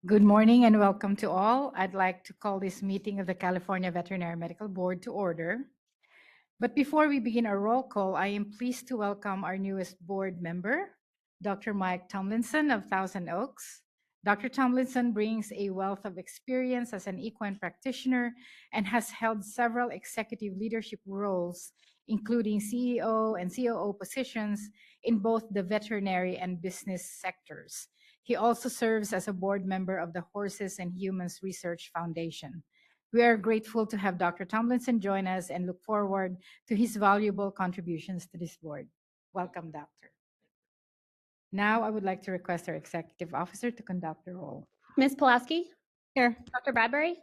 Good morning and welcome to all. I'd like to call this meeting of the California Veterinary Medical Board to order. But before we begin our roll call, I am pleased to welcome our newest board member, Dr. Mike Tomlinson of Thousand Oaks. Dr. Tomlinson brings a wealth of experience as an equine practitioner and has held several executive leadership roles, including CEO and COO positions in both the veterinary and business sectors. He also serves as a board member of the Horses and Humans Research Foundation. We are grateful to have Dr. Tomlinson join us and look forward to his valuable contributions to this board. Welcome, Doctor. Now, I would like to request our executive officer to conduct the roll. Ms. Pulaski? Here. Dr. Bradbury?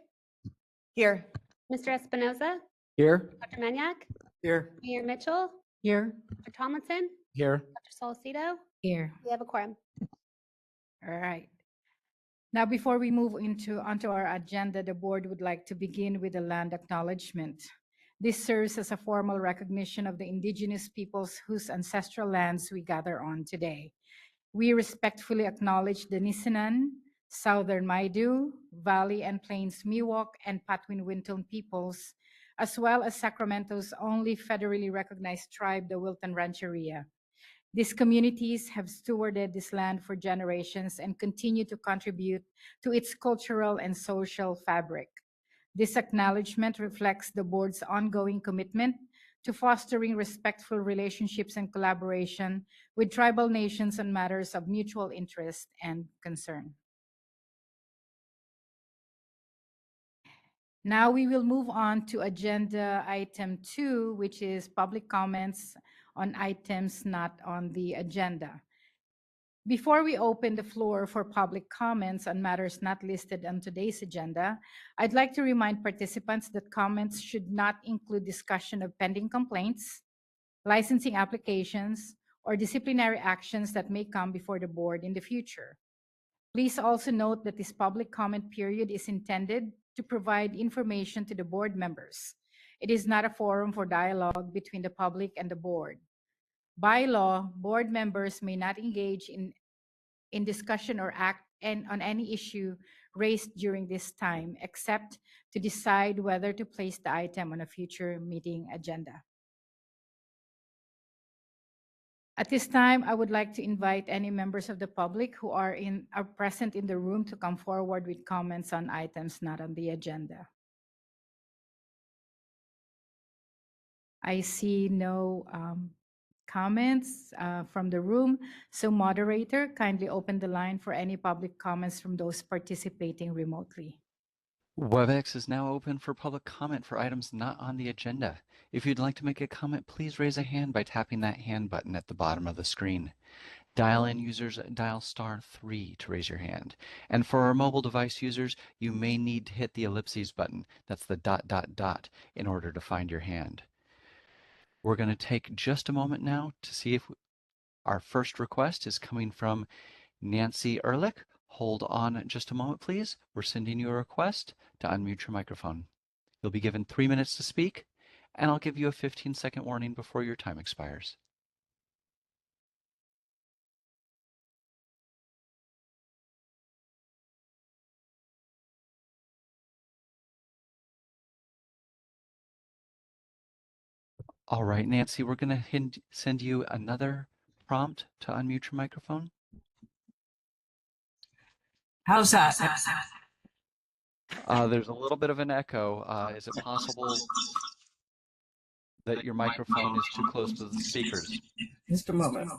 Here. Mr. Espinoza? Here. Dr. Maniak? Here. Mayor Mitchell? Here. Dr. Tomlinson? Here. Dr. Solicito? Here. We have a quorum. All right. Now, before we move onto our agenda, the board would like to begin with a land acknowledgement. This serves as a formal recognition of the indigenous peoples whose ancestral lands we gather on today. We respectfully acknowledge the Nisenan, Southern Maidu, Valley and Plains Miwok, and Patwin Wintun peoples, as well as Sacramento's only federally recognized tribe, the Wilton Rancheria. These communities have stewarded this land for generations and continue to contribute to its cultural and social fabric. This acknowledgement reflects the board's ongoing commitment to fostering respectful relationships and collaboration with tribal nations on matters of mutual interest and concern. Now we will move on to agenda item 2, which is public comments on items not on the agenda. Before we open the floor for public comments on matters not listed on today's agenda, I'd like to remind participants that comments should not include discussion of pending complaints, licensing applications, or disciplinary actions that may come before the board in the future. Please also note that this public comment period is intended to provide information to the board members. It is not a forum for dialogue between the public and the board. By law, board members may not engage in discussion or act on any issue raised during this time, except to decide whether to place the item on a future meeting agenda. At this time, I would like to invite any members of the public who are present in the room to come forward with comments on items not on the agenda. I see no comments from the room. So moderator, kindly open the line for any public comments from those participating remotely. WebEx is now open for public comment for items not on the agenda. If you'd like to make a comment, please raise a hand by tapping that hand button at the bottom of the screen. Dial-in users dial *3 to raise your hand. And for our mobile device users, you may need to hit the ellipses button. That's the ... in order to find your hand. We're going to take just a moment now to see if our first request is coming from Nancy Ehrlich. Hold on just a moment, please. We're sending you a request to unmute your microphone. You'll be given 3 minutes to speak, and I'll give you a 15-second warning before your time expires. All right, Nancy, we're going to send you another prompt to unmute your microphone. How's that? There's a little bit of an echo. Is it possible that your microphone is too close to the speakers? Just a moment.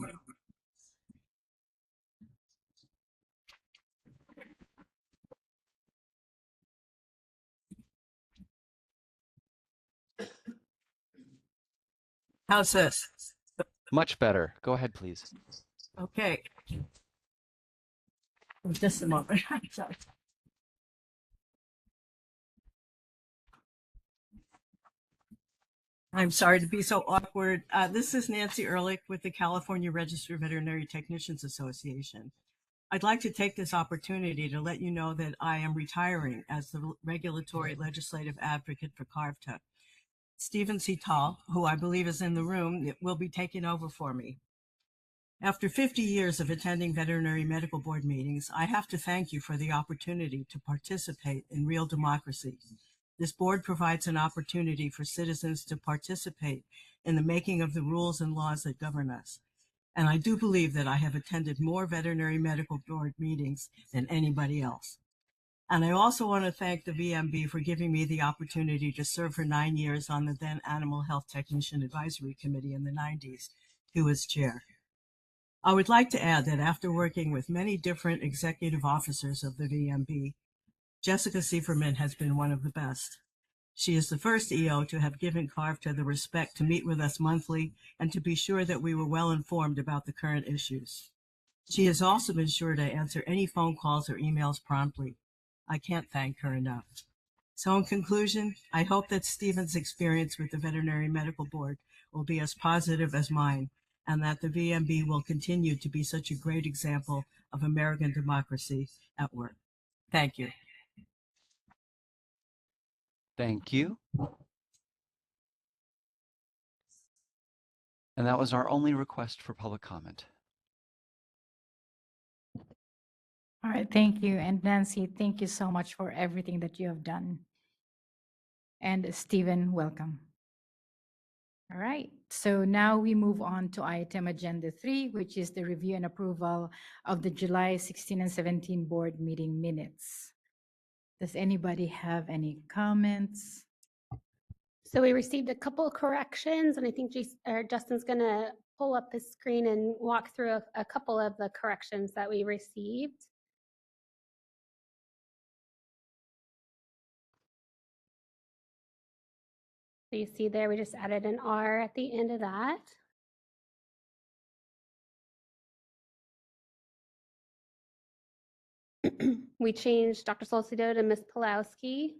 How's this? Much better. Go ahead, please. Okay. Just a moment. Sorry. I'm sorry to be so awkward. This is Nancy Ehrlich with the California Registered Veterinary Technicians Association. I'd like to take this opportunity to let you know that I am retiring as the regulatory legislative advocate for CARVTA. Stephen C. Tall, who I believe is in the room, will be taking over for me. After 50 years of attending veterinary medical board meetings, I have to thank you for the opportunity to participate in real democracy. This board provides an opportunity for citizens to participate in the making of the rules and laws that govern us. And I do believe that I have attended more veterinary medical board meetings than anybody else. And I also want to thank the VMB for giving me the opportunity to serve for 9 years on the then Animal Health Technician Advisory Committee in the 90s, too, as chair. I would like to add that after working with many different executive officers of the VMB, Jessica Sieferman has been one of the best. She is the first EO to have given CARVTA the respect to meet with us monthly and to be sure that we were well informed about the current issues. She has also been sure to answer any phone calls or emails promptly. I can't thank her enough. So in conclusion, I hope that Stephen's experience with the Veterinary Medical Board will be as positive as mine, and that the VMB will continue to be such a great example of American democracy at work. Thank you. Thank you. And that was our only request for public comment. All right, thank you. And Nancy, thank you so much for everything that you have done. And Stephen, welcome. All right, so now we move on to item agenda 3, which is the review and approval of the July 16 and 17 board meeting minutes. Does anybody have any comments? So we received a couple of corrections, and I think Justin's going to pull up his screen and walk through a couple of the corrections that we received. So you see there, we just added an R at the end of that. We changed Dr. Solcito to Ms. Pulowski.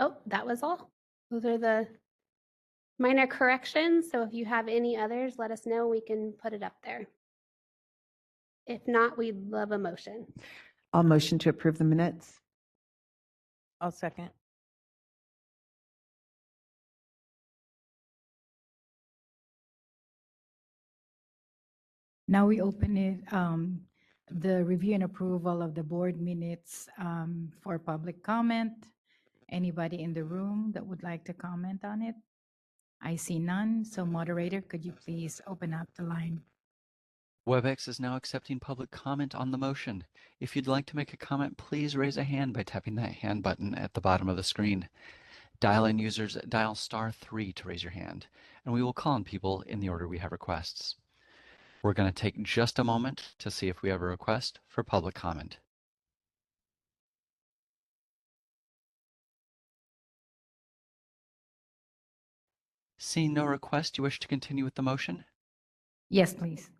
Oh, that was all. Those are the minor corrections. So if you have any others, let us know. We can put it up there. If not, we'd love a motion. I'll motion to approve the minutes. I'll second. Now we open it, the review and approval of the board minutes for public comment. Anybody in the room that would like to comment on it? I see none. So moderator, could you please open up the line? WebEx is now accepting public comment on the motion. If you'd like to make a comment, please raise a hand by tapping that hand button at the bottom of the screen. Dial-in users dial *3 to raise your hand, and we will call on people in the order we have requests. We're going to take just a moment to see if we have a request for public comment. Seeing no request, you wish to continue with the motion? Yes, please.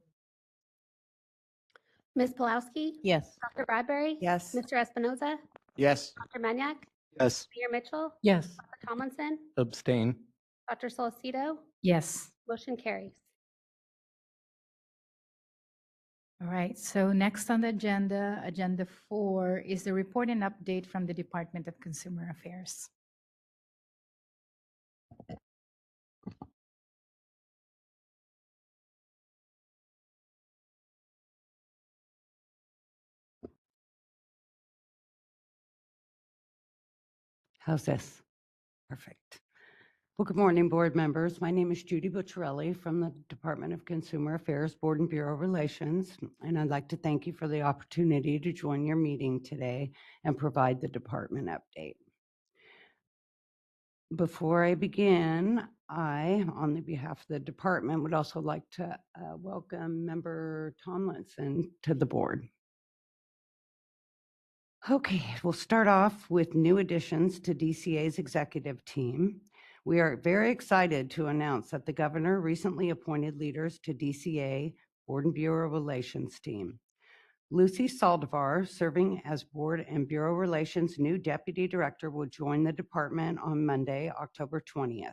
Ms. Pulowski? Yes. Dr. Bradbury? Yes. Mr. Espinoza? Yes. Dr. Maniak? Yes. Mayor Mitchell? Yes. Dr. Tomlinson? Abstain. Dr. Solcito? Yes. Motion carries. All right, so next on the agenda, agenda 4, is the report and update from the Department of Consumer Affairs. How's this? Perfect. Well, good morning, board members. My name is Judy Bucciarelli from the Department of Consumer Affairs Board and Bureau Relations, and I'd like to thank you for the opportunity to join your meeting today and provide the department update. Before I begin, I, on the behalf of the department, would also like to welcome Member Tomlinson to the board. Okay, we'll start off with new additions to DCA's executive team. We are very excited to announce that the governor recently appointed leaders to DCA Board and Bureau Relations team. Lucy Saldivar, serving as Board and Bureau Relations new Deputy Director, will join the department on Monday, October 20th.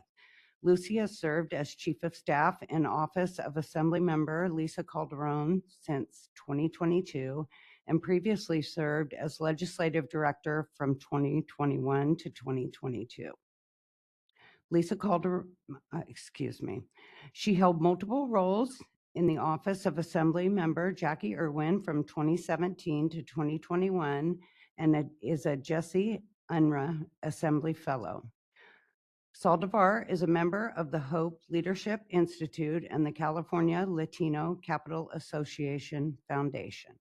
Lucy has served as Chief of Staff in Office of Assemblymember Lisa Calderon since 2022 and previously served as Legislative Director from 2021 to 2022. Lisa Calder, excuse me. She held multiple roles in the office of Assembly Member Jackie Irwin from 2017 to 2021 and is a Jesse Unruh Assembly Fellow. Saldivar is a member of the Hope Leadership Institute and the California Latino Capital Association Foundation.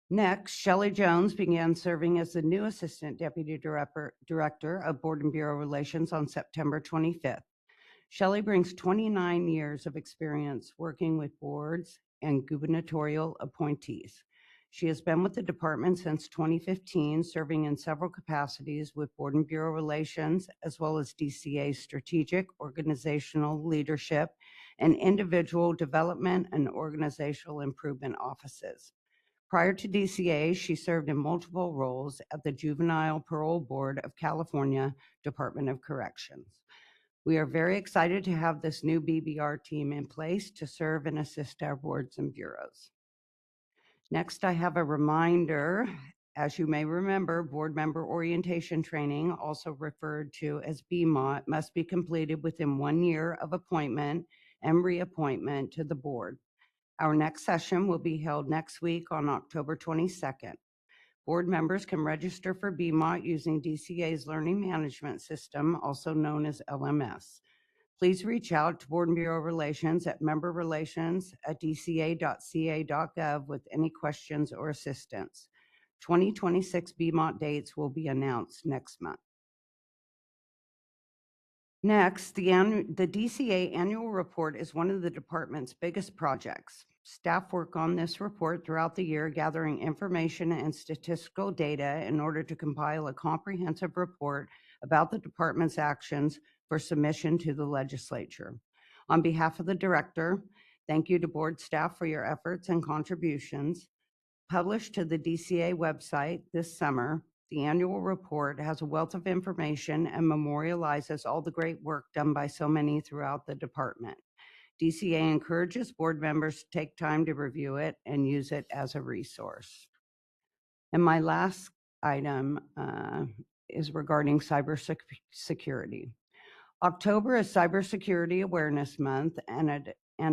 Next, Shelley Jones began serving as the new Assistant Deputy Director of Board and Bureau Relations on September 25th. Shelley brings 29 years of experience working with boards and gubernatorial appointees. She has been with the department since 2015, serving in several capacities with Board and Bureau Relations, as well as DCA strategic, organizational leadership, and individual development and organizational improvement offices. Prior to DCA, she served in multiple roles at the Juvenile Parole Board of California Department of Corrections. We are very excited to have this new BBR team in place to serve and assist our boards and bureaus. Next, I have a reminder. As you may remember, board member orientation training, also referred to as BMOT, must be completed within 1 year of appointment and reappointment to the board. Our next session will be held next week on October 22nd. Board members can register for BMOT using DCA's Learning Management System, also known as LMS. Please reach out to Board and Bureau Relations at memberrelations@dca.ca.gov with any questions or assistance. 2026 BMOT dates will be announced next month. Next, the DCA annual report is one of the department's biggest projects. Staff work on this report throughout the year, gathering information and statistical data in order to compile a comprehensive report about the department's actions for submission to the legislature. On behalf of the director, thank you to board staff for your efforts and contributions. Published to the DCA website this summer, the annual report has a wealth of information and memorializes all the great work done by so many throughout the department. DCA encourages board members to take time to review it and use it as a resource. And my last item is regarding cybersecurity. October is Cybersecurity Awareness Month, and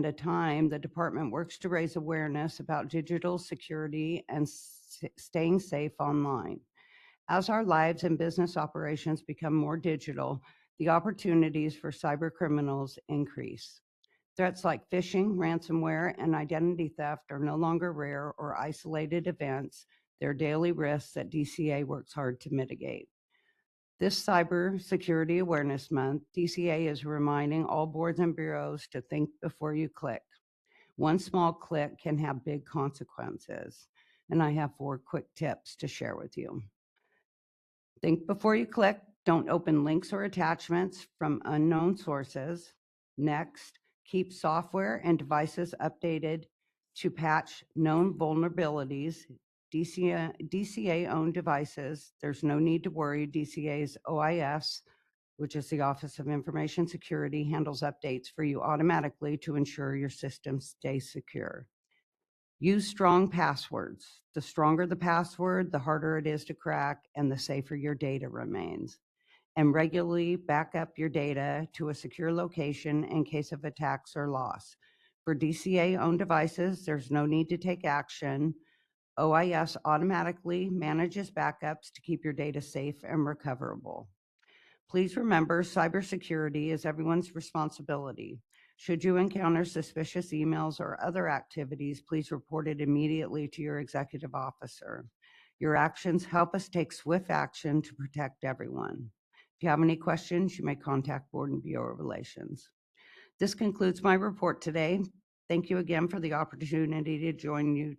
a time the department works to raise awareness about digital security and staying safe online. As our lives and business operations become more digital, the opportunities for cyber criminals increase. Threats like phishing, ransomware, and identity theft are no longer rare or isolated events. They're daily risks that DCA works hard to mitigate. This Cyber Security Awareness Month, DCA is reminding all boards and bureaus to think before you click. One small click can have big consequences, and I have 4 quick tips to share with you. Think before you click. Don't open links or attachments from unknown sources. Next, keep software and devices updated to patch known vulnerabilities. DCA-owned devices, there's no need to worry. DCA's OIS, which is the Office of Information Security, handles updates for you automatically to ensure your system stays secure. Use strong passwords. The stronger the password, the harder it is to crack and the safer your data remains. And regularly back up your data to a secure location in case of attacks or loss. For DCA-owned devices, there's no need to take action. OIS automatically manages backups to keep your data safe and recoverable. Please remember, cybersecurity is everyone's responsibility. Should you encounter suspicious emails or other activities, please report it immediately to your executive officer. Your actions help us take swift action to protect everyone. If you have any questions, you may contact Board and Bureau Relations. This concludes my report today. Thank you again for the opportunity to join you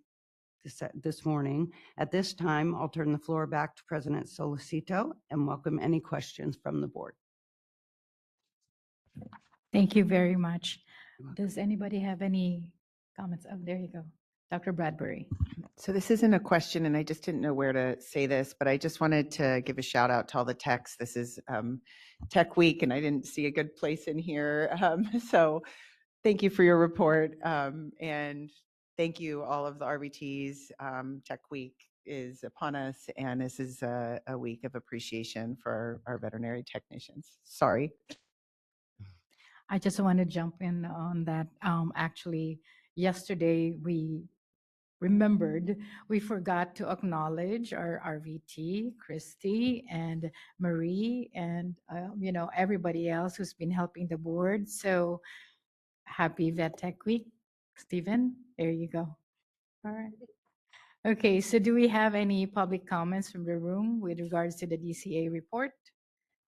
this morning. At this time, I'll turn the floor back to President Solicito and welcome any questions from the board. Thank you very much. Does anybody have any comments? Oh, there you go. Dr. Bradbury. So this isn't a question, and I just didn't know where to say this, but I just wanted to give a shout out to all the techs. This is Tech Week, and I didn't see a good place in here. So thank you for your report, and thank you all of the RBTs. Tech Week is upon us, and this is a week of appreciation for our veterinary technicians. Sorry. I just want to jump in on that. Actually, yesterday we forgot to acknowledge our RVT, Christy and Marie, and everybody else who's been helping the board. So happy Vet Tech Week, Stephen. There you go. All right. Okay, so do we have any public comments from the room with regards to the DCA report?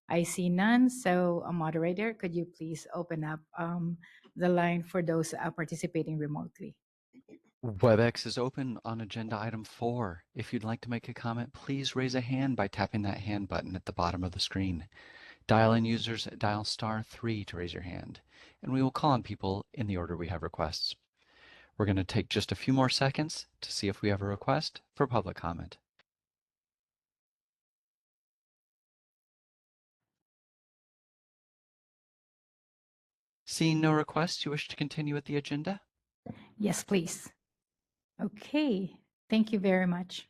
I see none. So, a moderator, could you please open up the line for those participating remotely? WebEx is open on agenda item 4. If you'd like to make a comment, please raise a hand by tapping that hand button at the bottom of the screen. Dial-in users dial *3 to raise your hand, and we will call on people in the order we have requests. We're going to take just a few more seconds to see if we have a request for public comment. Seeing no requests, you wish to continue with the agenda? Yes, please. Okay, thank you very much.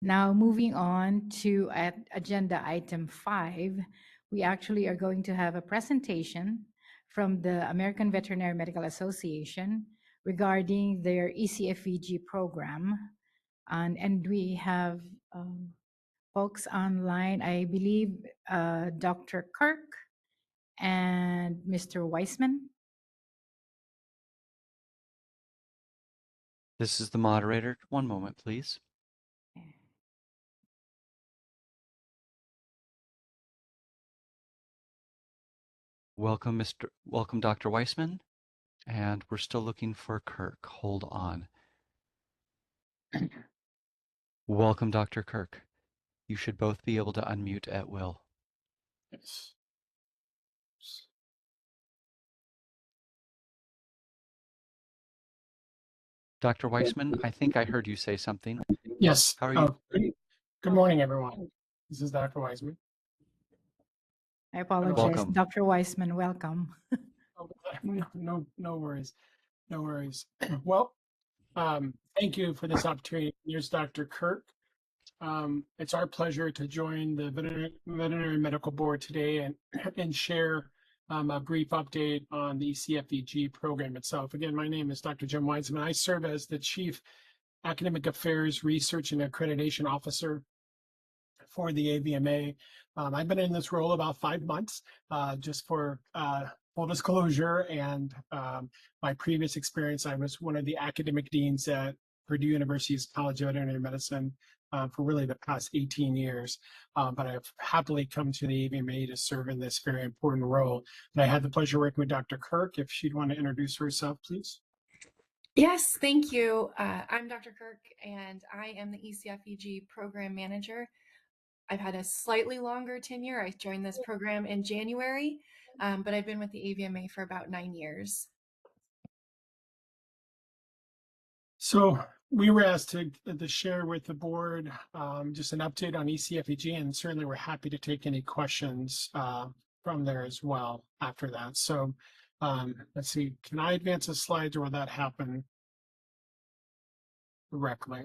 Now, moving on to agenda item 5, we actually are going to have a presentation from the American Veterinary Medical Association regarding their ECFVG program. And we have folks online, I believe Dr. Kirk and Mr. Weissman. This is the moderator. One moment, please. Welcome, Dr. Weissman. And we're still looking for Kirk. Hold on. Welcome, Dr. Kirk. You should both be able to unmute at will. Yes. Dr. Weissman, I think I heard you say something. Yes. How are you? Good morning, everyone. This is Dr. Weissman. I apologize. Welcome. Dr. Weissman, welcome. No worries. No worries. Well, thank you for this opportunity. Here's Dr. Kirk. It's our pleasure to join the Veterinary Medical Board today and share a brief update on the ECFVG program itself. Again, my name is Dr. Jim Weissman. I serve as the Chief Academic Affairs Research and Accreditation Officer for the AVMA. I've been in this role about 5 months, just for full disclosure, and my previous experience, I was one of the academic deans at Purdue University's College of Veterinary Medicine for really the past 18 years. But I've happily come to the AVMA to serve in this very important role. And I had the pleasure of working with Dr. Kirk. If she'd want to introduce herself, please. Yes, thank you. I'm Dr. Kirk, and I am the ECFVG Program Manager. I've had a slightly longer tenure. I joined this program in January, but I've been with the AVMA for about 9 years. So we were asked to share with the board just an update on ECFVG, and certainly we're happy to take any questions from there as well after that. So let's see, can I advance the slides, or will that happen directly?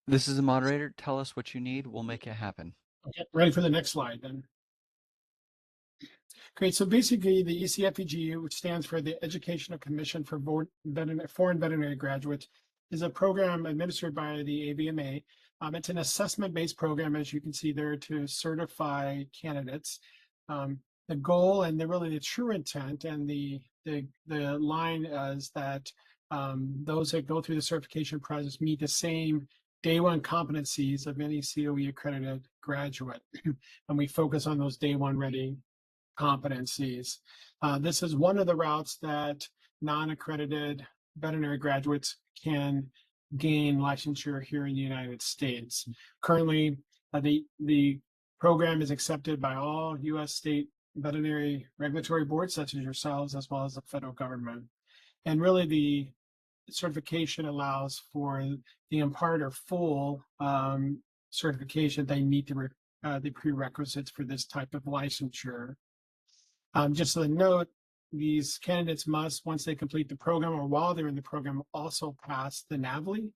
This is the moderator. Tell us what you need. We'll make it happen. Okay, ready for the next slide then. Great. So basically, the ECFVG, which stands for the Educational Commission for Foreign Veterinary Graduates, is a program administered by the AVMA. It's an assessment-based program, as you can see there, to certify candidates. The goal and really the true intent and the line is that those that go through the certification process meet the same day one competencies of any COE accredited graduate. And we focus on those day one ready competencies. This is one of the routes that non-accredited veterinary graduates can gain licensure here in the United States. Currently, the program is accepted by all U.S. state veterinary regulatory boards, such as yourselves, as well as the federal government. And really, the certification allows for the impart or full certification. They meet the prerequisites for this type of licensure. Just a note, these candidates must, once they complete the program or while they're in the program, also pass the NAVLE,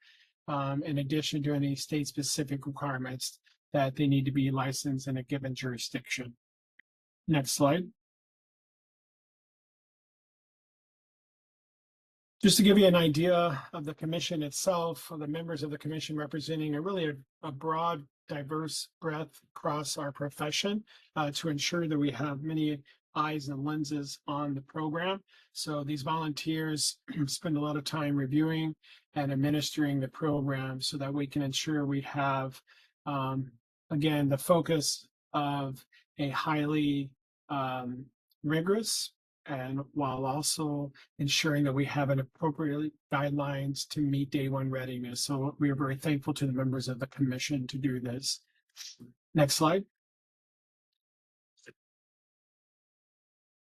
in addition to any state-specific requirements that they need to be licensed in a given jurisdiction. Next slide. Just to give you an idea of the commission itself, of the members of the commission representing a broad, diverse breadth across our profession to ensure that we have many eyes and lenses on the program. So these volunteers spend a lot of time reviewing and administering the program so that we can ensure we have, again, the focus of a highly rigorous and while also ensuring that we have an appropriate guidelines to meet day one readiness. So we are very thankful to the members of the commission to do this. Next slide.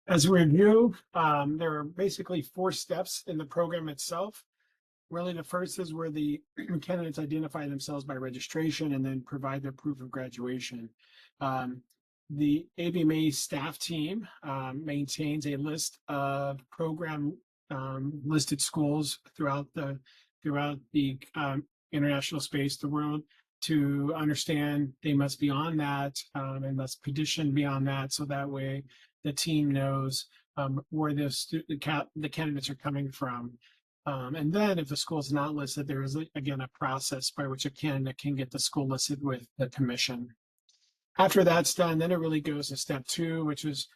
As a review, there are basically 4 steps in the program itself. Really, the first is where the candidates identify themselves by registration and then provide their proof of graduation. The ABMA staff team maintains a list of program listed schools throughout the international space, the world, to understand they must be on that and must petition beyond that, so that way the team knows where the candidates are coming from. And then if the school is not listed, there is, again, a process by which a candidate can get the school listed with the commission. After that's done, then it really goes to step 2, which is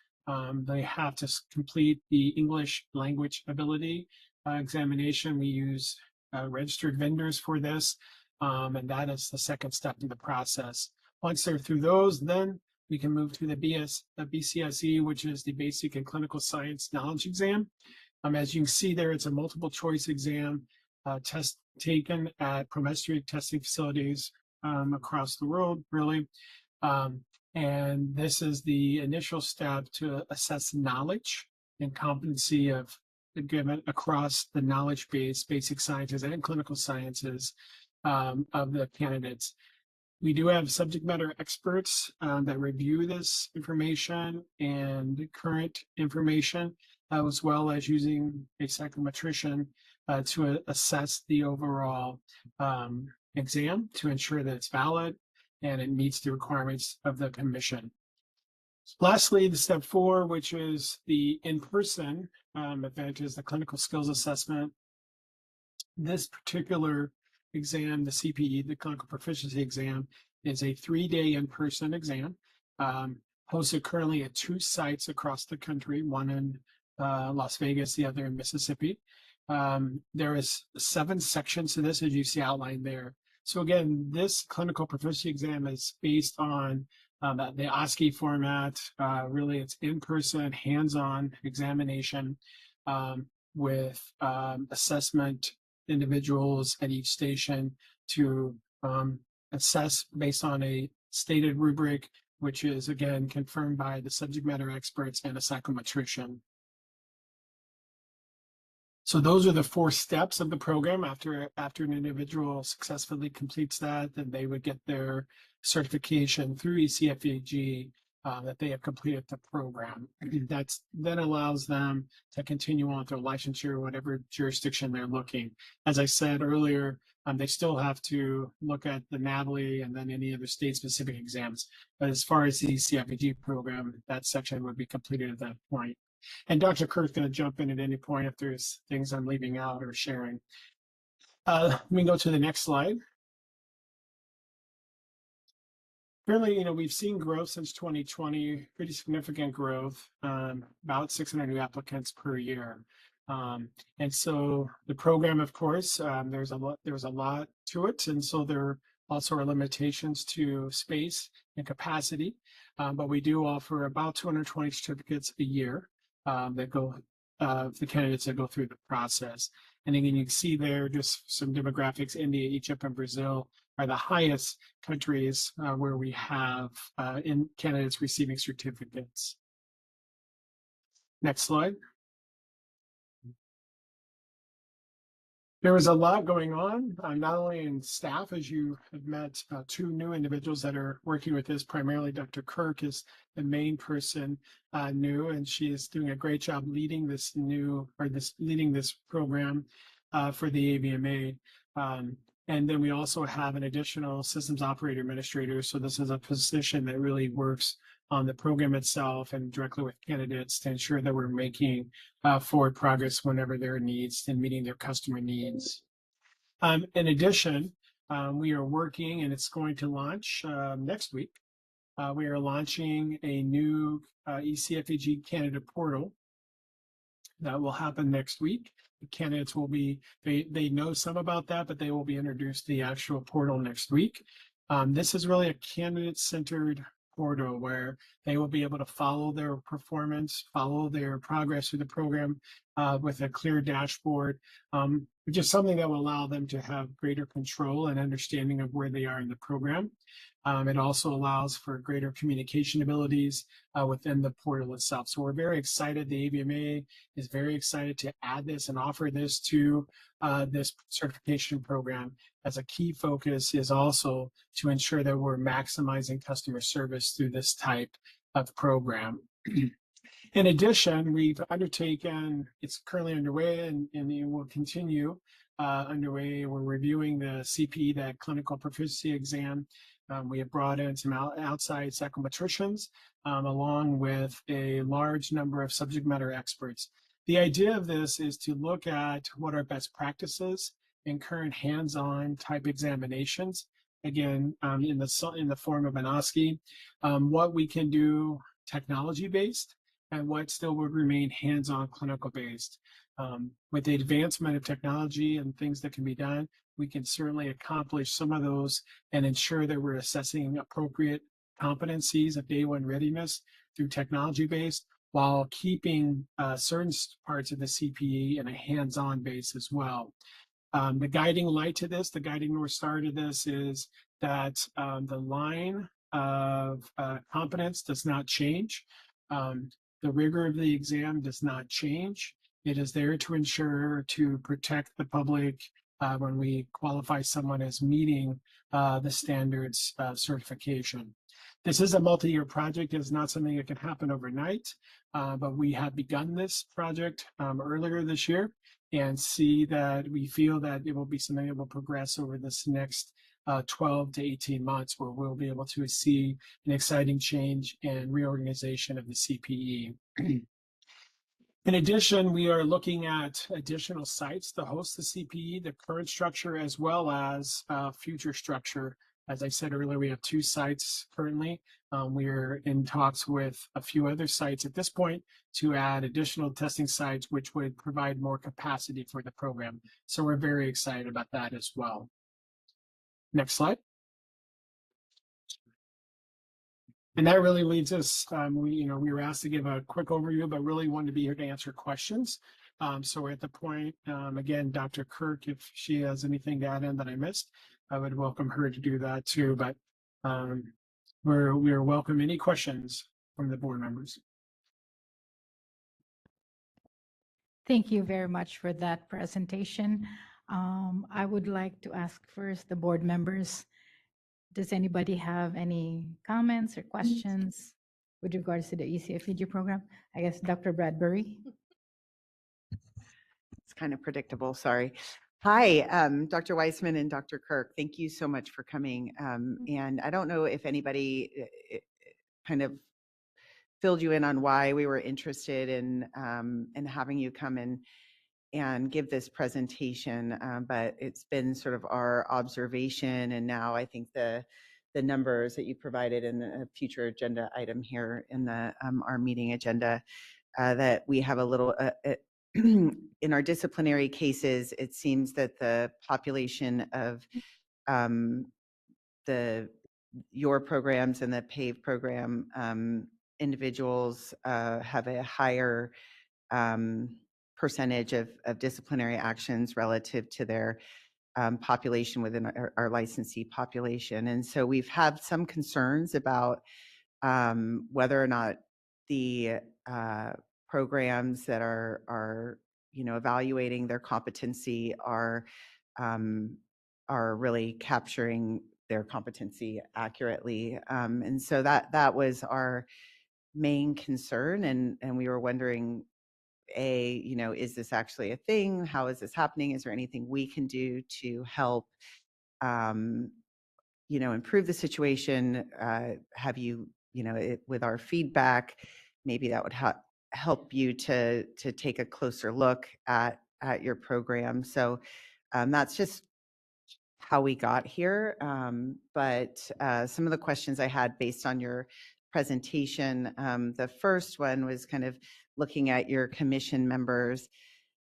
they have to complete the English language ability examination. We use registered vendors for this, and that is the second step in the process. Once they're through those, then we can move to the BCSE, which is the Basic and Clinical Science Knowledge Exam. As you can see there, it's a multiple choice exam test taken at prometric testing facilities across the world, really. And this is the initial step to assess knowledge and competency of the given across the knowledge base, basic sciences and clinical sciences of the candidates. We do have subject matter experts that review this information and current information, as well as using a psychometrician to assess the overall exam to ensure that it's valid and it meets the requirements of the commission. Lastly, the step 4, which is the in-person event, is the clinical skills assessment. This particular exam, the CPE, the clinical proficiency exam, is a 3-day in-person exam, hosted currently at 2 sites across the country, one in Las Vegas, the other in Mississippi. There is 7 sections to this, as you see outlined there. So again, this clinical proficiency exam is based on the OSCE format. Really, it's in-person, hands-on examination with assessment individuals at each station to assess based on a stated rubric, which is, again, confirmed by the subject matter experts and a psychometrician. So those are the 4 steps of the program. After an individual successfully completes that, then they would get their certification through ECFEG that they have completed the program. That then allows them to continue on with their licensure, whatever jurisdiction they're looking. As I said earlier, they still have to look at the NAVLE and then any other state-specific exams. But as far as the ECFEG program, that section would be completed at that point. And Dr. Kirk's going to jump in at any point if there's things I'm leaving out or sharing. Let me go to the next slide. Currently, we've seen growth since 2020, pretty significant growth, about 600 new applicants per year. And so the program, of course, there's a lot to it. And so there also are limitations to space and capacity. But we do offer about 220 certificates a year that go the candidates that go through the process. And again, you can see there just some demographics. India, Egypt, and Brazil are the highest countries where we have in candidates receiving certificates. Next slide. There was a lot going on, not only in staff, as you have met 2 new individuals that are working with this. Primarily, Dr. Kirk is the main person new, and she is doing a great job leading this program for the AVMA. And then we also have an additional systems operator administrator. So this is a position that really works on the program itself and directly with candidates to ensure that we're making forward progress whenever there are needs and meeting their customer needs. In addition, we are working, and it's going to launch next week. We are launching a new ECFEG candidate portal that will happen next week. The candidates will be, they know some about that, but they will be introduced to the actual portal next week. This is really a candidate-centered portal where they will be able to follow their performance, follow their progress through the program with a clear dashboard, which is something that will allow them to have greater control and understanding of where they are in the program. It also allows for greater communication abilities within the portal itself. So we're very excited. The AVMA is very excited to add this and offer this to this certification program. As a key focus is also to ensure that we're maximizing customer service through this type of program. In addition, we've undertaken, it's currently underway and it will continue underway. We're reviewing the CPE, that clinical proficiency exam. We have brought in some outside psychometricians along with a large number of subject matter experts. The idea of this is to look at what are best practices in current hands-on type examinations, again, in the form of an OSCE, what we can do technology-based and what still would remain hands-on clinical-based. With the advancement of technology and things that can be done, we can certainly accomplish some of those and ensure that we're assessing appropriate competencies of day one readiness through technology-based while keeping certain parts of the CPE in a hands-on base as well. The guiding light to this, the guiding North Star to this is that the line of competence does not change. The rigor of the exam does not change. It is there to ensure to protect the public when we qualify someone as meeting the standards certification. This is a multi-year project. It is not something that can happen overnight, but we have begun this project earlier this year and see that we feel that it will be something that will progress over this next 12 to 18 months, where we'll be able to see an exciting change and reorganization of the CPE. In addition, we are looking at additional sites to host the CPE, the current structure, as well as future structure. As I said earlier, we have 2 sites currently. We're in talks with a few other sites at this point to add additional testing sites, which would provide more capacity for the program. So we're very excited about that as well. Next slide. And that really leads us, we were asked to give a quick overview, but really wanted to be here to answer questions. So we're at the point, again, Dr. Kirk, if she has anything to add in that I missed, I would welcome her to do that too. But we welcome any questions from the board members. Thank you very much for that presentation. I would like to ask first the board members, does anybody have any comments or questions with regards to the ECFEG program? I guess Dr. Bradbury. It's kind of predictable, sorry. Hi, Dr. Weissman and Dr. Kirk, thank you so much for coming. And I don't know if anybody kind of filled you in on why we were interested in having you come in and give this presentation, but it's been sort of our observation, and now I think the numbers that you provided in a future agenda item here in the our meeting agenda, that we have a little in our disciplinary cases, it seems that the population of your programs and the PAVE program individuals have a higher percentage of disciplinary actions relative to their population within our licensee population. And so we've had some concerns about whether or not the programs that are evaluating their competency are really capturing their competency accurately. And so that was our main concern, and we were wondering, is this actually a thing? How is this happening? Is there anything we can do to help, improve the situation? Have you with our feedback, maybe that would help you to take a closer look at your program. So that's just how we got here. But some of the questions I had based on your presentation, the first one was kind of looking at your commission members.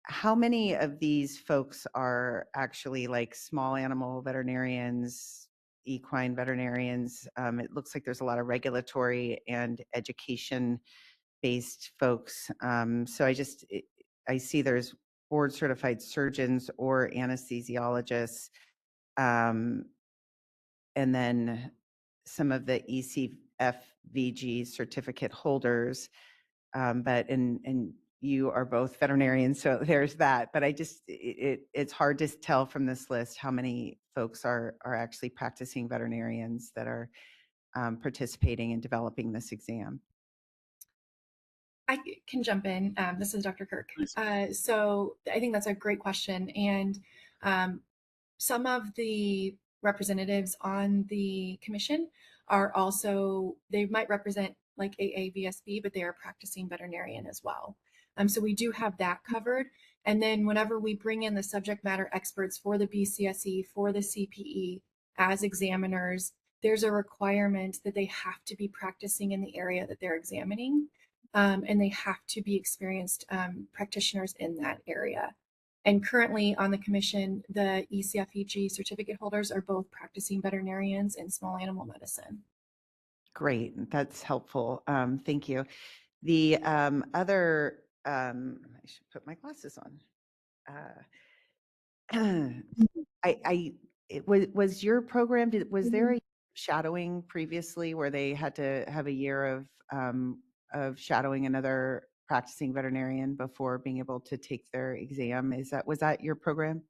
How many of these folks are actually like small animal veterinarians, equine veterinarians? It looks like there's a lot of regulatory and education based folks. So I see there's board certified surgeons or anesthesiologists, and then some of the ECFVG certificate holders. And you are both veterinarians, so there's that. But it's hard to tell from this list how many folks are actually practicing veterinarians that are participating in developing this exam. I can jump in. This is Dr. Kirk. So I think that's a great question. And some of the representatives on the commission are also, they might represent like AAVSB, but they are practicing veterinarian as well. So we do have that covered. And then whenever we bring in the subject matter experts for the BCSE, for the CPE as examiners, there's a requirement that they have to be practicing in the area that they're examining. And they have to be experienced practitioners in that area. And currently on the commission, the ECFEG certificate holders are both practicing veterinarians in small animal medicine. Great, that's helpful. Thank you. The other, I should put my glasses on. Was your program, was there a shadowing previously where they had to have a year of shadowing another practicing veterinarian before being able to take their exam? Was that your program?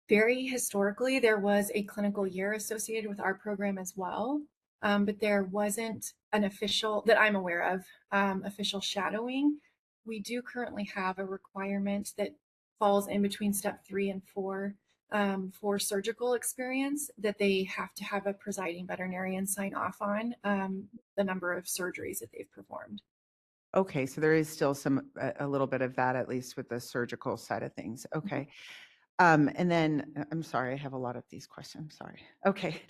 Very historically, there was a clinical year associated with our program as well, but there wasn't an official, that I'm aware of, official shadowing. We do currently have a requirement that falls in between step 3 and 4 for surgical experience, that they have to have a presiding veterinarian sign off on the number of surgeries that they've performed. Okay, so there is still a little bit of that, at least with the surgical side of things. Okay. And then, I'm sorry, I have a lot of these questions. Sorry. Okay.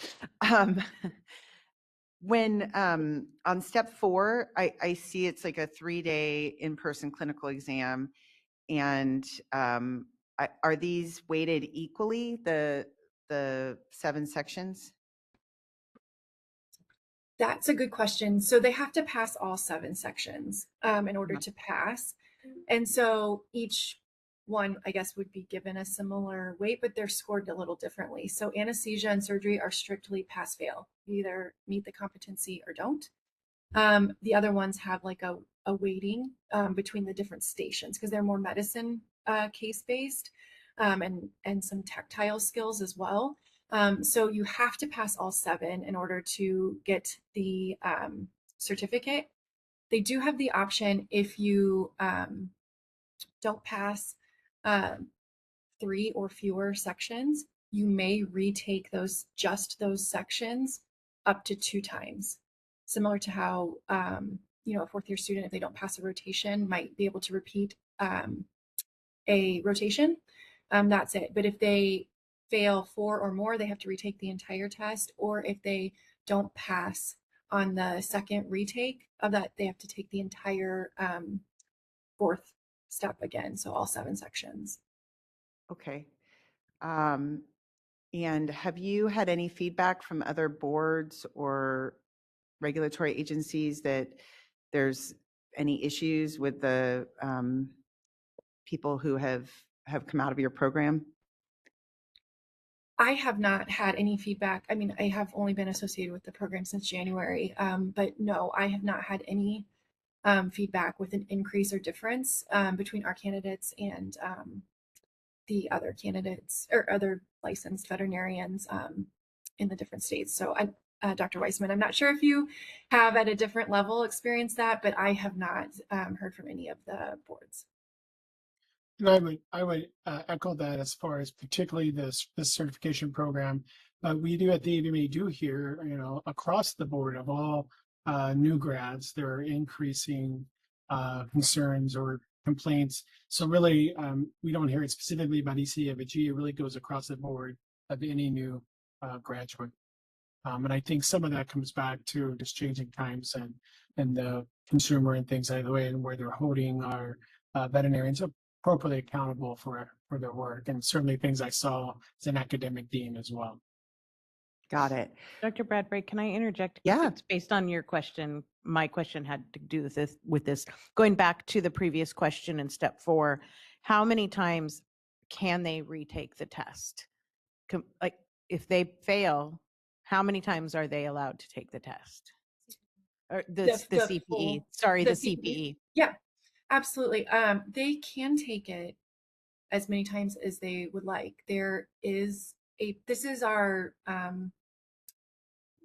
When on step 4, I see it's like a 3-day in-person clinical exam, and are these weighted equally, the 7 sections? That's a good question. So they have to pass all 7 sections in order to pass. And so each one, I guess, would be given a similar weight, but they're scored a little differently. So anesthesia and surgery are strictly pass fail. You either meet the competency or don't. The other ones have like a weighting between the different stations because they're more medicine case based and some tactile skills as well. So you have to pass all 7 in order to get the certificate. They do have the option if you don't pass 3 or fewer sections, you may retake just those sections up to 2 times. Similar to how a 4th year student, if they don't pass a rotation, might be able to repeat a rotation. That's it. But if they fail 4 or more, they have to retake the entire test. Or if they don't pass on the second retake of that, they have to take the entire 4th step again. So all 7 sections. Okay. And have you had any feedback from other boards or regulatory agencies that there's any issues with the people who have come out of your program? I have not had any feedback. I mean, I have only been associated with the program since January, but no, I have not had any feedback with an increase or difference between our candidates and the other candidates or other licensed veterinarians in the different states. So Dr. Weissman, I'm not sure if you have at a different level experienced that, but I have not heard from any of the boards. And I would echo that as far as particularly this certification program. We do at the AVMA do hear, across the board of all new grads, there are increasing concerns or complaints. So really, we don't hear it specifically about ECFG. It really goes across the board of any new graduate. And I think some of that comes back to just changing times and the consumer and things like the way and where they're holding our veterinarians appropriately accountable for their work. And certainly things I saw as an academic dean as well. Got it. Dr. Bradbury, can I interject? Yeah. It's based on your question. My question had to do with this. Going back to the previous question in step 4, how many times can they retake the test? Like if they fail, how many times are they allowed to take the test? Or the CPE, sorry, the CPE. Yeah, absolutely. They can take it as many times as they would like. This is our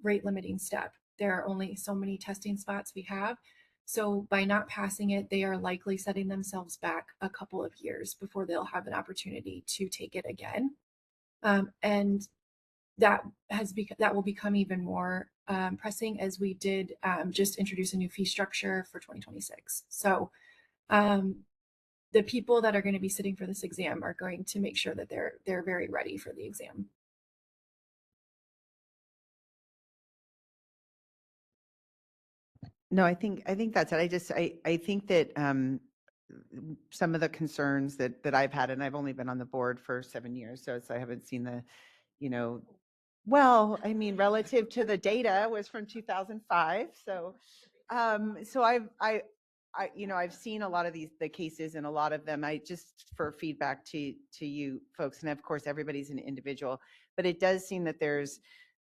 rate limiting step. There are only so many testing spots we have. So by not passing it, they are likely setting themselves back a couple of years before they'll have an opportunity to take it again. And that will become even more pressing as we did just introduce a new fee structure for 2026. So the people that are going to be sitting for this exam are going to make sure that they're very ready for the exam. No, I think that's it. I think that some of the concerns that I've had, and I've only been on the board for 7 years, so I haven't seen the, well, I mean, relative to the data was from 2005. So, I've seen a lot of the cases, and a lot of them, I just for feedback to you folks, and of course everybody's an individual, but it does seem that there's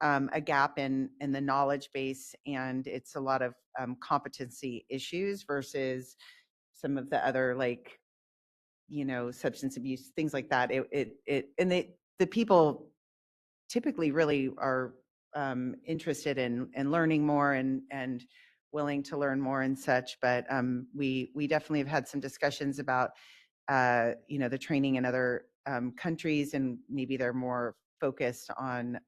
a gap in the knowledge base, and it's a lot of competency issues versus some of the other, like, substance abuse, things like that. The people typically really are interested in learning more and willing to learn more and such. But we definitely have had some discussions about the training in other countries, and maybe they're more focused on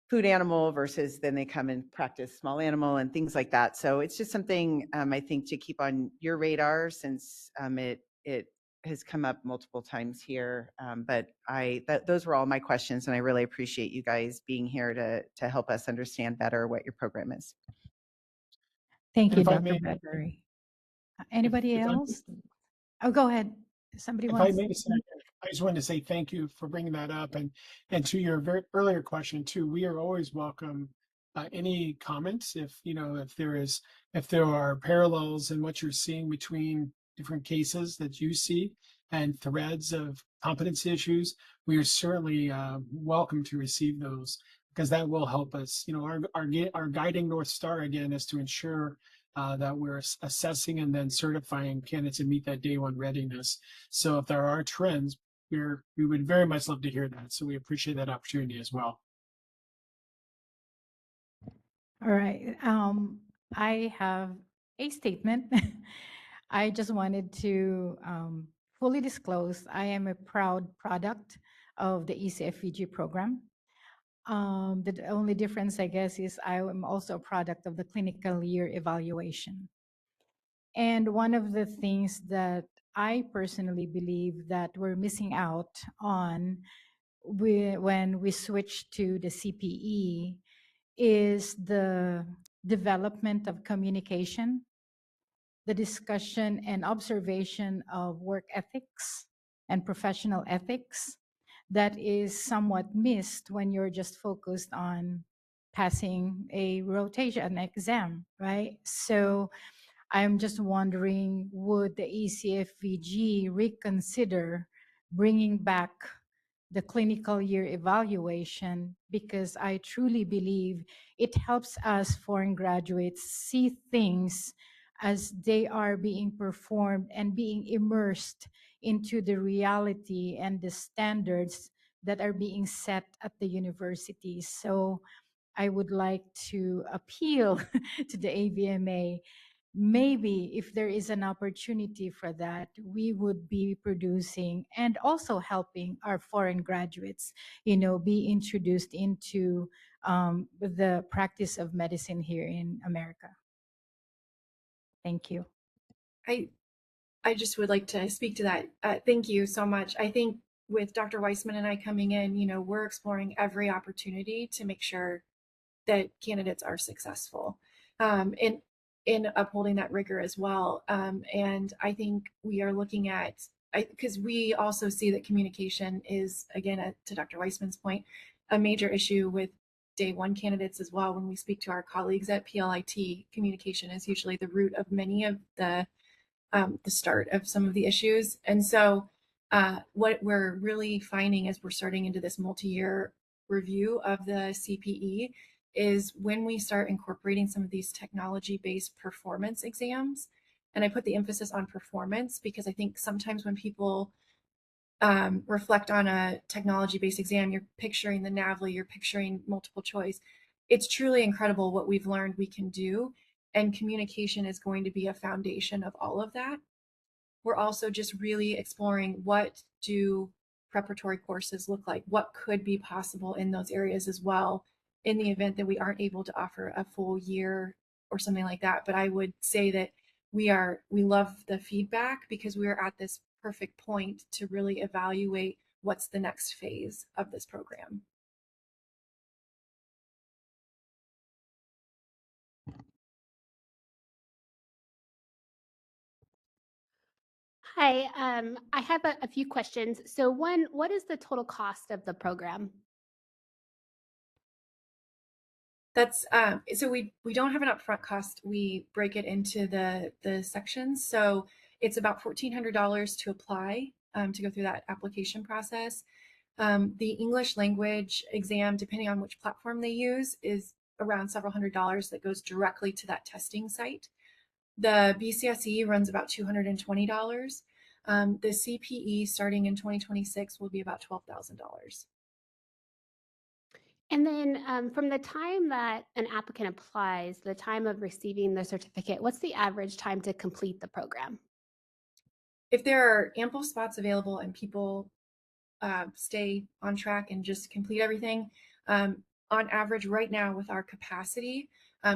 food animal versus then they come and practice small animal and things like that. So it's just something I think to keep on your radar, since it has come up multiple times here. But those were all my questions, and I really appreciate you guys being here to help us understand better what your program is. Thank And you, if I Dr. may- Bradbury. Anybody if I may- else? Oh, go ahead. Somebody If wants I may to say, I just wanted to say thank you for bringing that up, and to your very earlier question too. We are always welcome any comments if there are parallels in what you're seeing between different cases that you see and threads of competency issues. We are certainly welcome to receive those, because that will help us. Our guiding North Star again is to ensure that we're assessing and then certifying candidates to meet that day one readiness. So if there are trends, we would very much love to hear that. So we appreciate that opportunity as well. All right. I have a statement. I just wanted to fully disclose I am a proud product of the ECFVG program. The only difference, I guess, is I am also a product of the clinical year evaluation. And one of the things that I personally believe that we're missing out on when we switch to the CPE is the development of communication, the discussion and observation of work ethics and professional ethics that is somewhat missed when you're just focused on passing a rotation, an exam, right? So I'm just wondering, would the ECFVG reconsider bringing back the clinical year evaluation? Because I truly believe it helps us foreign graduates see things as they are being performed and being immersed into the reality and the standards that are being set at the university. So I would like to appeal to the AVMA. Maybe if there is an opportunity for that, we would be producing and also helping our foreign graduates, be introduced into with the practice of medicine here in America. Thank you. I just would like to speak to that. Thank you so much. I think with Dr. Weissman and I coming in, we're exploring every opportunity to make sure that candidates are successful in upholding that rigor as well. And I think we are looking at, because we also see that communication is, again, to Dr. Weissman's point, a major issue with day one candidates as well. When we speak to our colleagues at PLIT, communication is usually the root of many of the start of some of the issues. And so what we're really finding as we're starting into this multi-year review of the CPE is when we start incorporating some of these technology-based performance exams, and I put the emphasis on performance because I think sometimes when people reflect on a technology-based exam, you're picturing the NAVLE, you're picturing multiple choice. It's truly incredible what we've learned we can do, and communication is going to be a foundation of all of that. We're also just really exploring what do preparatory courses look like, what could be possible in those areas as well, in the event that we aren't able to offer a full year or something like that. But I would say that we love the feedback because we are at this perfect point to really evaluate what's the next phase of this program. Hi, I have a few questions. So one, what is the total cost of the program? That's so we don't have an upfront cost. We break it into the sections. So it's about $1,400 to apply, to go through that application process. The English language exam, depending on which platform they use, is around several $100s that goes directly to that testing site. The BCSE runs about $220. The CPE starting in 2026 will be about $12,000. And then from the time that an applicant applies, the time of receiving the certificate, what's the average time to complete the program? If there are ample spots available and people stay on track and just complete everything, on average right now with our capacity,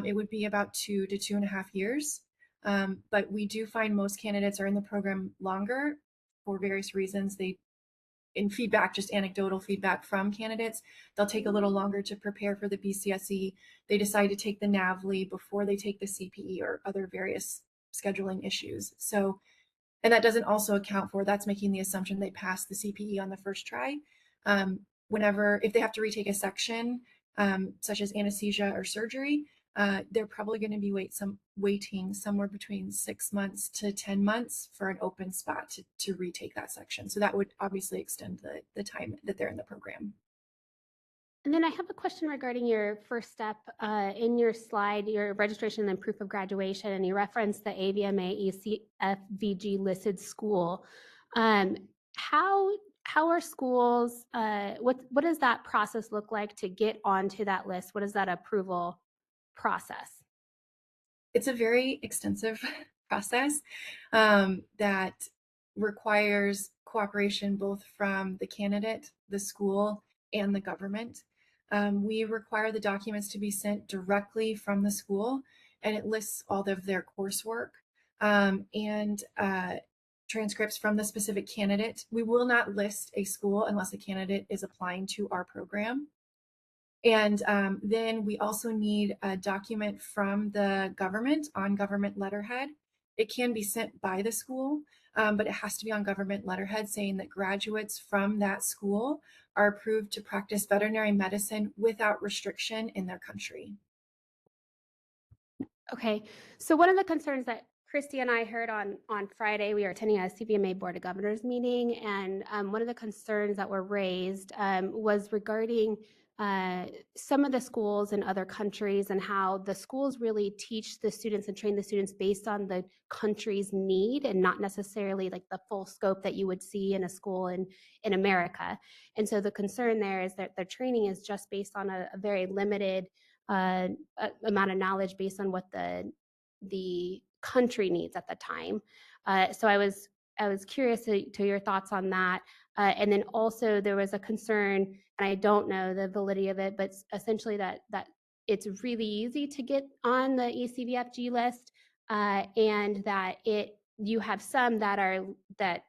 it would be about 2 to 2.5 years. But we do find most candidates are in the program longer for various reasons. In feedback, just anecdotal feedback from candidates, they'll take a little longer to prepare for the BCSE. They decide to take the NAVLE before they take the CPE or other various scheduling issues. So, and that doesn't also account for, that's making the assumption they pass the CPE on the first try. If they have to retake a section, such as anesthesia or surgery, they're probably going to be waiting somewhere between 6 months to 10 months for an open spot to retake that section. So that would obviously extend the time that they're in the program. And then I have a question regarding your first step in your slide, your registration and proof of graduation, and you referenced the AVMA ECFVG listed school. How are schools, what does that process look like to get onto that list? What is that approval process? It's a very extensive process that requires cooperation both from the candidate, the school, and the government. We require the documents to be sent directly from the school, and it lists all of their coursework and transcripts from the specific candidate. We will not list a school unless a candidate is applying to our program. And then we also need a document from the government on government letterhead. It can be sent by the school, but it has to be on government letterhead saying that graduates from that school are approved to practice veterinary medicine without restriction in their country. Okay, so one of the concerns that Christy and I heard on Friday, we were attending a CVMA Board of Governors meeting, and one of the concerns that were raised was regarding some of the schools in other countries and how the schools really teach the students and train the students based on the country's need and not necessarily like the full scope that you would see in a school in America. And so the concern there is that their training is just based on a very limited amount of knowledge based on what the country needs at the time. So I was curious to your thoughts on that. And then also there was a concern and I don't know the validity of it, but essentially that it's really easy to get on the ECVFG list, and that you have some that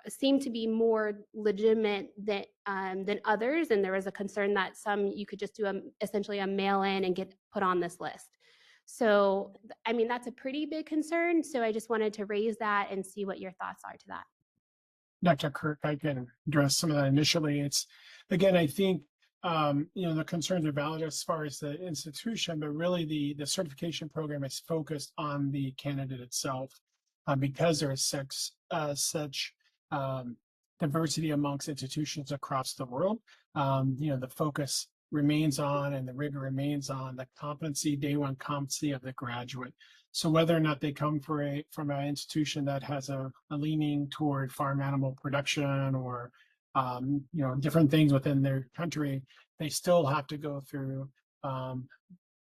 seem to be more legitimate than others, and there was a concern that some you could just do essentially a mail-in and get put on this list. So, I mean, that's a pretty big concern. So I just wanted to raise that and see what your thoughts are to that. Dr. Kirk, I can address some of that initially. It's, again, I think, the concerns are valid as far as the institution, but really the certification program is focused on the candidate itself, because there is such diversity amongst institutions across the world. The focus remains on and the rigor remains on the competency, day one competency of the graduate. So whether or not they come from an institution that has a leaning toward farm animal production or different things within their country, they still have to go through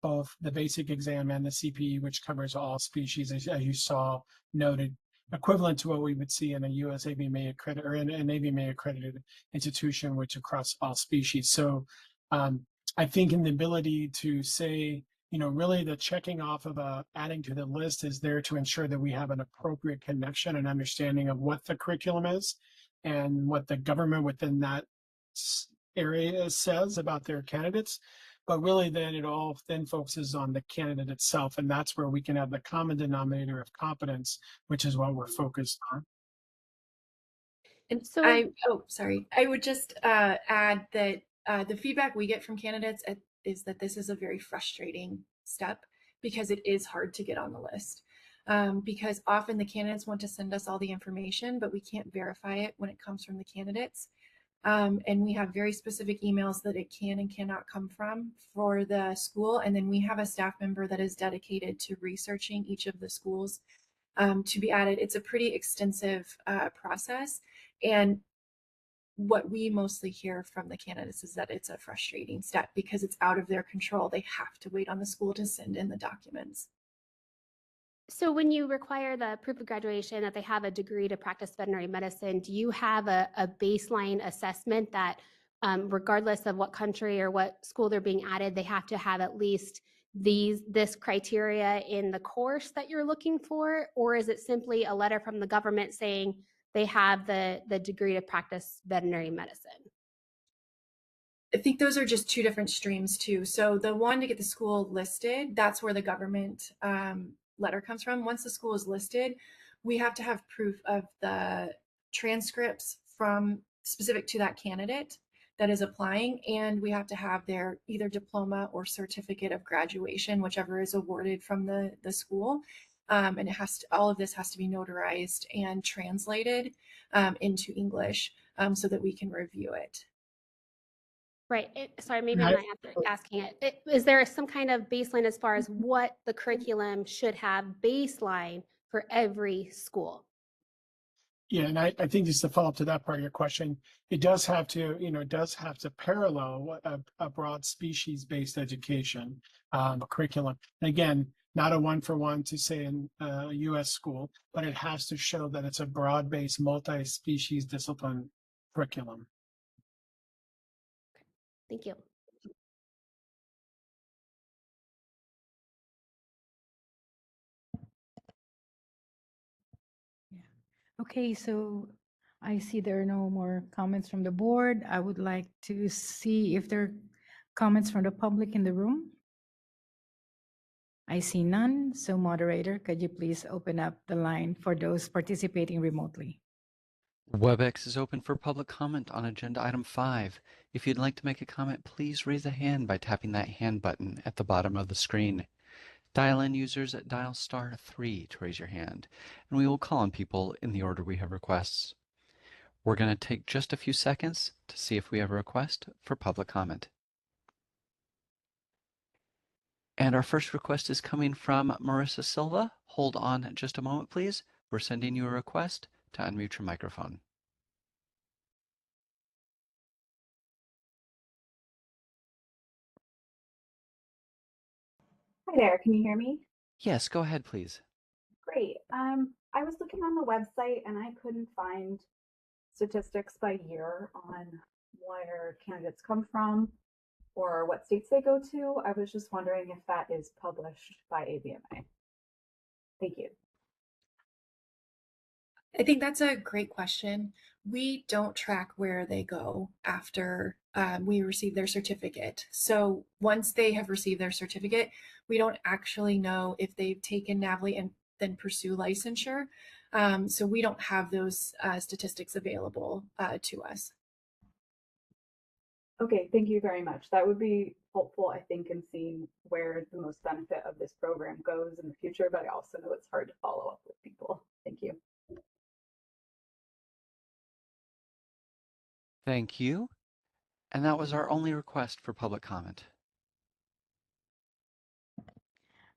both the basic exam and the CPE, which covers all species, as you saw noted, equivalent to what we would see in a US AVMA accredited or in an AVMA accredited institution, which across all species. So I think in the ability to say, really the checking off of adding to the list is there to ensure that we have an appropriate connection and understanding of what the curriculum is and what the government within that area says about their candidates. But really then it all then focuses on the candidate itself. And that's where we can have the common denominator of competence, which is what we're focused on. And So- I would just add that the feedback we get from candidates is that this is a very frustrating step because it is hard to get on the list. Because often the candidates want to send us all the information, but we can't verify it when it comes from the candidates. And we have very specific emails that it can and cannot come from for the school. And then we have a staff member that is dedicated to researching each of the schools to be added. It's a pretty extensive process. And what we mostly hear from the candidates is that it's a frustrating step because it's out of their control. They have to wait on the school to send in the documents. So when you require the proof of graduation that they have a degree to practice veterinary medicine, do you have a baseline assessment that regardless of what country or what school they're being added, they have to have at least this criteria in the course that you're looking for? Or is it simply a letter from the government saying they have the degree to practice veterinary medicine? I think those are just two different streams too. So the one to get the school listed, that's where the government letter comes from. Once the school is listed, we have to have proof of the transcripts from specific to that candidate that is applying, and we have to have their either diploma or certificate of graduation, whichever is awarded from the school. And it all of this has to be notarized and translated into English so that we can review it. Right. Sorry, maybe I'm not asking it. Is there some kind of baseline as far as what the curriculum should have baseline for every school? Yeah, and I think just to follow up to that part of your question, it does have to parallel a broad species-based education curriculum. And again, not a one-for-one to say in a U.S. school, but it has to show that it's a broad-based, multi-species discipline curriculum. Thank you. Okay, so I see there are no more comments from the board. I would like to see if there are comments from the public in the room. I see none. So moderator, could you please open up the line for those participating remotely? WebEx is open for public comment on agenda item 5. If you'd like to make a comment, please raise a hand by tapping that hand button at the bottom of the screen. Dial-in users dial *3 to raise your hand, and we will call on people in the order we have requests. We're going to take just a few seconds to see if we have a request for public comment. And our first request is coming from Marissa Silva. Hold on just a moment, please. We're sending you a request to unmute your microphone. Hi there, can you hear me? Yes, go ahead, please. Great. I was looking on the website and I couldn't find statistics by year on where candidates come from or what states they go to. I was just wondering if that is published by ABMA. Thank you. I think that's a great question. We don't track where they go after we receive their certificate. So once they have received their certificate, we don't actually know if they've taken NAVLE and then pursue licensure. So we don't have those statistics available to us. Okay, thank you very much. That would be helpful, I think, in seeing where the most benefit of this program goes in the future, but I also know it's hard to follow up with people. Thank you. Thank you. And that was our only request for public comment.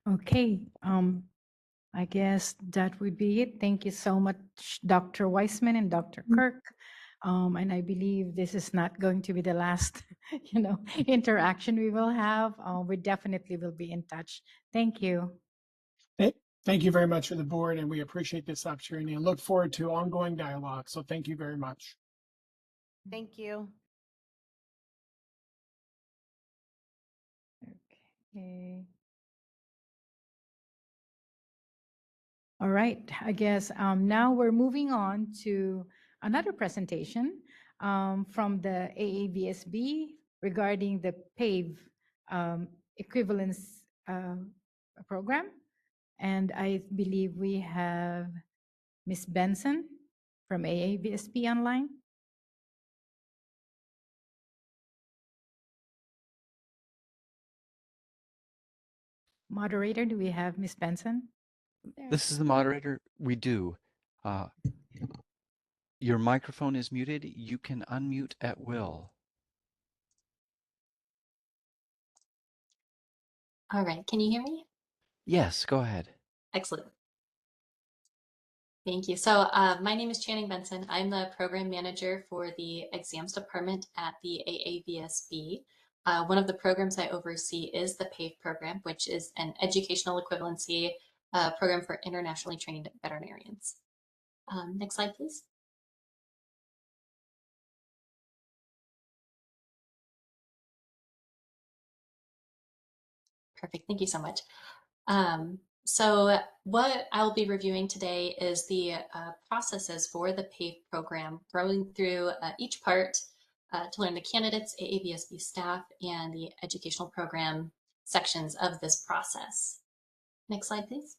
Okay, I guess that would be it. Thank you so much, Dr. Weissman and Dr. Kirk. And I believe this is not going to be the last, interaction we will have. We definitely will be in touch. Thank you. Thank you very much for the board, and we appreciate this opportunity and look forward to ongoing dialogue. So thank you very much. Thank you. Okay. All right, I guess now we're moving on to another presentation from the AAVSB regarding the PAVE equivalence program. And I believe we have Ms. Benson from AAVSB online. Moderator, do we have Ms. Benson? This is the moderator. We do. Your microphone is muted. You can unmute at will. All right, can you hear me? Yes, go ahead. Excellent. Thank you. So my name is Channing Benson. I'm the program manager for the exams department at the AAVSB. One of the programs I oversee is the PAVE program, which is an educational equivalency program for internationally trained veterinarians. Next slide, please. Perfect. Thank you so much. So what I'll be reviewing today is the processes for the PAVE program, going through each part to learn the candidates, AAVSB staff, and the educational program sections of this process. Next slide, please.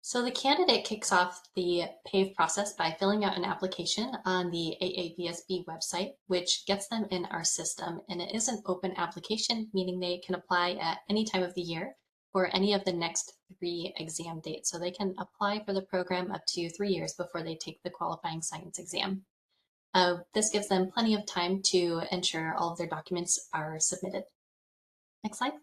So the candidate kicks off the PAVE process by filling out an application on the AAVSB website, which gets them in our system. And it is an open application, meaning they can apply at any time of the year or any of the next 3 exam dates. So they can apply for the program up to 3 years before they take the qualifying science exam. This gives them plenty of time to ensure all of their documents are submitted. Next slide.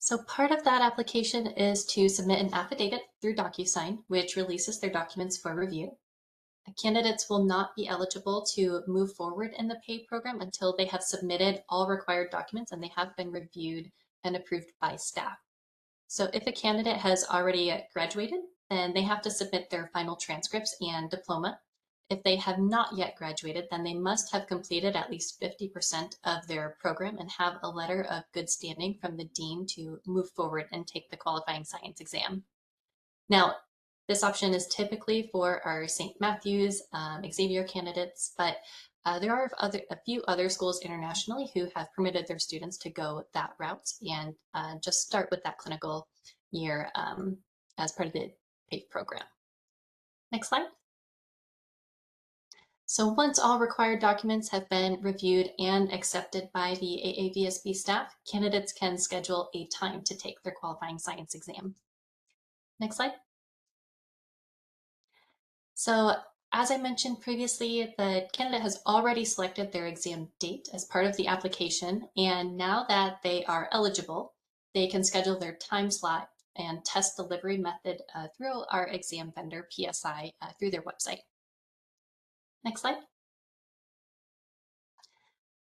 So part of that application is to submit an affidavit through DocuSign, which releases their documents for review. Candidates will not be eligible to move forward in the PAVE program until they have submitted all required documents and they have been reviewed and approved by staff. So if a candidate has already graduated, then they have to submit their final transcripts and diploma. If they have not yet graduated, then they must have completed at least 50% of their program and have a letter of good standing from the dean to move forward and take the qualifying science exam. Now, this option is typically for our St. Matthews, Xavier candidates, but there are a few other schools internationally who have permitted their students to go that route and just start with that clinical year as part of the PAVE program. Next slide. So once all required documents have been reviewed and accepted by the AAVSB staff, candidates can schedule a time to take their qualifying science exam. Next slide. So as I mentioned previously, the candidate has already selected their exam date as part of the application, and now that they are eligible, they can schedule their time slot and test delivery method through our exam vendor, PSI, through their website. Next slide.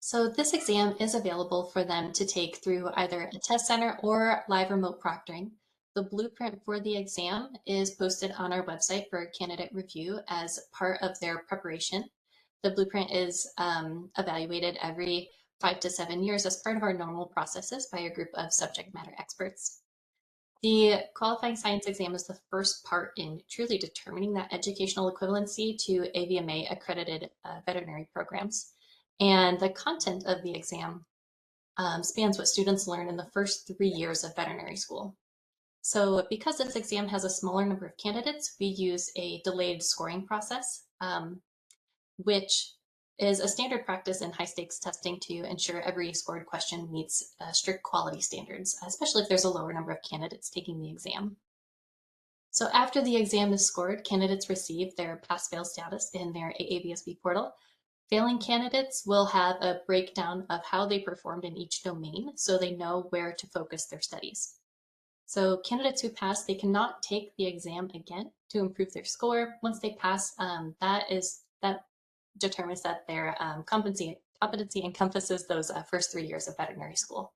So this exam is available for them to take through either a test center or live remote proctoring. the blueprint for the exam is posted on our website for candidate review as part of their preparation. The blueprint is evaluated every 5 to 7 years as part of our normal processes by a group of subject matter experts. The qualifying science exam is the first part in truly determining that educational equivalency to AVMA accredited veterinary programs. And the content of the exam spans what students learn in the first 3 years of veterinary school. So because this exam has a smaller number of candidates, we use a delayed scoring process, which is a standard practice in high stakes testing to ensure every scored question meets strict quality standards, especially if there's a lower number of candidates taking the exam. So after the exam is scored, candidates receive their pass-fail status in their AAVSB portal. Failing candidates will have a breakdown of how they performed in each domain so they know where to focus their studies. So candidates who pass, they cannot take the exam again to improve their score. Once they pass, that determines that their competency encompasses those first 3 years of veterinary school.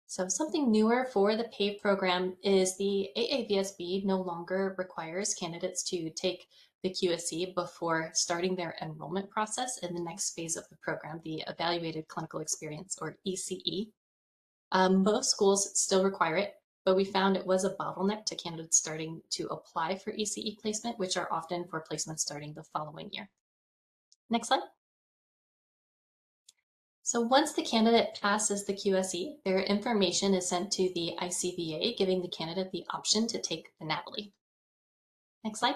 So something newer for the PAVE program is the AAVSB no longer requires candidates to take the QSE before starting their enrollment process in the next phase of the program, the Evaluated Clinical Experience, or ECE. Most schools still require it, but we found it was a bottleneck to candidates starting to apply for ECE placement, which are often for placement starting the following year. Next slide. So once the candidate passes the QSE, their information is sent to the ICVA, giving the candidate the option to take the NAVLE. Next slide.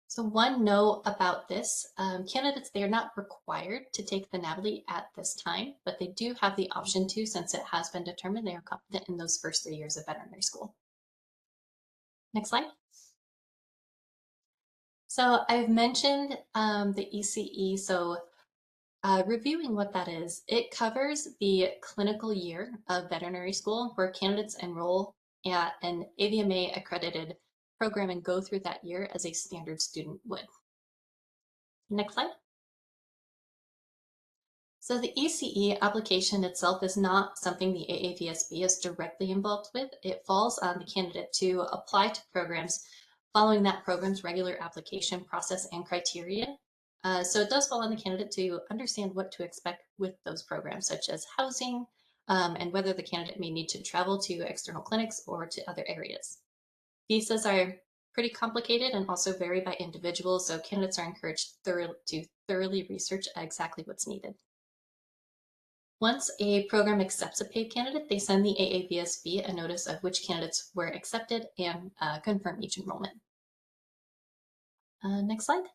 So one note about this, candidates, they are not required to take the NAVLE at this time, but they do have the option to, since it has been determined they are competent in those first 3 years of veterinary school. Next slide. So I've mentioned the ECE, so reviewing what that is, it covers the clinical year of veterinary school where candidates enroll at an AVMA accredited program and go through that year as a standard student would. Next slide. So the ECE application itself is not something the AAVSB is directly involved with. It falls on the candidate to apply to programs following that program's regular application process and criteria. So it does fall on the candidate to understand what to expect with those programs, such as housing, and whether the candidate may need to travel to external clinics or to other areas. Visas are pretty complicated and also vary by individual, so candidates are encouraged to thoroughly research exactly what's needed. Once a program accepts a paid candidate, they send the AAVSB a notice of which candidates were accepted and confirm each enrollment. Next slide.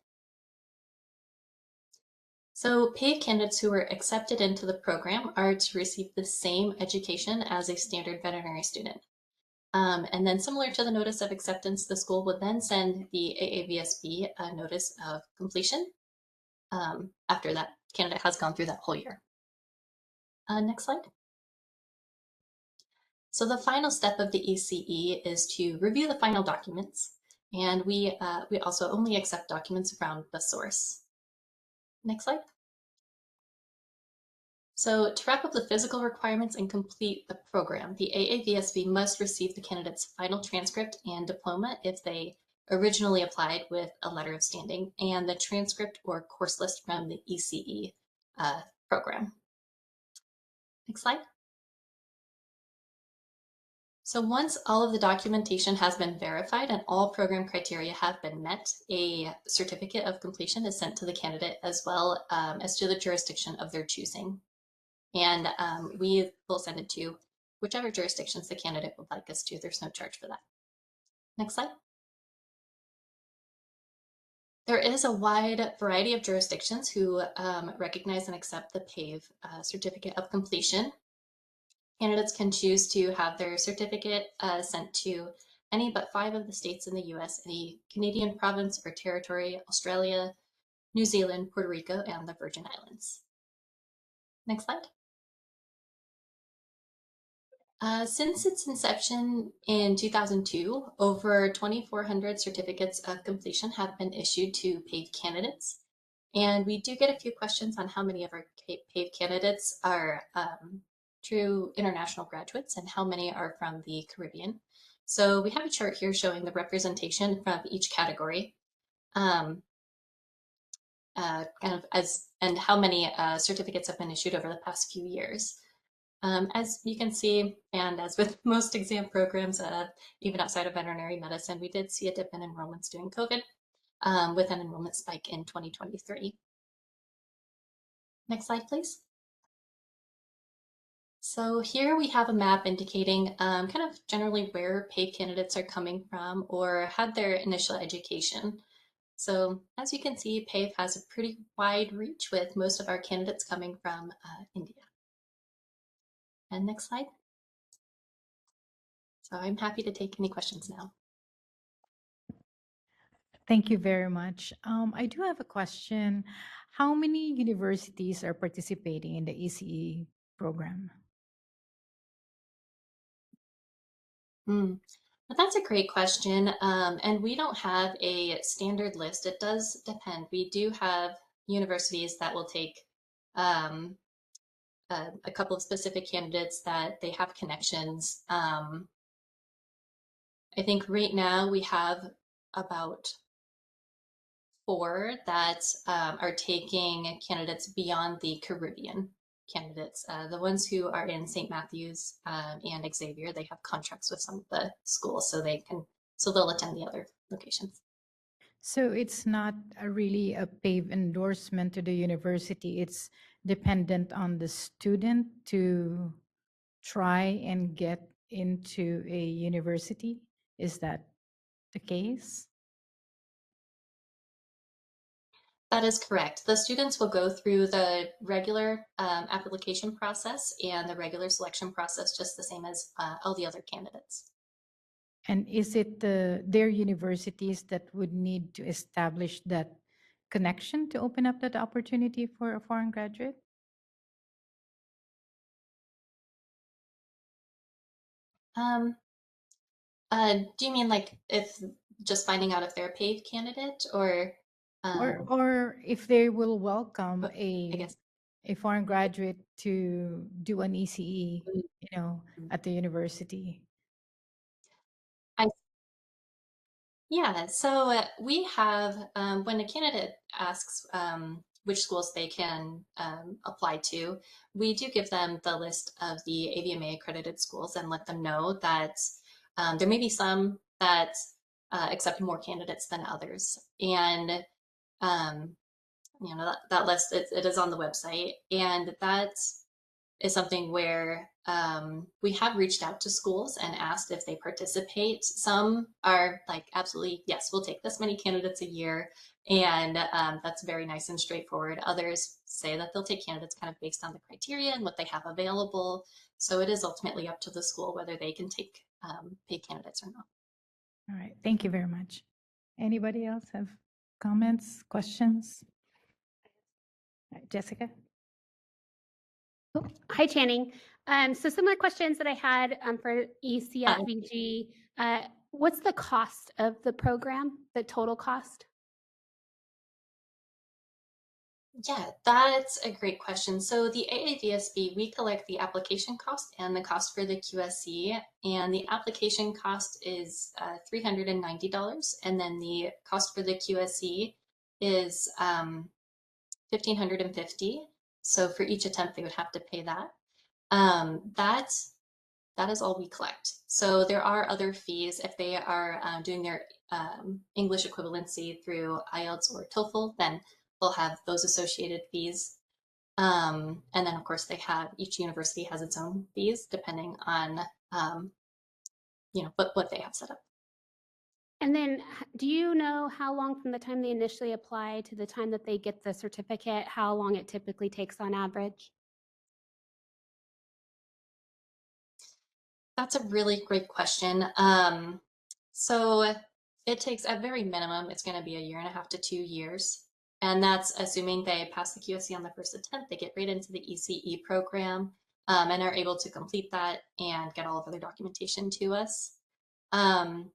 So paid candidates who were accepted into the program are to receive the same education as a standard veterinary student. And then similar to the notice of acceptance, the school would then send the AAVSB a notice of completion after that candidate has gone through that whole year. Next slide. So the final step of the ECE is to review the final documents, and we also only accept documents from the source. Next slide. So to wrap up the physical requirements and complete the program, the AAVSB must receive the candidate's final transcript and diploma if they originally applied with a letter of standing, and the transcript or course list from the ECE program. Next slide. So once all of the documentation has been verified and all program criteria have been met, a certificate of completion is sent to the candidate as well as to the jurisdiction of their choosing. And we will send it to whichever jurisdictions the candidate would like us to. There's no charge for that. Next slide. There is a wide variety of jurisdictions who recognize and accept the PAVE certificate of completion. Candidates can choose to have their certificate sent to any but 5 of the states in the US, any Canadian province or territory, Australia, New Zealand, Puerto Rico, and the Virgin Islands. Next slide. Since its inception in 2002, over 2,400 certificates of completion have been issued to PAVE candidates. And we do get a few questions on how many of our PAVE candidates are true international graduates and how many are from the Caribbean. So we have a chart here showing the representation from each category. Kind of and how many certificates have been issued over the past few years. As you can see, and as with most exam programs, even outside of veterinary medicine, we did see a dip in enrollments during COVID, with an enrollment spike in 2023. Next slide, please. So here we have a map indicating kind of generally where PAVE candidates are coming from or had their initial education. So as you can see, PAVE has a pretty wide reach with most of our candidates coming from India. And next slide. So I'm happy to take any questions now. Thank you very much. I do have a question. How many universities are participating in the ECE program? But that's a great question. And we don't have a standard list. It does depend. We do have universities that will take a couple of specific candidates that they have connections. I think right now we have about 4 that are taking candidates beyond the Caribbean candidates. The ones who are in St. Matthews and Xavier, they have contracts with some of the schools, so they'll attend the other locations. So it's not really a PAVE endorsement to the university. It's dependent on the student to try and get into a university. Is that the case? That is correct. The students will go through the regular application process and the regular selection process, just the same as all the other candidates. And is it their universities that would need to establish that connection to open up that opportunity for a foreign graduate? Do you mean like if just finding out if they're a PAVE candidate or Or if they will welcome I guess. a foreign graduate to do an ECE, at the university? Yeah, so we have, when a candidate asks which schools they can apply to, we do give them the list of the AVMA accredited schools and let them know that there may be some that accept more candidates than others. And, that list, it is on the website. And that is something where we have reached out to schools and asked if they participate. Some are like, absolutely, yes, we'll take this many candidates a year. And that's very nice and straightforward. Others say that they'll take candidates kind of based on the criteria and what they have available. So it is ultimately up to the school whether they can take paid candidates or not. All right, thank you very much. Anybody else have comments, questions? All right, Jessica? Oh, hi, Channing. So some of the questions that I had for ECFVG, what's the cost of the program, the total cost? Yeah, that's a great question. So the AAVSB, we collect the application cost and the cost for the QSC, and the application cost is $390, and then the cost for the QSC is $1,550. So for each attempt, they would have to pay that. That is all we collect. So there are other fees if they are doing their English equivalency through IELTS or TOEFL, then they'll have those associated fees. And then of course each university has its own fees depending on, what they have set up. And then do you know how long from the time they initially apply to the time that they get the certificate, how long it typically takes on average? That's a really great question. So it takes, at very minimum, it's going to be 1.5 to 2 years. And that's assuming they pass the QSC on the first attempt, they get right into the ECE program and are able to complete that and get all of their documentation to us. I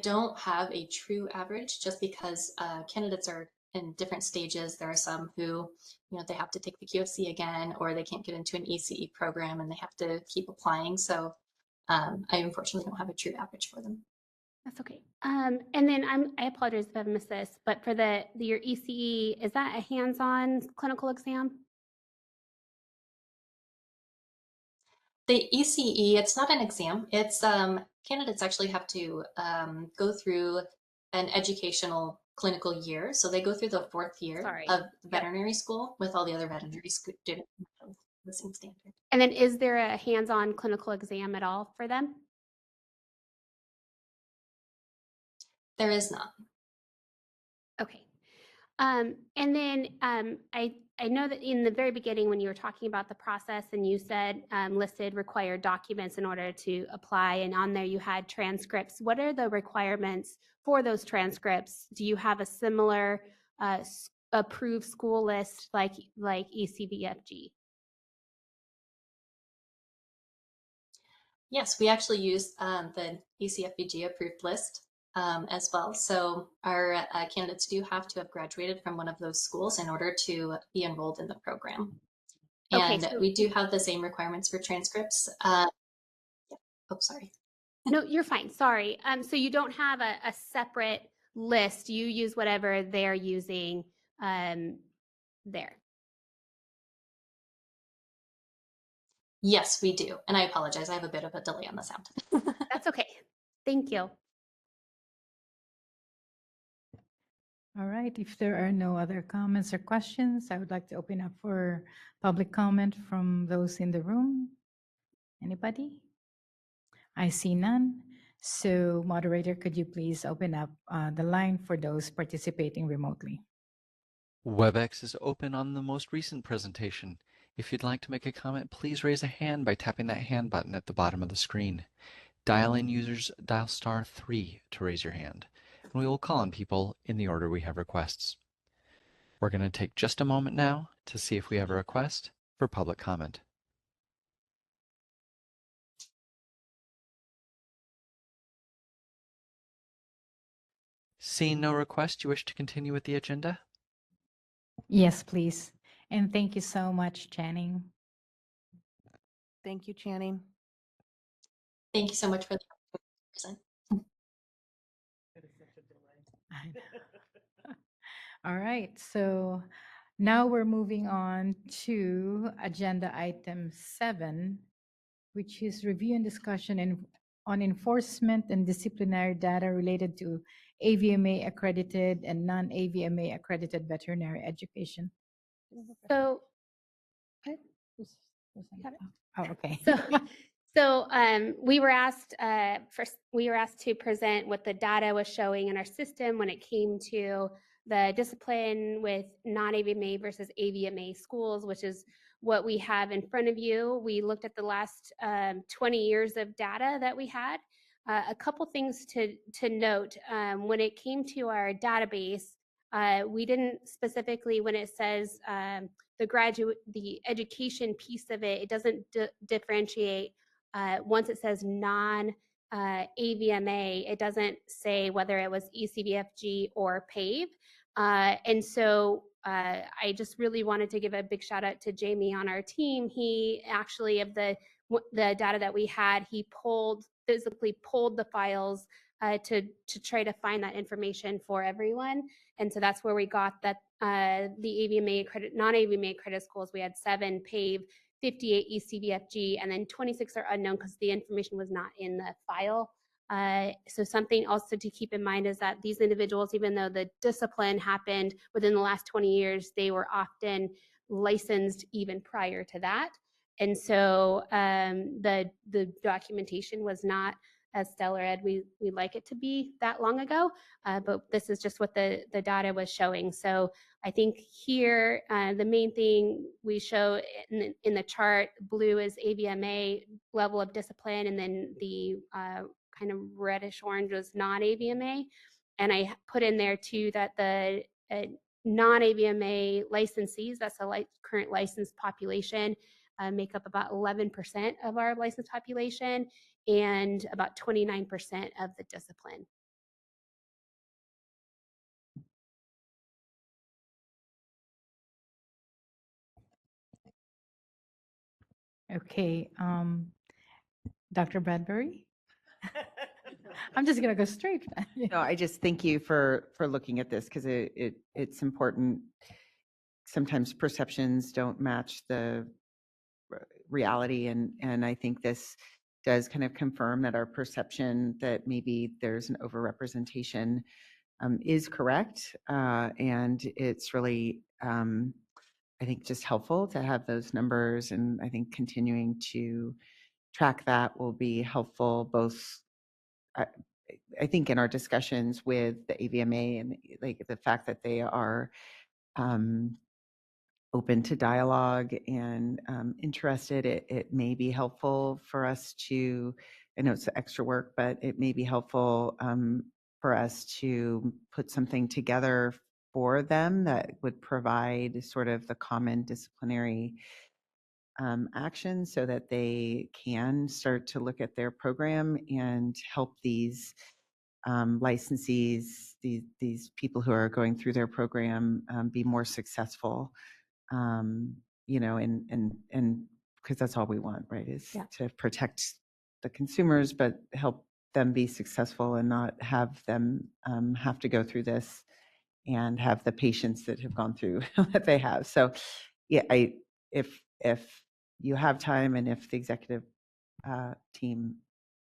don't have a true average just because candidates are in different stages. There are some who, they have to take the QFC again, or they can't get into an ECE program and they have to keep applying. So I unfortunately don't have a true average for them. That's okay. And then I apologize if I've missed this, but for your ECE, is that a hands-on clinical exam? The ECE, it's not an exam. It's candidates actually have to go through an educational clinical year. So they go through the 4th year of veterinary school with all the other veterinary students, the same standard. And then is there a hands-on clinical exam at all for them? There is not. Okay. And then I know that in the very beginning when you were talking about the process and you said listed required documents in order to apply, and on there you had transcripts. What are the requirements for those transcripts? Do you have a similar approved school list like ECVFG? Yes, we actually use the ECFBG approved list as well. So our candidates do have to have graduated from one of those schools in order to be enrolled in the program. And Okay, so we do have the same requirements for transcripts. Yeah. Oh, sorry. No, you're fine. Sorry. So you don't have a separate list. You use whatever they're using there. Yes, we do. And I apologize. I have a bit of a delay on the sound. That's okay. Thank you. All right. If there are no other comments or questions, I would like to open up for public comment from those in the room. Anybody? I see none. So moderator, could you please open up the line for those participating remotely? WebEx is open on the most recent presentation. If you'd like to make a comment, please raise a hand by tapping that hand button at the bottom of the screen. Dial-in users dial *3 to raise your hand, and we will call on people in the order we have requests. We're going to take just a moment now to see if we have a request for public comment. Seeing no request, you wish to continue with the agenda? Yes, please. And thank you so much, Channing. Thank you, Channing. Thank you so much for the present. I know. All right. So now we're moving on to agenda item 7, which is review and discussion on enforcement and disciplinary data related to AVMA accredited and non-AVMA accredited veterinary education. So, Oh, okay. So we were asked to present what the data was showing in our system when it came to the discipline with non-AVMA versus AVMA schools, which is what we have in front of you. We looked at the last 20 years of data that we had. A couple things to note when it came to our database. We didn't specifically, when it says the education piece of it, it doesn't differentiate. Once it says non-AVMA, it doesn't say whether it was ECVFG or PAVE. And so I just really wanted to give a big shout out to Jamie on our team. He actually, of the data that we had, he physically pulled the files to try to find that information for everyone. And so that's where we got that the AVMA accredited, non-AVMA accredited schools, we had 7 PAVE, 58 ECVFG, and then 26 are unknown because the information was not in the file. So something also to keep in mind is that these individuals, even though the discipline happened within the last 20 years, they were often licensed even prior to that. And so the documentation was not as stellar as we'd like it to be that long ago, but this is just what the data was showing. So I think here, the main thing we show in the chart, blue is AVMA level of discipline, and then the kind of reddish orange was non-AVMA. And I put in there too that the non-AVMA licensees, that's the current licensed population, make up about 11% of our licensed population and about 29% of the discipline. Okay, Dr. Bradbury? I'm just gonna go straight. No, I just thank you for looking at this because it's important. Sometimes perceptions don't match the reality, and I think this does kind of confirm that our perception that maybe there's an overrepresentation is correct, and it's really I think just helpful to have those numbers, and I think continuing to track that will be helpful both. I, I think in our discussions with the AVMA and like the fact that they are um, open to dialogue and interested, it may be helpful for us to, I know it's extra work, but it may be helpful for us to put something together for them that would provide sort of the common disciplinary action so that they can start to look at their program and help these licensees, these people who are going through their program, be more successful. You know, and because that's all we want, right? Is Yeah. to protect the consumers, but help them be successful and not have them have to go through this and have the patients that have gone through what they have. So, yeah, if you have time and if the executive team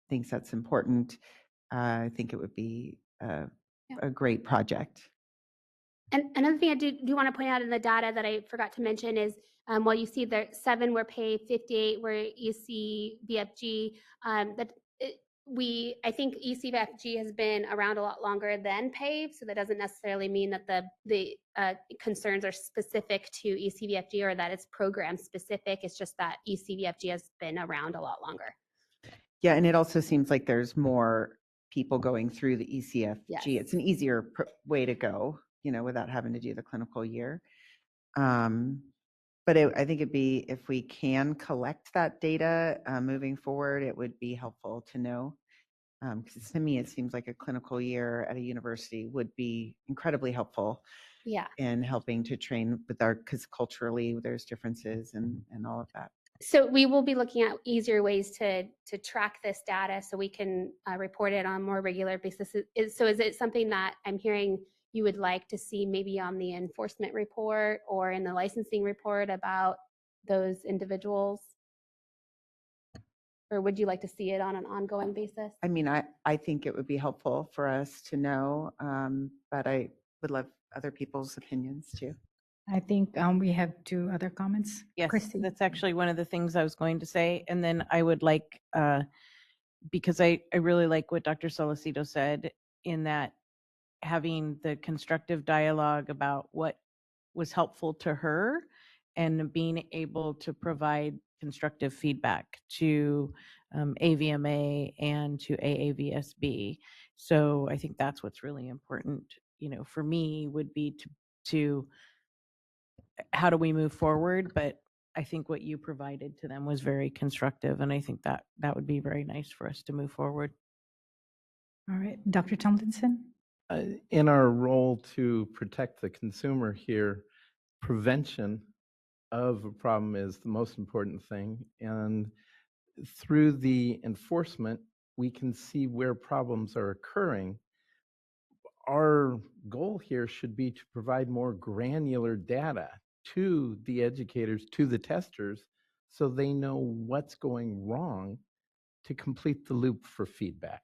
thinks that's important, I think it would be Yeah. a great project. And another thing I do want to point out in the data that I forgot to mention is while you see there 7 were paid, 58 were ECVFG, that I think ECVFG has been around a lot longer than PAVE, so that doesn't necessarily mean that the concerns are specific to ECVFG or that it's program specific. It's just that ECVFG has been around a lot longer. Yeah, and it also seems like there's more people going through the ECFG. Yes. It's an easier way to go, you know, without having to do the clinical year. But I think it'd be, if we can collect that data moving forward, it would be helpful to know. Because to me, it seems like a clinical year at a university would be incredibly helpful Yeah. in helping to train with because culturally there's differences and all of that. So we will be looking at easier ways to track this data so we can report it on a more regular basis. So is it something that I'm hearing you would like to see maybe on the enforcement report or in the licensing report about those individuals? Or would you like to see it on an ongoing basis? I mean, I think it would be helpful for us to know, but I would love other people's opinions too. I think we have 2 other comments. Yes, Christy. that's actually one of the things I was going to say. And then I would like, because I really like what Dr. Solicito said in that having the constructive dialogue about what was helpful to her and being able to provide constructive feedback to AVMA and to AAVSB. So I think that's what's really important, you know, for me would be to how do we move forward? But I think what you provided to them was very constructive, and I think that would be very nice for us to move forward. All right, Dr. Tomlinson. In our role to protect the consumer here, prevention of a problem is the most important thing. And through the enforcement, we can see where problems are occurring. Our goal here should be to provide more granular data to the educators, to the testers, so they know what's going wrong to complete the loop for feedback.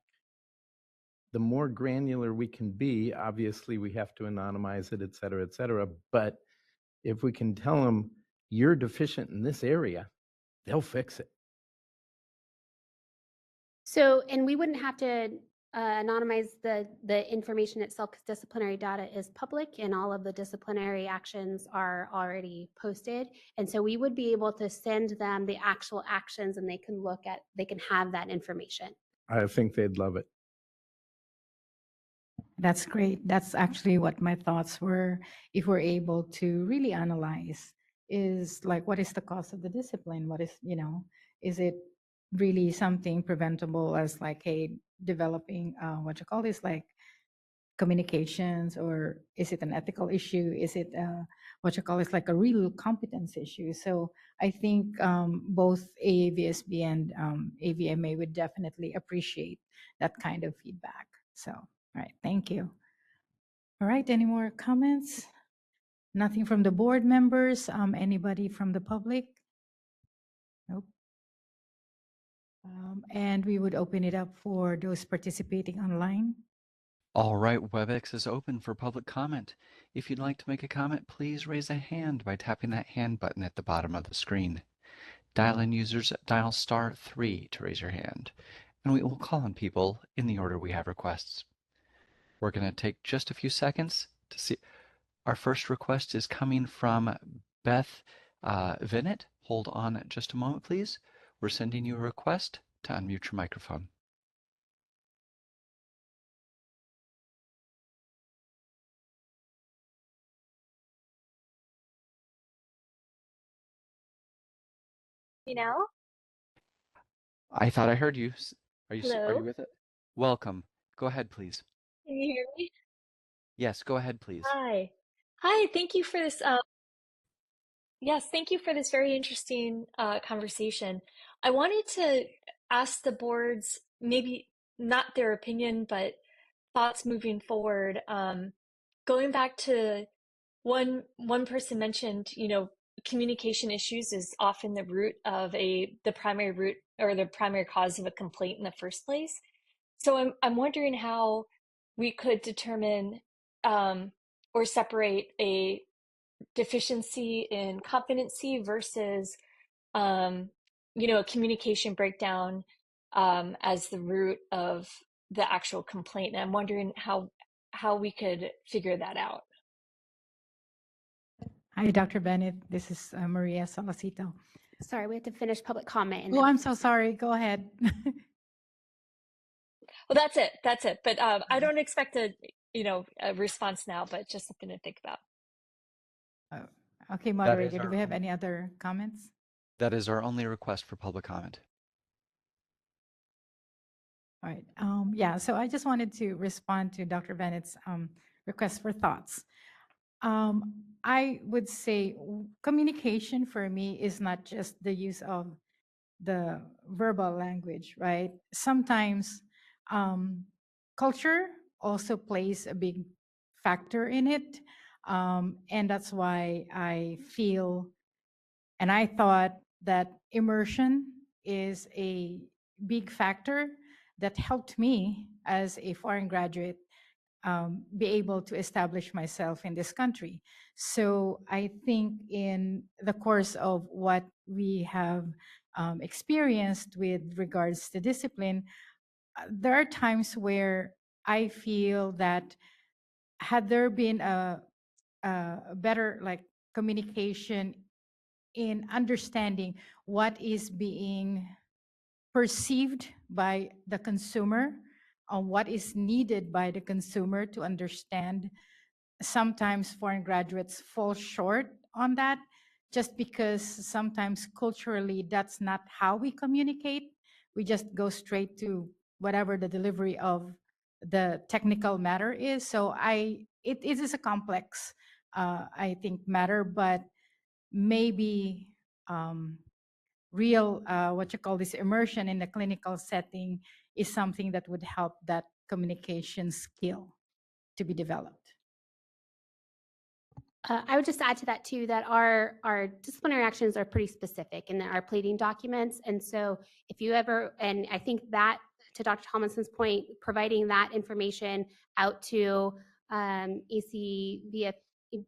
The more granular we can be, obviously we have to anonymize it, et cetera, but if we can tell them you're deficient in this area, they'll fix it. So, and we wouldn't have to anonymize the information itself because disciplinary data is public and all of the disciplinary actions are already posted. And so we would be able to send them the actual actions and they can have that information. I think they'd love it. That's great. That's actually what my thoughts were. If we're able to really analyze, is like, what is the cause of the discipline? What is, you know, is it really something preventable as like, hey, developing what you call this, like communications, or is it an ethical issue? Is it what you call it, like a real competence issue? So I think both AAVSB and AVMA would definitely appreciate that kind of feedback. So, all right, thank you. All right, any more comments? Nothing from the board members? Anybody from the public? Nope. And we would open it up for those participating online. All right, WebEx is open for public comment. If you'd like to make a comment, please raise a hand by tapping that hand button at the bottom of the screen. Dial-in users dial *3 to raise your hand, and we will call on people in the order we have requests. We're going to take just a few seconds to see. Our first request is coming from Beth Vinnett. Hold on just a moment, please. We're sending you a request to unmute your microphone. You know? I thought I heard you. Are you Hello? with it? Welcome. Go ahead, please. Can you hear me? Yes, go ahead, please. Hi. Hi, thank you for this. Yes, thank you for this very interesting conversation. I wanted to ask the boards, maybe not their opinion, but thoughts moving forward. Going back to one person mentioned, communication issues is often the root of the primary root or the primary cause of a complaint in the first place. So I'm wondering how we could determine or separate a deficiency in competency versus a communication breakdown as the root of the actual complaint. And I'm wondering how we could figure that out. Hi, Dr. Bennett. This is Maria Salacito. Sorry, we have to finish public comment. And Oh, then- I'm so sorry. Go ahead. Well, that's it. But I don't expect a response now, but just something to think about. Okay, moderator, do we have any other comments? That is our only request for public comment. All right. Yeah, so I just wanted to respond to Dr. Bennett's request for thoughts. I would say communication for me is not just the use of the verbal language, right? Sometimes culture also plays a big factor in it. And that's why I feel and I thought that immersion is a big factor that helped me as a foreign graduate be able to establish myself in this country. So I think in the course of what we have experienced with regards to discipline, there are times where I feel that had there been a better like communication in understanding what is being perceived by the consumer, on what is needed by the consumer to understand. Sometimes foreign graduates fall short on that just because sometimes culturally that's not how we communicate. We just go straight to whatever the delivery of the technical matter is. So it is a complex, I think, matter, but maybe real what you call this immersion in the clinical setting is something that would help that communication skill to be developed. I would just add to that too that our disciplinary actions are pretty specific in our pleading documents, and so if you ever, and I think that to Dr. Tomlinson's point, providing that information out to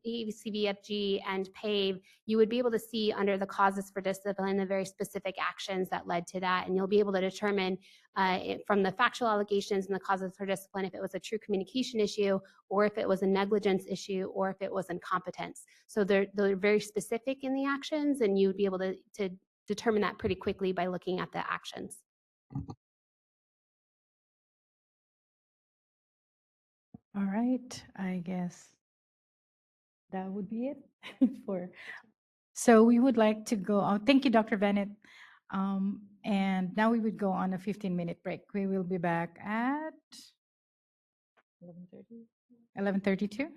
ECVFG and PAVE, you would be able to see under the causes for discipline the very specific actions that led to that, and you'll be able to determine from the factual allegations and the causes for discipline if it was a true communication issue, or if it was a negligence issue, or if it was incompetence. So they're very specific in the actions, and you would be able to determine that pretty quickly by looking at the actions. All right, I guess that would be it for. So we would like to go. Oh, thank you, Dr. Bennett. And now we would go on a 15-minute break. We will be back at 11:30. 11:32?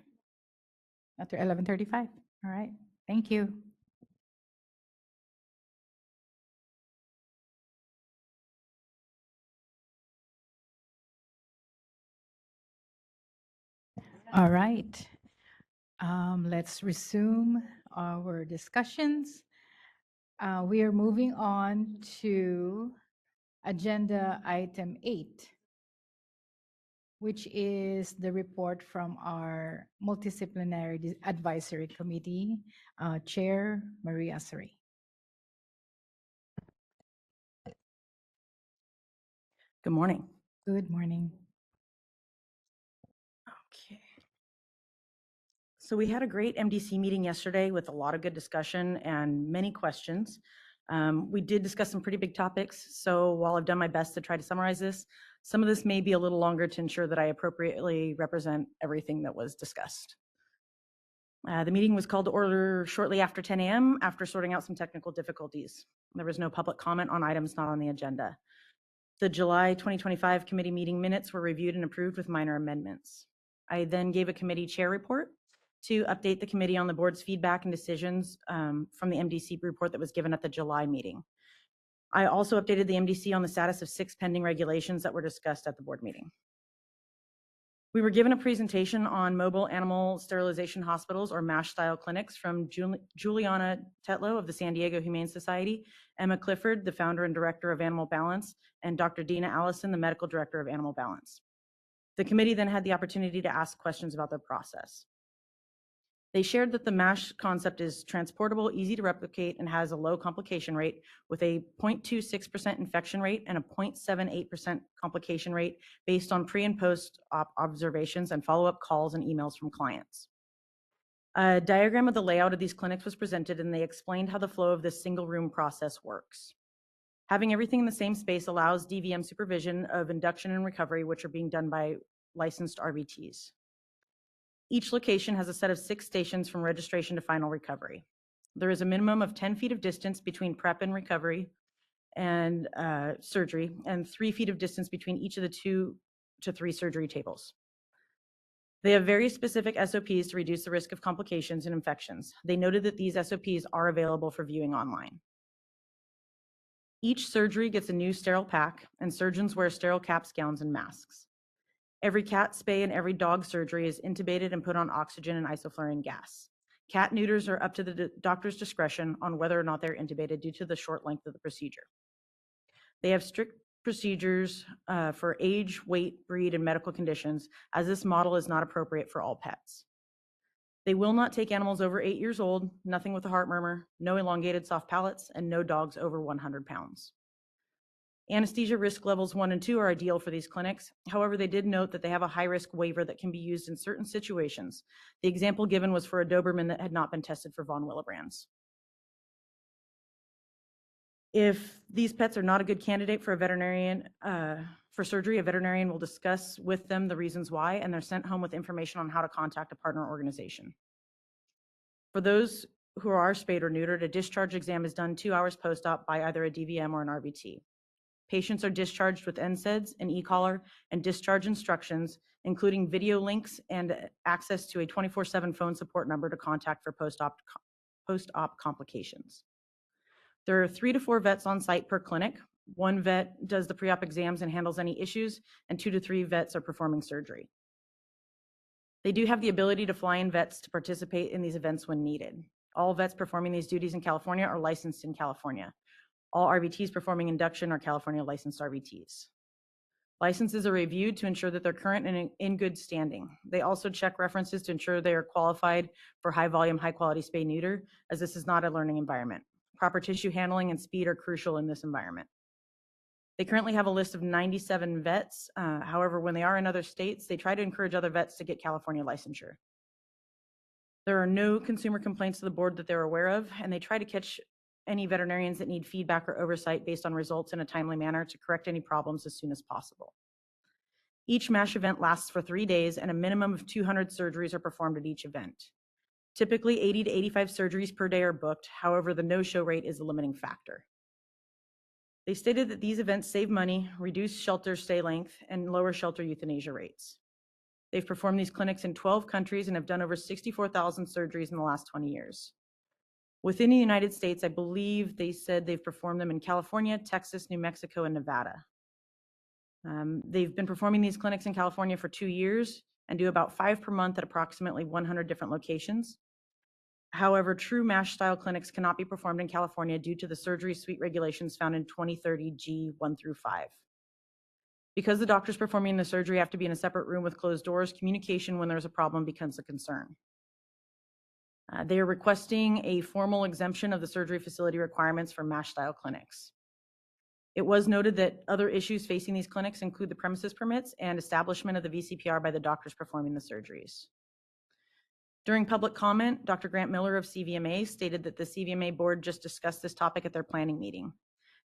After 11:35? All right. Thank you. All right. Let's resume our discussions. We are moving on to agenda item 8, which is the report from our multidisciplinary advisory committee, Chair Maria Sari. Good morning. Good morning. Okay. So we had a great MDC meeting yesterday with a lot of good discussion and many questions. We did discuss some pretty big topics. So while I've done my best to try to summarize this, some of this may be a little longer to ensure that I appropriately represent everything that was discussed. The meeting was called to order shortly after 10 a.m. after sorting out some technical difficulties. There was no public comment on items not on the agenda. The July 2025 committee meeting minutes were reviewed and approved with minor amendments. I then gave a committee chair report to update the committee on the board's feedback and decisions from the MDC report that was given at the July meeting. I also updated the MDC on the status of 6 pending regulations that were discussed at the board meeting. We were given a presentation on mobile animal sterilization hospitals, or MASH style clinics, from Juliana Tetlow of the San Diego Humane Society, Emma Clifford, the founder and director of Animal Balance, and Dr. Dina Allison, the medical director of Animal Balance. The committee then had the opportunity to ask questions about the process. They shared that the MASH concept is transportable, easy to replicate, and has a low complication rate with a 0.26% infection rate and a 0.78% complication rate based on pre and post-op observations and follow-up calls and emails from clients. A diagram of the layout of these clinics was presented, and they explained how the flow of this single room process works. Having everything in the same space allows DVM supervision of induction and recovery, which are being done by licensed RVTs. Each location has a set of 6 stations from registration to final recovery. There is a minimum of 10 feet of distance between prep and recovery and surgery, and 3 feet of distance between each of the 2 to 3 surgery tables. They have very specific SOPs to reduce the risk of complications and infections. They noted that these SOPs are available for viewing online. Each surgery gets a new sterile pack, and surgeons wear sterile caps, gowns, and masks. Every cat spay and every dog surgery is intubated and put on oxygen and isoflurane gas. Cat neuters are up to the doctor's discretion on whether or not they're intubated due to the short length of the procedure. They have strict procedures for age, weight, breed, and medical conditions, as this model is not appropriate for all pets. They will not take animals over 8 years old, nothing with a heart murmur, no elongated soft palates, and no dogs over 100 pounds. Anesthesia risk levels 1 and 2 are ideal for these clinics. However, they did note that they have a high-risk waiver that can be used in certain situations. The example given was for a Doberman that had not been tested for von Willebrands. If these pets are not a good candidate for a veterinarian for surgery, a veterinarian will discuss with them the reasons why, and they're sent home with information on how to contact a partner organization. For those who are spayed or neutered, a discharge exam is done 2 hours post-op by either a DVM or an RVT. Patients are discharged with NSAIDs, an e-collar, and discharge instructions, including video links and access to a 24/7 phone support number to contact for post-op complications. There are 3 to 4 vets on site per clinic. 1 vet does the pre-op exams and handles any issues, and 2 to 3 vets are performing surgery. They do have the ability to fly in vets to participate in these events when needed. All vets performing these duties in California are licensed in California. All RVTs performing induction are California licensed RVTs. Licenses are reviewed to ensure that they're current and in good standing. They also check references to ensure they are qualified for high volume, high quality spay neuter, as this is not a learning environment. Proper tissue handling and speed are crucial in this environment. They currently have a list of 97 vets. However, when they are in other states, they try to encourage other vets to get California licensure. There are no consumer complaints to the board that they're aware of, and they try to catch any veterinarians that need feedback or oversight based on results in a timely manner to correct any problems as soon as possible. Each MASH event lasts for 3 days, and a minimum of 200 surgeries are performed at each event. Typically, 80 to 85 surgeries per day are booked. However, the no-show rate is the limiting factor. They stated that these events save money, reduce shelter stay length, and lower shelter euthanasia rates. They've performed these clinics in 12 countries and have done over 64,000 surgeries in the last 20 years. Within the United States, I believe they said they've performed them in California, Texas, New Mexico, and Nevada. They've been performing these clinics in California for 2 years and do about 5 per month at approximately 100 different locations. However, true MASH style clinics cannot be performed in California due to the surgery suite regulations found in 2030 G 1 through 5. Because the doctors performing the surgery have to be in a separate room with closed doors, communication when there's a problem becomes a concern. They are requesting a formal exemption of the surgery facility requirements for MASH style clinics. It was noted that other issues facing these clinics include the premises permits and establishment of the VCPR by the doctors performing the surgeries. During public comment, Dr. Grant Miller of CVMA stated that the CVMA board just discussed this topic at their planning meeting.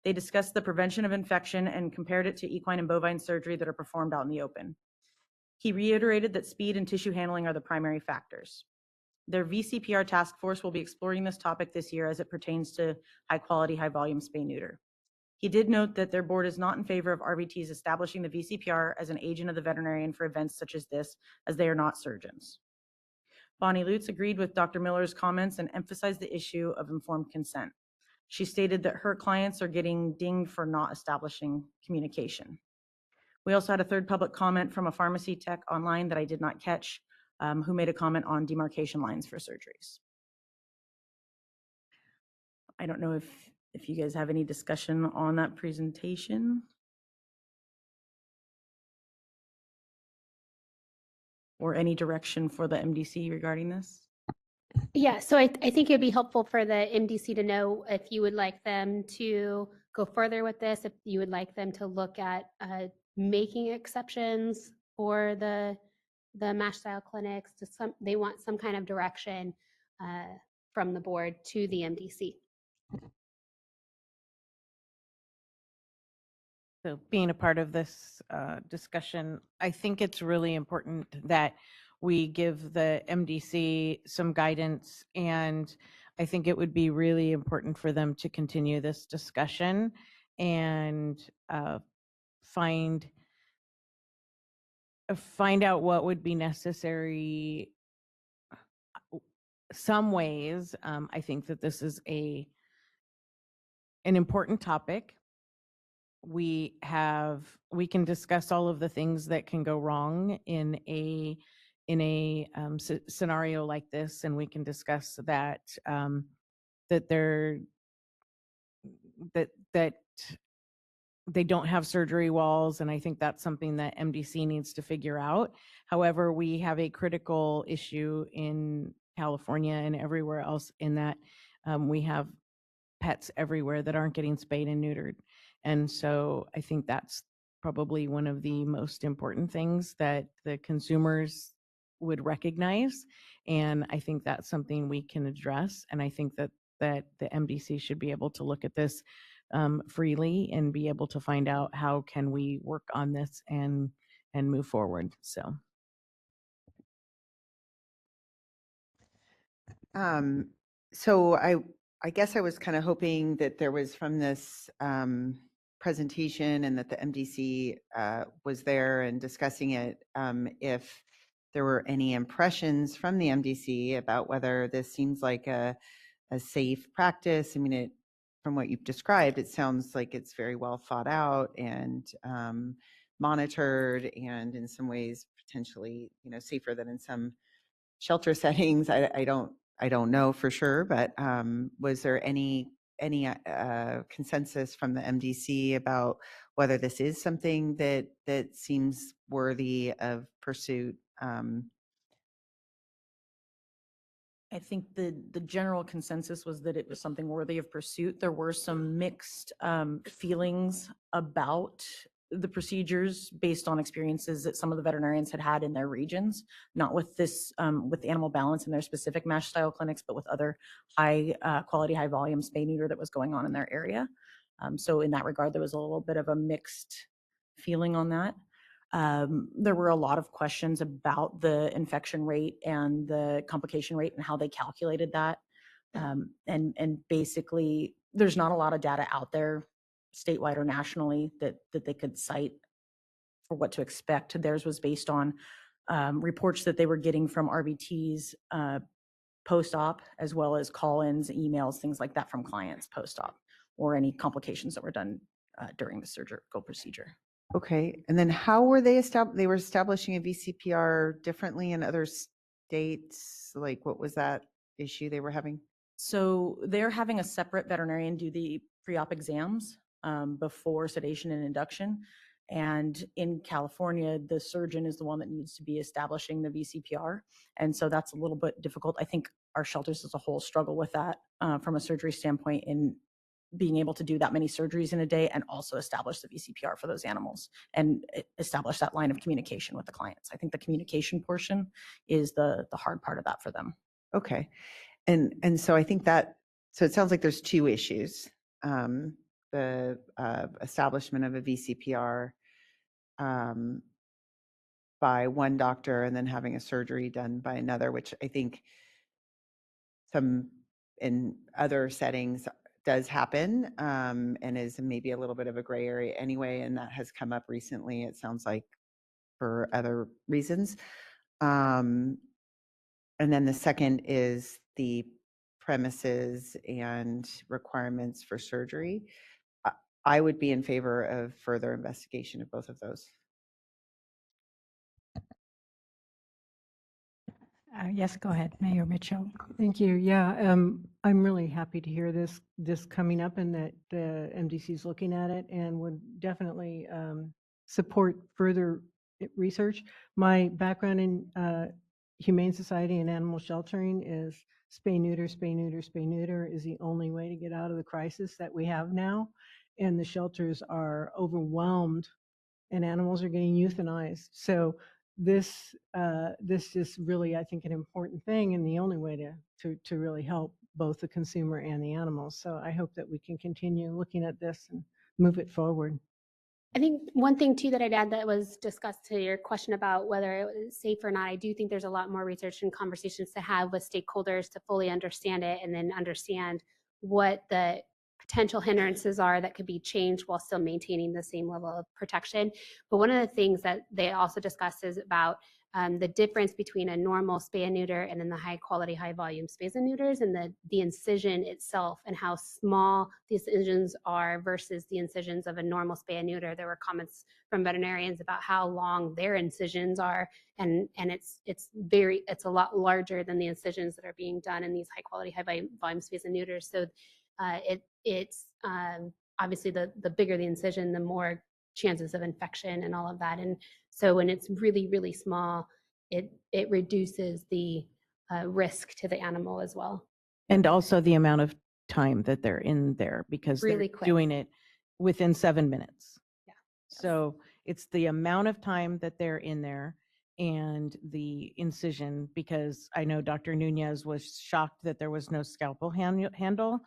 They discussed the prevention of infection and compared it to equine and bovine surgery that are performed out in the open. He reiterated that speed and tissue handling are the primary factors. Their VCPR task force will be exploring this topic this year as it pertains to high quality, high volume spay-neuter. He did note that their board is not in favor of RVTs establishing the VCPR as an agent of the veterinarian for events such as this, as they are not surgeons. Bonnie Lutz agreed with Dr. Miller's comments and emphasized the issue of informed consent. She stated that her clients are getting dinged for not establishing communication. We also had a third public comment from a pharmacy tech online that I did not catch, who made a comment on demarcation lines for surgeries. I don't know if you guys have any discussion on that presentation or any direction for the MDC regarding this. Yeah, so I think it'd be helpful for the MDC to know if you would like them to go further with this, if you would like them to look at making exceptions for the MASH style clinics. They want some kind of direction from the board to the MDC. So being a part of this discussion, I think it's really important that we give the MDC some guidance, and I think it would be really important for them to continue this discussion and find out what would be necessary. Some ways, I think that this is an important topic. We can discuss all of the things that can go wrong in a scenario like this, and we can discuss that that they don't have surgery walls, and I think that's something that MDC needs to figure out. However, we have a critical issue in California and everywhere else in that we have pets everywhere that aren't getting spayed and neutered. And so I think that's probably one of the most important things that the consumers would recognize. And I think that's something we can address. And I think that the MDC should be able to look at this freely and be able to find out how can we work on this and move forward. So I guess I was kind of hoping that there was from this presentation and that the MDC was there and discussing it, if there were any impressions from the MDC about whether this seems like a safe practice. I mean, from what you've described, it sounds like it's very well thought out and monitored, and in some ways potentially, safer than in some shelter settings. I don't know for sure, but was there any consensus from the MDC about whether this is something that seems worthy of pursuit? I think the general consensus was that it was something worthy of pursuit. There were some mixed feelings about the procedures based on experiences that some of the veterinarians had in their regions, not with this, with Animal Balance and their specific MASH style clinics, but with other high quality, high volume spay neuter that was going on in their area. So in that regard, there was a little bit of a mixed feeling on that. There were a lot of questions about the infection rate and the complication rate and how they calculated that. And basically, there's not a lot of data out there statewide or nationally that they could cite for what to expect. Theirs was based on reports that they were getting from RBTs post-op, as well as call-ins, emails, things like that from clients post-op, or any complications that were done during the surgical procedure. Okay, and then how were they they were establishing a VCPR differently in other states? Like, what was that issue they were having? So they're having a separate veterinarian do the pre-op exams before sedation and induction. And in California, the surgeon is the one that needs to be establishing the VCPR. And so that's a little bit difficult. I think our shelters as a whole struggle with that from a surgery standpoint, in being able to do that many surgeries in a day and also establish the VCPR for those animals and establish that line of communication with the clients. I think the communication portion is the hard part of that for them. Okay, and so I think that, so it sounds like there's two issues. The establishment of a VCPR by one doctor and then having a surgery done by another, which I think some in other settings does happen, and is maybe a little bit of a gray area anyway, and that has come up recently, it sounds like, for other reasons. And then the second is the premises and requirements for surgery. I would be in favor of further investigation of both of those. Yes, go ahead, Mayor Mitchell. Thank you. Yeah, I'm really happy to hear this coming up, and that the MDC is looking at it, and would definitely support further research. My background in Humane Society and animal sheltering is spay neuter, spay neuter, spay neuter is the only way to get out of the crisis that we have now, and the shelters are overwhelmed, and animals are getting euthanized. So this is really, I think, an important thing, and the only way to really help both the consumer and the animals. So I hope that we can continue looking at this and move it forward. I think one thing too that I'd add that was discussed to your question about whether it was safe or not, I do think there's a lot more research and conversations to have with stakeholders to fully understand it, and then understand what the potential hindrances are that could be changed while still maintaining the same level of protection. But one of the things that they also discussed is about the difference between a normal spay and neuter and then the high quality, high volume spays and neuters, and the incision itself and how small these incisions are versus the incisions of a normal spay and neuter. There were comments from veterinarians about how long their incisions are, and it's a lot larger than the incisions that are being done in these high quality, high volume spays and neuters. So it's obviously the bigger the incision, the more chances of infection and all of that. And so when it's really, really small, it reduces the risk to the animal as well. And also the amount of time that they're in there, because Really they're quick. doing it within 7 minutes. Yeah. So it's the amount of time that they're in there and the incision, because I know Dr. Nunez was shocked that there was no scalpel handle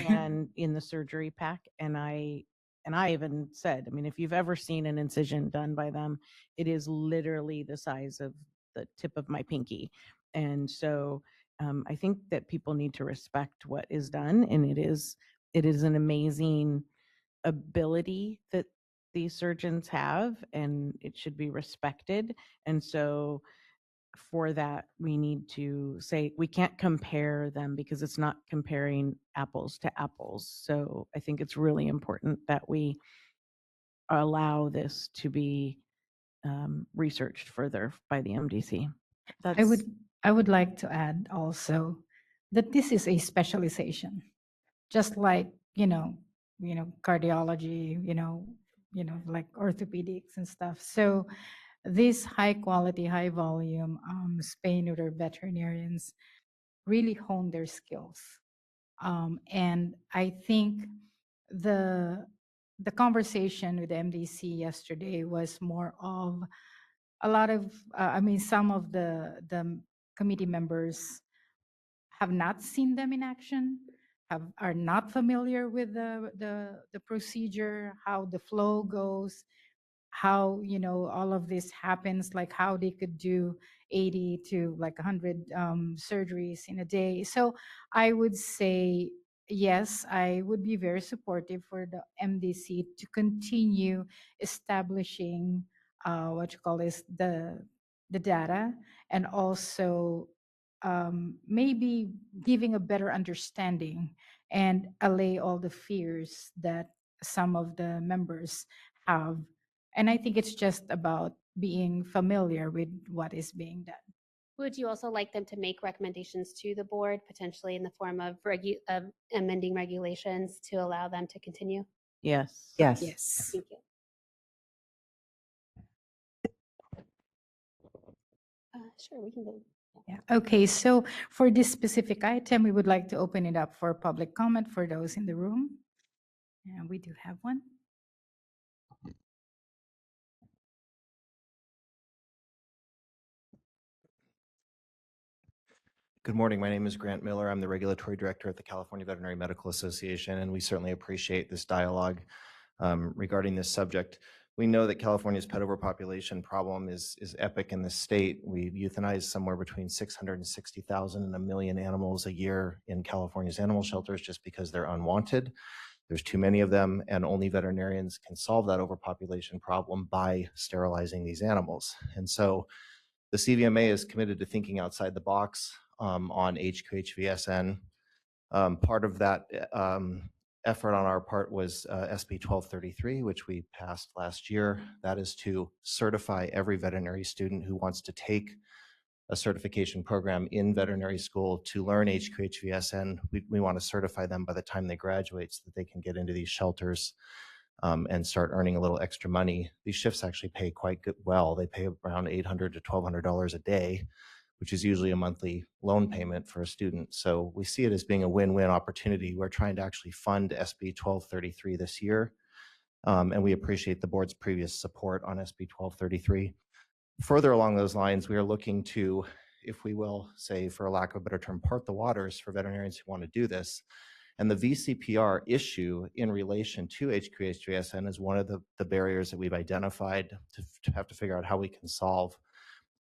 and in the surgery pack. And I even said, I mean, if you've ever seen an incision done by them, it is literally the size of the tip of my pinky. And so I think that people need to respect what is done, and it is an amazing ability that these surgeons have, and it should be respected. And so for that, we need to say we can't compare them, because it's not comparing apples to apples. So I think it's really important that we allow this to be researched further by the MDC. I would like to add also that this is a specialization, just like cardiology, like orthopedics and stuff. So these high quality, high volume spay neuter veterinarians really hone their skills. And I think the conversation with the MDC yesterday was more of a lot of, some of the committee members have not seen them in action, are not familiar with the procedure, how the flow goes, how all of this happens, like how they could do 80 to like 100 surgeries in a day. So I would say yes, I would be very supportive for the MDC to continue establishing what you call this, the data, and also maybe giving a better understanding and allay all the fears that some of the members have. And I think it's just about being familiar with what is being done. Would you also like them to make recommendations to the board, potentially in the form of amending regulations to allow them to continue? Yes. Yes. Yes. Thank you. Sure, we can go. Yeah. Okay, so for this specific item, we would like to open it up for public comment for those in the room. And we do have one. Good morning. My name is Grant Miller. I'm the Regulatory Director at the California Veterinary Medical Association, and we certainly appreciate this dialogue regarding this subject. We know that California's pet overpopulation problem is epic in the state. We euthanize somewhere between 660,000 and 1 million animals a year in California's animal shelters just because they're unwanted. There's too many of them, and only veterinarians can solve that overpopulation problem by sterilizing these animals. And so the CVMA is committed to thinking outside the box on HQHVSN. Part of that effort on our part was SB 1233, which we passed last year. That is to certify every veterinary student who wants to take a certification program in veterinary school to learn HQHVSN. We want to certify them by the time they graduate so that they can get into these shelters and start earning a little extra money. These shifts actually pay quite good well. They pay around $800 to $1,200 a day, which is usually a monthly loan payment for a student. So we see it as being a win-win opportunity. We're trying to actually fund SB 1233 this year, and we appreciate the board's previous support on SB 1233. Further along those lines, we are looking to, if we will say, for lack of a better term, part the waters for veterinarians who want to do this. And the VCPR issue in relation to HQHVSN is one of the barriers that we've identified to have to figure out how we can solve.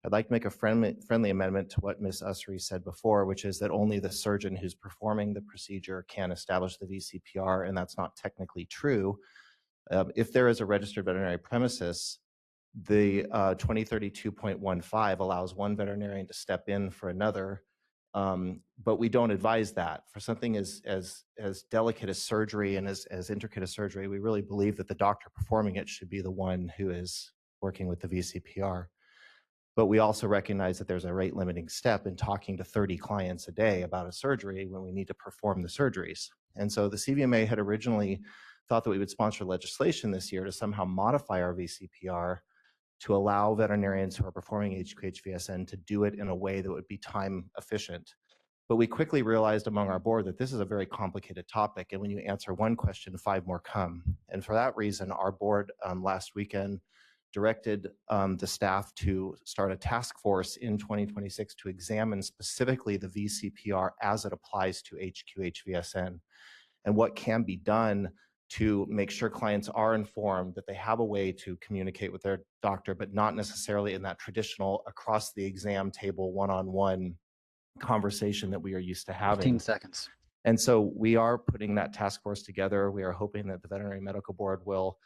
I'd like to make a friendly amendment to what Ms. Usry said before, which is that only the surgeon who's performing the procedure can establish the VCPR, and that's not technically true. If there is a registered veterinary premises, the 2032.15 allows one veterinarian to step in for another, but we don't advise that. For something as delicate as surgery and as intricate as surgery, we really believe that the doctor performing it should be the one who is working with the VCPR. But we also recognize that there's a rate limiting step in talking to 30 clients a day about a surgery when we need to perform the surgeries. And so the CVMA had originally thought that we would sponsor legislation this year to somehow modify our VCPR to allow veterinarians who are performing HQHVSN to do it in a way that would be time efficient. But we quickly realized among our board that this is a very complicated topic, and when you answer one question, 5 more come. And for that reason, our board last weekend directed the staff to start a task force in 2026 to examine specifically the VCPR as it applies to HQHVSN and what can be done to make sure clients are informed that they have a way to communicate with their doctor, but not necessarily in that traditional across the exam table one-on-one conversation that we are used to having. 15 seconds. And so we are putting that task force together. We are hoping that the Veterinary Medical Board will,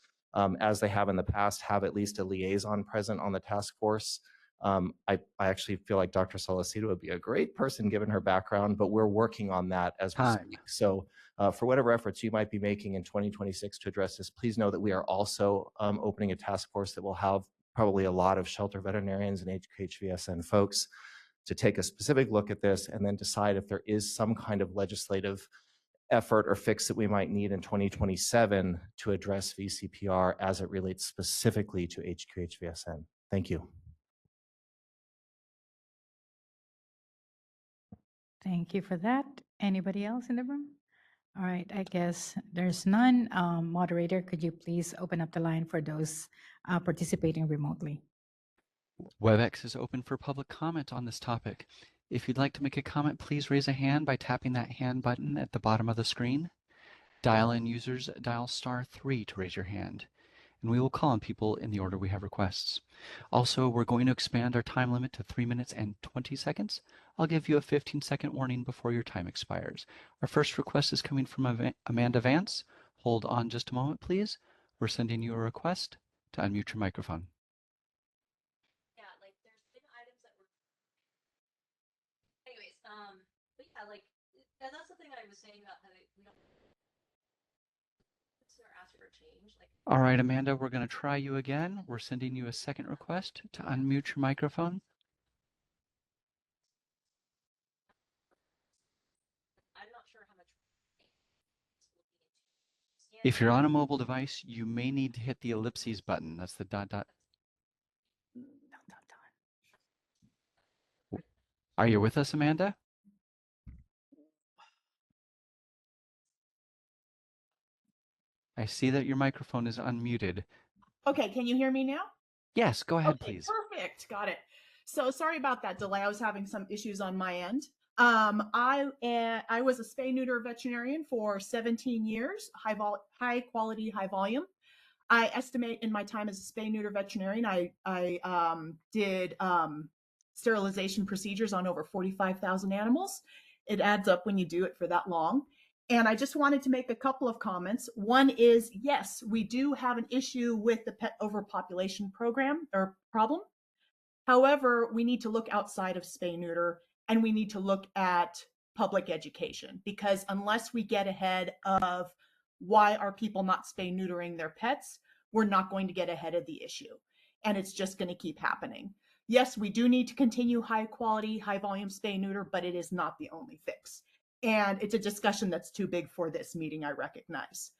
as they have in the past, have at least a liaison present on the task force. I actually feel like Dr. Solicito would be a great person given her background, but we're working on that as we speak. So for whatever efforts you might be making in 2026 to address this, please know that we are also opening a task force that will have probably a lot of shelter veterinarians and HQHVSN folks to take a specific look at this and then decide if there is some kind of legislative effort or fix that we might need in 2027 to address VCPR as it relates specifically to HQHVSN. Thank you. Thank you for that. Anybody else in the room? All right, I guess there's none. Moderator, could you please open up the line for those participating remotely? WebEx is open for public comment on this topic. If you'd like to make a comment, please raise a hand by tapping that hand button at the bottom of the screen. Dial-in users dial *3 to raise your hand, and we will call on people in the order we have requests. Also, we're going to expand our time limit to 3 minutes and 20 seconds. I'll give you a 15-second warning before your time expires. Our first request is coming from Amanda Vance. Hold on just a moment, please. We're sending you a request to unmute your microphone. All right, Amanda, we're going to try you again. We're sending you a second request to unmute your microphone. If you're on a mobile device, you may need to hit the ellipses button. That's the dot dot. Are you with us, Amanda? I see that your microphone is unmuted. Okay, can you hear me now? Yes, go ahead, Okay, please. perfect. Got it. So sorry about that delay. I was having some issues on my end. I was a spay neuter veterinarian for 17 years, high quality, high volume. I estimate in my time as a spay neuter veterinarian, I did sterilization procedures on over 45,000 animals. It adds up when you do it for that long. And I just wanted to make a couple of comments. One is, yes, we do have an issue with the pet overpopulation program or problem. However, we need to look outside of spay neuter and we need to look at public education, because unless we get ahead of why are people not spay neutering their pets, we're not going to get ahead of the issue. And it's just going to keep happening. Yes, we do need to continue high quality, high volume spay neuter, but it is not the only fix. And it's a discussion that's too big for this meeting, I recognize.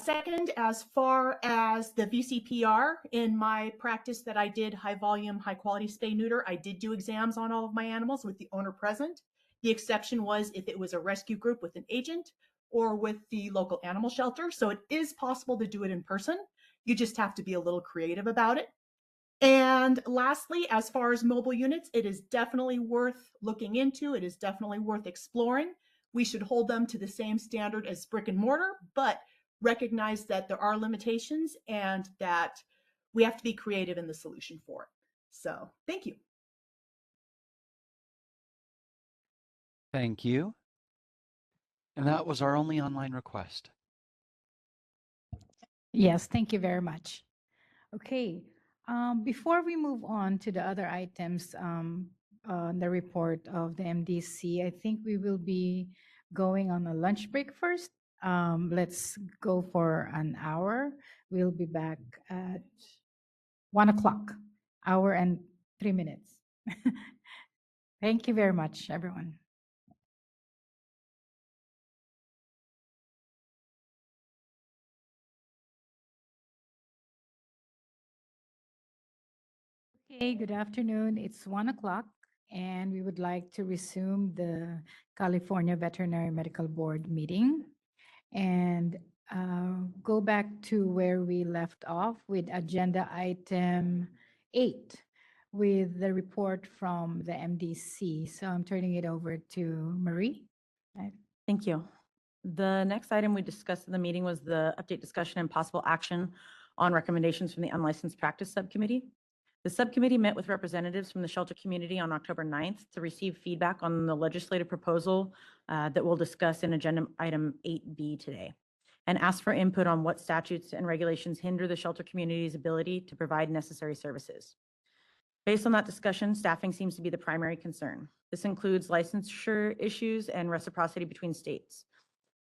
Second, as far as the VCPR, in my practice that I did high volume, high quality spay neuter, I did do exams on all of my animals with the owner present. The exception was if it was a rescue group with an agent or with the local animal shelter. So it is possible to do it in person. You just have to be a little creative about it. And lastly, as far as mobile units, it is definitely worth looking into. It is definitely worth exploring. We should hold them to the same standard as brick and mortar, but recognize that there are limitations and that we have to be creative in the solution for it. So thank you. Thank you. And that was our only online request. Yes, thank you very much. Okay, before we move on to the other items on the report of the MDC, I think we will be going on a lunch break first. Let's go for an hour. We'll be back at 1 o'clock, hour and 3 minutes. Thank you very much, everyone. Okay, good afternoon. It's 1 o'clock, and we would like to resume the California Veterinary Medical Board meeting and go back to where we left off with agenda item 8 with the report from the MDC. So I'm turning it over to Marie. Thank you. The next item we discussed in the meeting was the update discussion and possible action on recommendations from the Unlicensed Practice Subcommittee. The subcommittee met with representatives from the shelter community on October 9th to receive feedback on the legislative proposal that we'll discuss in agenda item 8B today, and asked for input on what statutes and regulations hinder the shelter community's ability to provide necessary services. Based on that discussion, staffing seems to be the primary concern. This includes licensure issues and reciprocity between states.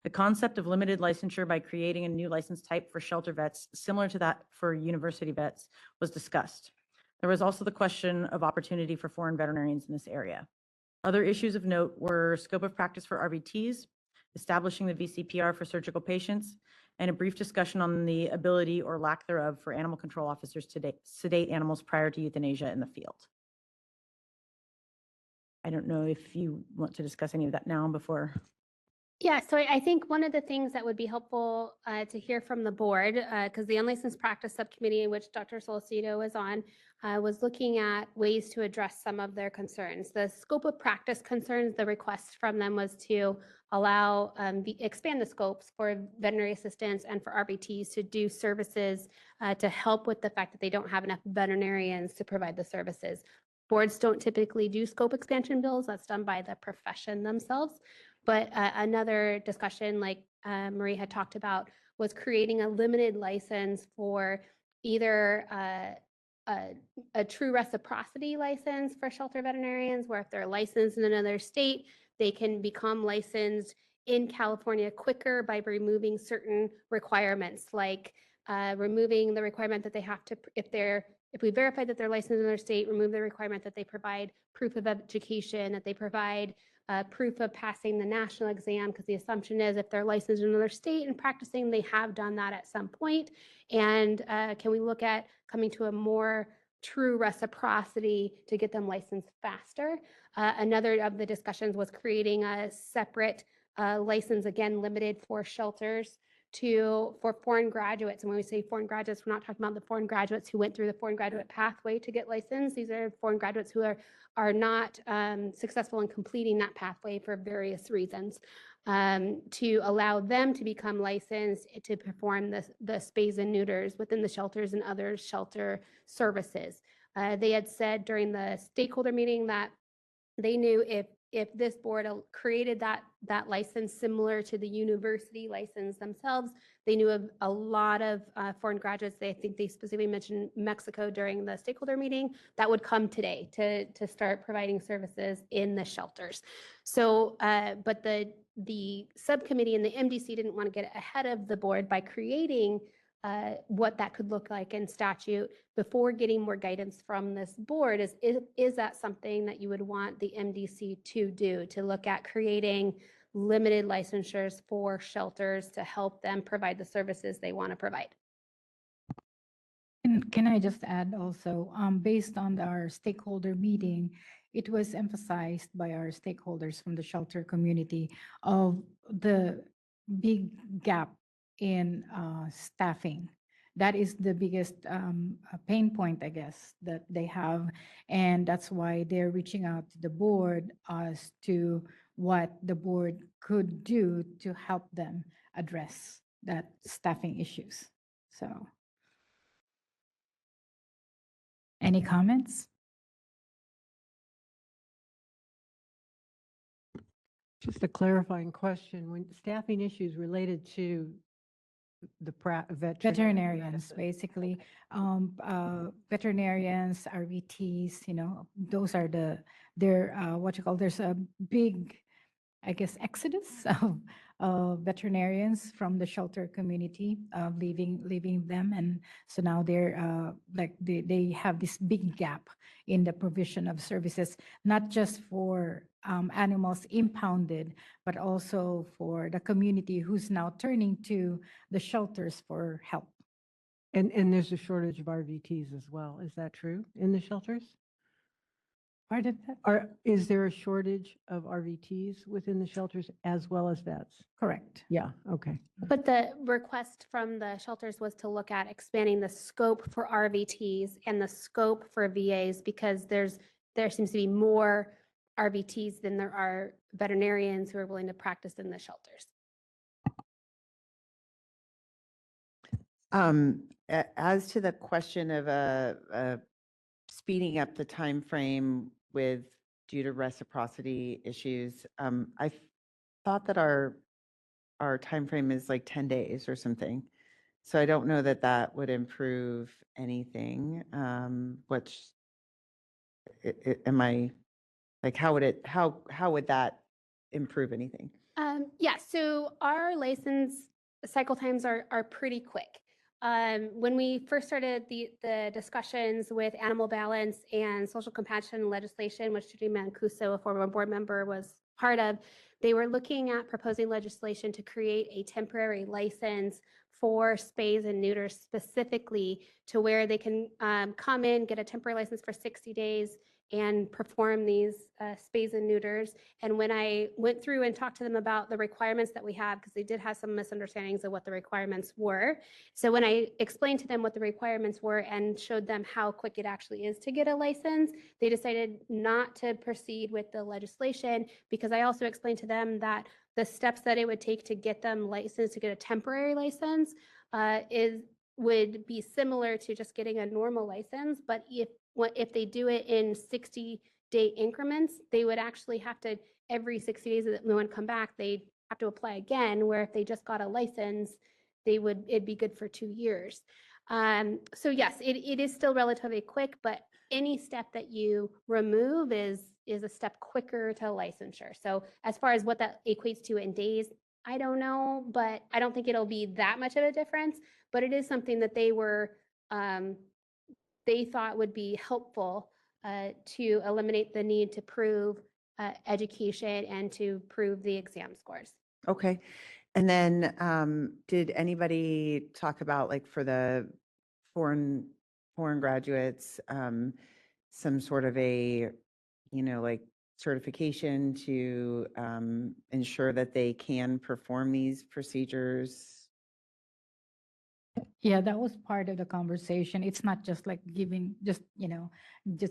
The concept of limited licensure by creating a new license type for shelter vets, similar to that for university vets, was discussed. There was also the question of opportunity for foreign veterinarians in this area. Other issues of note were scope of practice for RVTs, establishing the VCPR for surgical patients, and a brief discussion on the ability or lack thereof for animal control officers to sedate animals prior to euthanasia in the field. I don't know if you want to discuss any of that now before. Yeah, so I think one of the things that would be helpful to hear from the board, because the Unlicensed Practice Subcommittee, in which Dr. Solcito was on, was looking at ways to address some of their concerns. The scope of practice concerns, the request from them was to allow, expand the scopes for veterinary assistants and for RVTs to do services to help with the fact that they don't have enough veterinarians to provide the services. Boards don't typically do scope expansion bills. That's done by the profession themselves. But another discussion, like Marie had talked about, was creating a limited license for either a true reciprocity license for shelter veterinarians, where if they're licensed in another state, they can become licensed in California quicker by removing certain requirements, like removing the requirement that they have to, if we verify that they're licensed in their state, remove the requirement that they provide proof of education, that they provide proof of passing the national exam, because the assumption is if they're licensed in another state and practicing, they have done that at some point. And can we look at coming to a more true reciprocity to get them licensed faster? Another of the discussions was creating a separate license, again, limited for shelters for foreign graduates. And when we say foreign graduates, we're not talking about the foreign graduates who went through the foreign graduate pathway to get licensed. These are foreign graduates who are not successful in completing that pathway for various reasons, to allow them to become licensed to perform the spays and neuters within the shelters and other shelter services. They had said during the stakeholder meeting that they knew if this board created that license similar to the university license themselves, they knew of a lot of foreign graduates. I think they specifically mentioned Mexico during the stakeholder meeting that would come today to start providing services in the shelters. So, but the subcommittee and the MDC didn't want to get ahead of the board by creating what that could look like in statute before getting more guidance from this board. Is that something that you would want the MDC to do, to look at creating limited licensures for shelters to help them provide the services they want to provide? And can I just add also, based on our stakeholder meeting, it was emphasized by our stakeholders from the shelter community of the big gap in staffing. That is the biggest pain point, I guess, that they have. And that's why they're reaching out to the board as to what the board could do to help them address that staffing issues. So, any comments? Just a clarifying question. When staffing issues related to the Veterinarians, basically, veterinarians, RVTs, those are they're what you call, there's a big, I guess, exodus of veterinarians from the shelter community, leaving them. And so now they're like they have this big gap in the provision of services, not just for animals impounded, but also for the community who's now turning to the shelters for help. And there's a shortage of RVTs as well. Is that true in the shelters? Pardon that? Is there a shortage of RVTs within the shelters as well as vets? Correct. Yeah, okay. But the request from the shelters was to look at expanding the scope for RVTs and the scope for VAs, because there seems to be more RVTs than there are veterinarians who are willing to practice in the shelters. As to the question of speeding up the time frame due to reciprocity issues, I thought that our time frame is like 10 days or something. So I don't know that that would improve anything. Am I like, how would that improve anything? Yeah, so our license cycle times are pretty quick. When we first started the discussions with animal balance and social compassion legislation, which Judy Mancuso, a former board member, was part of, they were looking at proposing legislation to create a temporary license for spays and neuters, specifically to where they can come in, get a temporary license for 60 days and perform these spays and neuters. And when I went through and talked to them about the requirements that we have, because they did have some misunderstandings of what the requirements were. So when I explained to them what the requirements were and showed them how quick it actually is to get a license, they decided not to proceed with the legislation, because I also explained to them that the steps that it would take to get them licensed, to get a temporary license, would be similar to just getting a normal license. But if they do it in 60-day increments, they would actually have to, every 60 days that no one come back, they'd have to apply again, where if they just got a license, it'd be good for 2 years. So yes, it is still relatively quick, but any step that you remove is is a step quicker to licensure. So as far as what that equates to in days, I don't know, but I don't think it'll be that much of a difference. But it is something that they thought would be helpful to eliminate the need to prove education and to prove the exam scores. Okay. And then did anybody talk about, like, for the foreign graduates, some sort of a, like, certification to ensure that they can perform these procedures? Yeah, that was part of the conversation. It's not just like just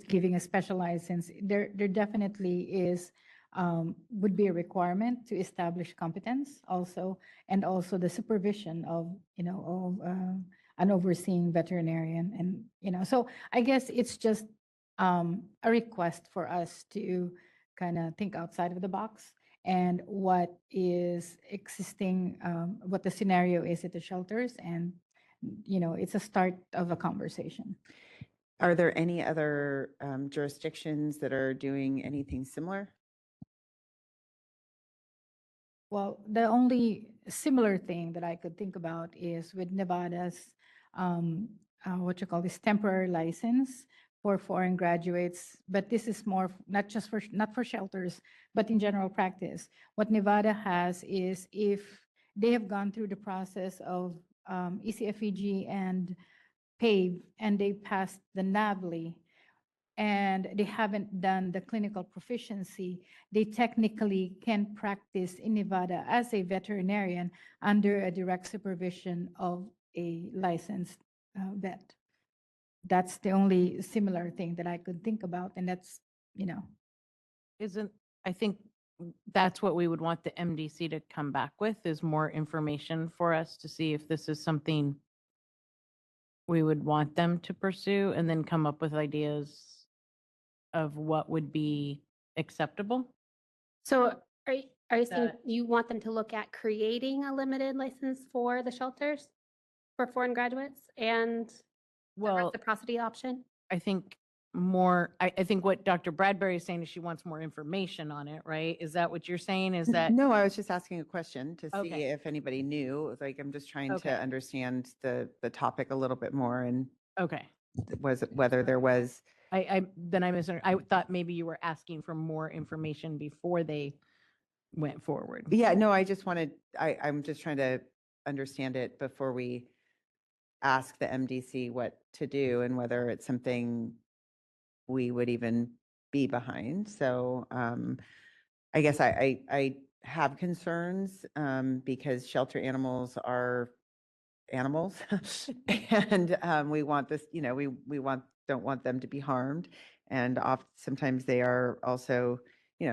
giving a special license. There definitely is, would be a requirement to establish competence also, and also the supervision of, an overseeing veterinarian. And, so I guess it's just a request for us to kind of think outside of the box and what is existing, what the scenario is at the shelters, and it's a start of a conversation. Are there any other jurisdictions that are doing anything similar? Well, the only similar thing that I could think about is with Nevada's, what you call this, temporary license for foreign graduates. But this is more not for shelters, but in general practice. What Nevada has is, if they have gone through the process of ECFEG and PAVE, and they passed the NAVLE, and they haven't done the clinical proficiency, they technically can practice in Nevada as a veterinarian under a direct supervision of a licensed vet. That's the only similar thing that I could think about, and that's, I think that's what we would want the MDC to come back with, is more information for us to see if this is something we would want them to pursue, and then come up with ideas of what would be acceptable. So are you saying you want them to look at creating a limited license for the shelters for foreign graduates and the reciprocity option? I think I think what Dr. Bradbury is saying is she wants more information on it, right? Is that what you're saying? Is that? No, I was just asking a question to see Okay. if anybody knew. Like, I'm just trying Okay. to understand the topic a little bit more, and Okay. whether there was. I misunderstood. I thought maybe you were asking for more information before they went forward. Yeah, no, I just wanted, I'm just trying to understand it before we ask the MDC what to do and whether it's something we would even be behind. So I guess I have concerns because shelter animals are animals and we want this, don't want them to be harmed. And sometimes they are also, we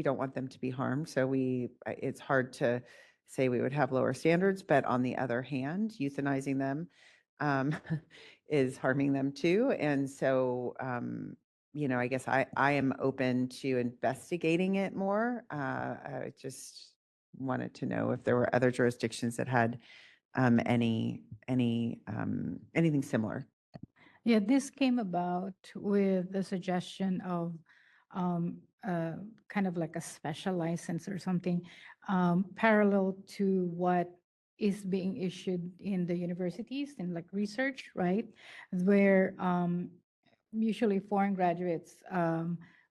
don't want them to be harmed. So it's hard to say we would have lower standards, but on the other hand, euthanizing them is harming them too. And so, I guess I am open to investigating it more. I just wanted to know if there were other jurisdictions that had anything similar. Yeah, this came about with the suggestion of kind of like a special license or something, parallel to what is being issued in the universities in like research, right? Where usually foreign graduates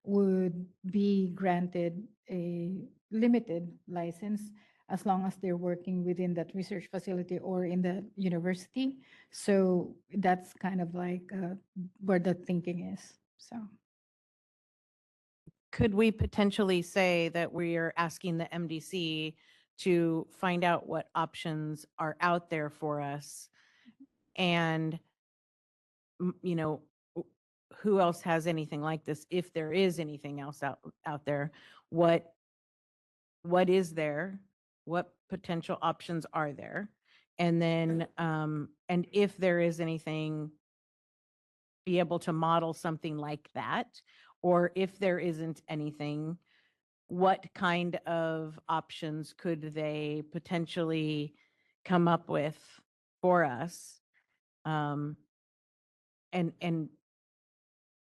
would be granted a limited license as long as they're working within that research facility or in the university. So that's kind of like where the thinking is. So Could we potentially say that we are asking the MDC to find out what options are out there for us, and who else has anything like this? If there is anything else out there, what is there? What potential options are there? And then, and if there is anything, be able to model something like that, or if there isn't anything, what kind of options could they potentially come up with for us? And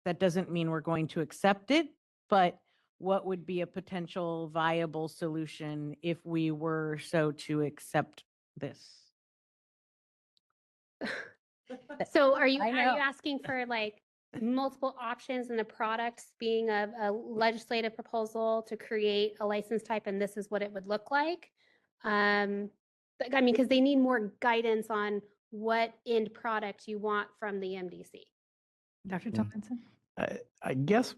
That doesn't mean we're going to accept it, but what would be a potential viable solution if we were so to accept this? So are you I know. asking for like multiple options and the products being a legislative proposal to create a license type and this is what it would look like? I mean, because they need more guidance on what end product you want from the MDC. Dr. Tomlinson? I guess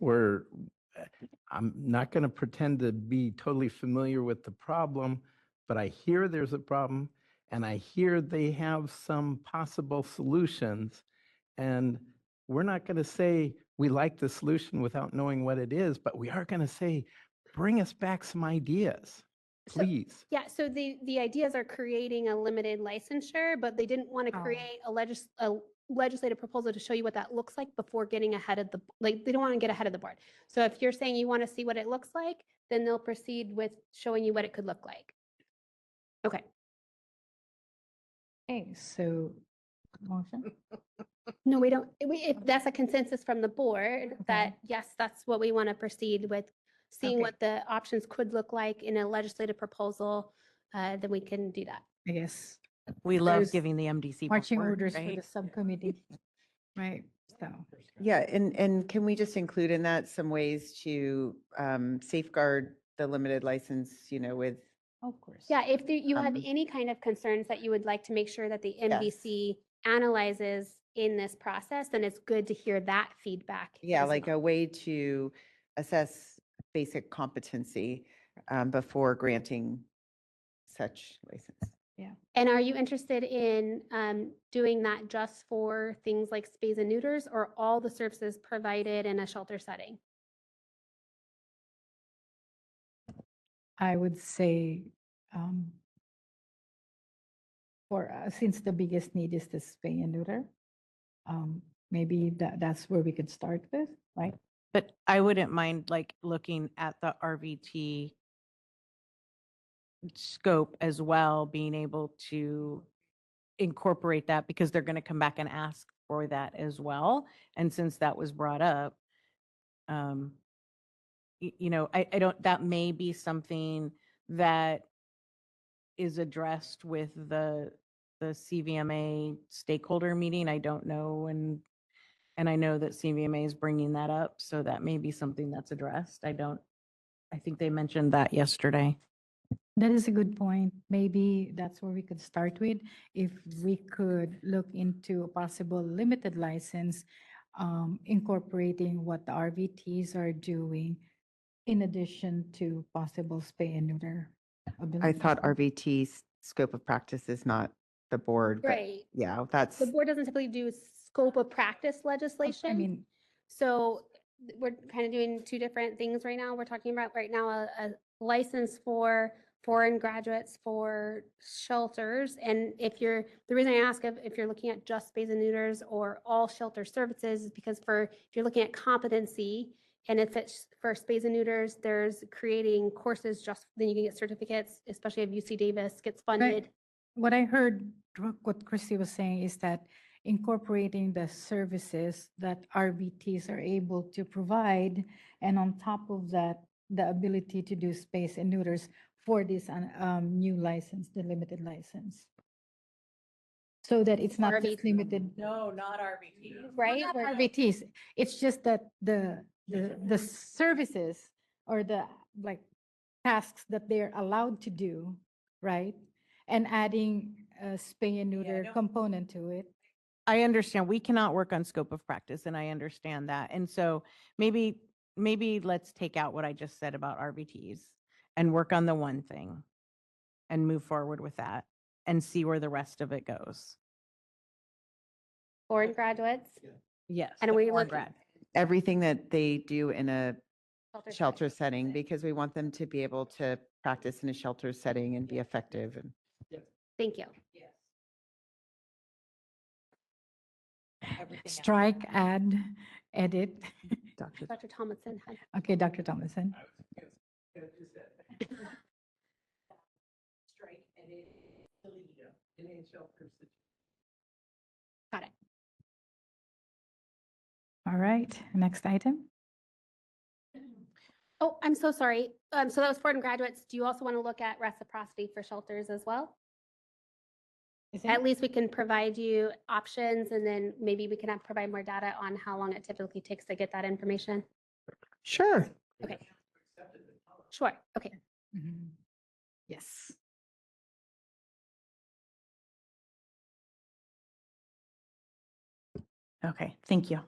I'm not going to pretend to be totally familiar with the problem, but I hear there's a problem and I hear they have some possible solutions. And we're not going to say we like the solution without knowing what it is, but we are going to say, bring us back some ideas, please. Yeah, so the ideas are creating a limited licensure, but they didn't want to create a legislative proposal to show you what that looks like before getting ahead of they don't want to get ahead of the board. So if you're saying you want to see what it looks like, then they'll proceed with showing you what it could look like. Okay. Okay, so motion? No, we don't. If that's a consensus from the board that, yes, that's what we want to proceed with, seeing Okay. what the options could look like in a legislative proposal, then we can do that. I guess. We love There's giving the MDC marching more work, orders for right? the subcommittee, right? So, Yeah, and can we just include in that some ways to safeguard the limited license, with of course. Yeah, if you have Um, any kind of concerns that you would like to make sure that the MDC analyzes in this process, then it's good to hear that feedback. Yeah, as like well. a way to assess basic competency before granting such license. Yeah. And are you interested in doing that just for things like spays and neuters or all the services provided in a shelter setting? I would say, since the biggest need is the spay and neuter, maybe that's where we could start with, right? But I wouldn't mind like looking at the RVT scope as well, being able to incorporate that because they're going to come back and ask for that as well. And since that was brought up, I don't, that may be something that is addressed with the CVMA stakeholder meeting. I don't know. And I know that CVMA is bringing that up. So that may be something that's addressed. I think they mentioned that yesterday. That is a good point. Maybe that's where we could start with. If we could look into a possible limited license, incorporating what the RVTs are doing in addition to possible spay and neuter. I thought RVT's scope of practice is not the board, but Right. yeah, that's. The board doesn't typically do scope of practice legislation. I mean, so we're kind of doing two different things right now. We're talking about right now a license for foreign graduates for shelters. And the reason I ask if you're looking at just spays and neuters or all shelter services is because if you're looking at competency and if it's for spays and neuters, there's creating courses then you can get certificates, especially if UC Davis gets funded. what I heard, what Christy was saying is that incorporating the services that RVTs are able to provide, and on top of that, the ability to do space and neuters for this new license, the limited license. So that it's not just limited. No, not RVT. Right? Not RVTs. It's just that the services or the tasks that they're allowed to do, right? And adding a spay and neuter component to it. I understand we cannot work on scope of practice and I understand that. And so maybe let's take out what I just said about RVTs and work on the one thing and move forward with that and see where the rest of it goes. Foreign graduates. Yes. And we foreign look grad. Everything that they do in a shelter setting, because we want them to be able to practice in a shelter setting and be effective. And Thank you. Strike, add, edit. Dr. Tomlinson. Okay, Dr. Tomlinson. Strike, edit, Got it. All right. right, next item. Oh, I'm so sorry. So that was foreign graduates. Do you also want to look at reciprocity for shelters as well? At least we can provide you options, and then maybe we can provide more data on how long it typically takes to get that information. Sure. Okay. Sure. Okay. Yes. Okay, thank you.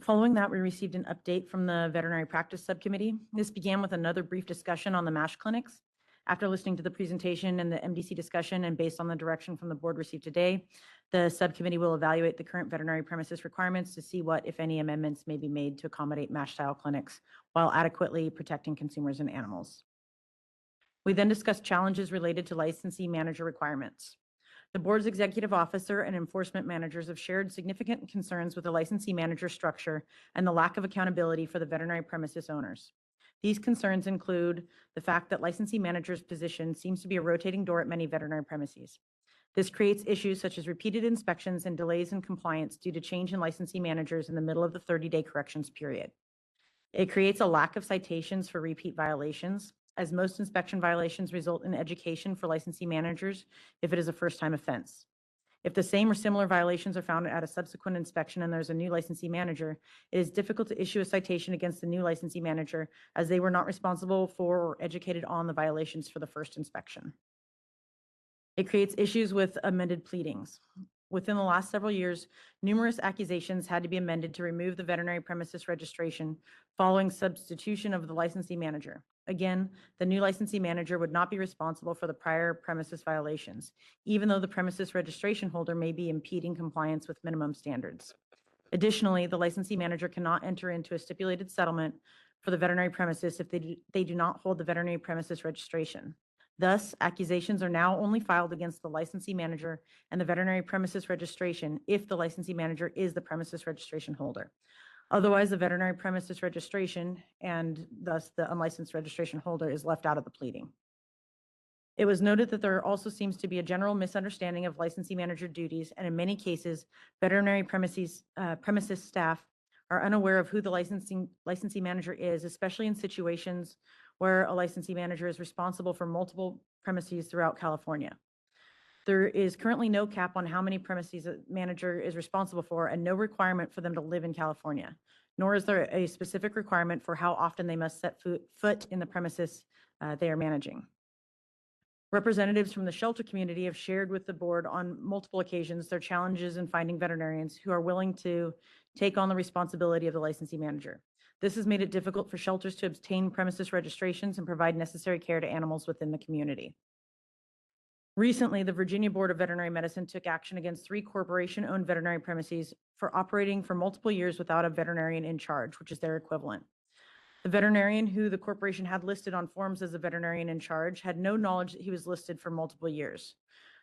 Following that, we received an update from the Veterinary Practice Subcommittee. This began with another brief discussion on the MASH clinics. After listening to the presentation and the MDC discussion and based on the direction from the board received today, the subcommittee will evaluate the current veterinary premises requirements to see what, if any, amendments may be made to accommodate MASH-style clinics while adequately protecting consumers and animals. We then discussed challenges related to licensee manager requirements. The board's executive officer and enforcement managers have shared significant concerns with the licensee manager structure and the lack of accountability for the veterinary premises owners. These concerns include the fact that licensee manager's position seems to be a rotating door at many veterinary premises. This creates issues such as repeated inspections and delays in compliance due to change in licensee managers in the middle of the 30-day corrections period. It creates a lack of citations for repeat violations, as most inspection violations result in education for licensee managers if it is a first-time offense. If the same or similar violations are found at a subsequent inspection and there's a new licensee manager, it is difficult to issue a citation against the new licensee manager as they were not responsible for or educated on the violations for the first inspection. It creates issues with amended pleadings. Within the last several years, numerous accusations had to be amended to remove the veterinary premises registration following substitution of the licensee manager. Again, the new licensee manager would not be responsible for the prior premises violations, even though the premises registration holder may be impeding compliance with minimum standards. Additionally, the licensee manager cannot enter into a stipulated settlement for the veterinary premises if they do not hold the veterinary premises registration. Thus, accusations are now only filed against the licensee manager and the veterinary premises registration if the licensee manager is the premises registration holder. Otherwise, the veterinary premises registration and thus the unlicensed registration holder is left out of the pleading. It was noted that there also seems to be a general misunderstanding of licensee manager duties, and in many cases, veterinary premises staff are unaware of who the licensee manager is, especially in situations where a licensee manager is responsible for multiple premises throughout California. There is currently no cap on how many premises a manager is responsible for and no requirement for them to live in California, nor is there a specific requirement for how often they must set foot in the premises they are managing. Representatives from the shelter community have shared with the board on multiple occasions their challenges in finding veterinarians who are willing to take on the responsibility of the licensee manager. This has made it difficult for shelters to obtain premises registrations and provide necessary care to animals within the community. Recently, the Virginia Board of Veterinary Medicine took action against 3 corporation-owned veterinary premises for operating for multiple years without a veterinarian in charge, which is their equivalent. The veterinarian who the corporation had listed on forms as a veterinarian in charge had no knowledge that he was listed for multiple years.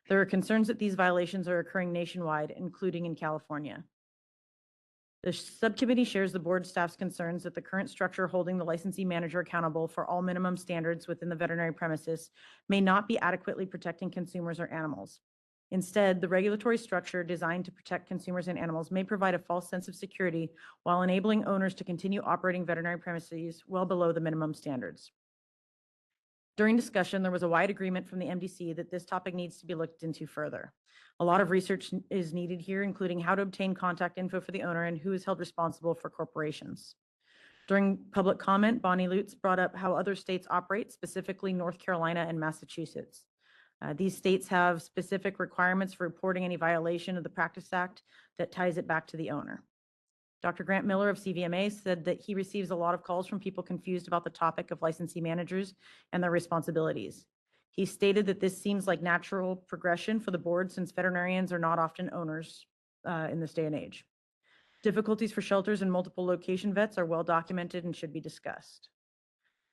There are concerns that these violations are occurring nationwide, including in California. The subcommittee shares the board staff's concerns that the current structure holding the licensee manager accountable for all minimum standards within the veterinary premises may not be adequately protecting consumers or animals. Instead, the regulatory structure designed to protect consumers and animals may provide a false sense of security while enabling owners to continue operating veterinary premises well below the minimum standards. During discussion, there was a wide agreement from the MDC that this topic needs to be looked into further. A lot of research is needed here, including how to obtain contact info for the owner and who is held responsible for corporations. During public comment, Bonnie Lutz brought up how other states operate, specifically North Carolina and Massachusetts. These states have specific requirements for reporting any violation of the Practice Act that ties it back to the owner. Dr. Grant Miller of CVMA said that he receives a lot of calls from people confused about the topic of licensee managers and their responsibilities. He stated that this seems like natural progression for the board since veterinarians are not often owners in this day and age. Difficulties for shelters and multiple location vets are well documented and should be discussed.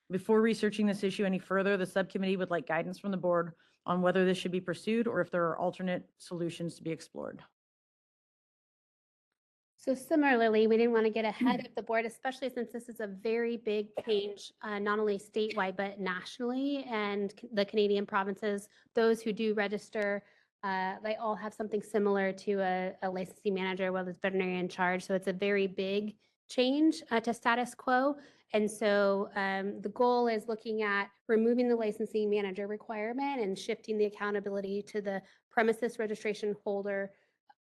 Before researching this issue any further, the subcommittee would like guidance from the board on whether this should be pursued or if there are alternate solutions to be explored. So similarly, we didn't want to get ahead of the board, especially since this is a very big change, not only statewide, but nationally, and the Canadian provinces, those who do register They all have something similar to a licensing manager, whether it's veterinarian in charge. So it's a very big change to status quo. And so the goal is looking at removing the licensing manager requirement and shifting the accountability to the premises registration holder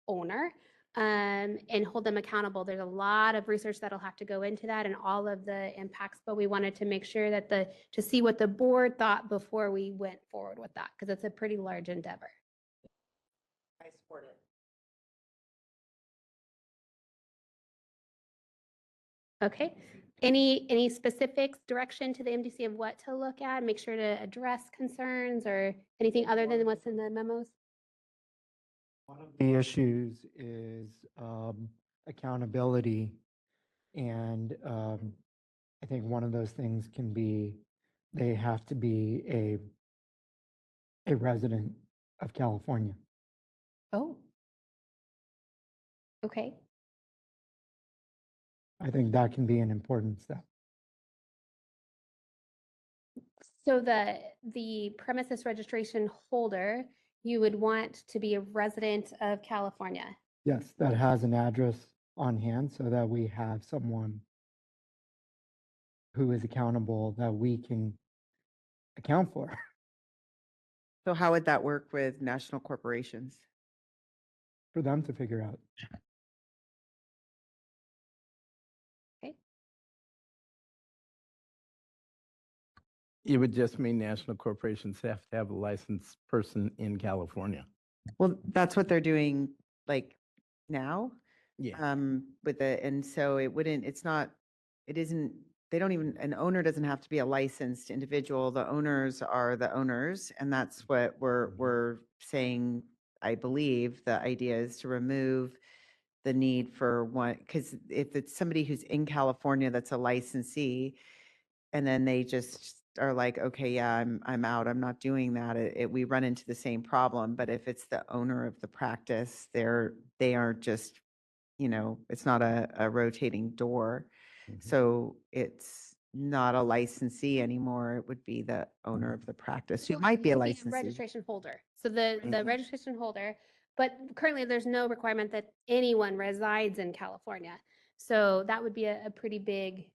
owner, and hold them accountable. There's a lot of research that'll have to go into that and all of the impacts, but we wanted to make sure that to see what the board thought before we went forward with that, because it's a pretty large endeavor. I support it. Okay. Any specifics, direction to the MDC of what to look at, make sure to address concerns or anything other than what's in the memos? One of the issues is accountability. And I think one of those things can be they have to be a resident of California. Oh. Okay. I think that can be an important step. So the premises registration holder, you would want to be a resident of California. Yes, that has an address on hand so that we have someone who is accountable that we can account for. So how would that work with national corporations? For them to figure out. Okay. It would just mean national corporations have to have a licensed person in California. Well, that's what they're doing like now. Yeah. With the, and so it wouldn't, it's not, it isn't, they don't even, an owner doesn't have to be a licensed individual. The owners are the owners. And that's what we're saying. I believe the idea is to remove the need for one, because if it's somebody who's in California that's a licensee, and then they just are like, okay, yeah, I'm out, I'm not doing that, we run into the same problem. But if it's the owner of the practice, they are just, it's not a rotating door. So it's not a licensee anymore. It would be the owner of the practice who might be a licensee. Registration holder. So the registration holder, but currently there's no requirement that anyone resides in California. So that would be a pretty big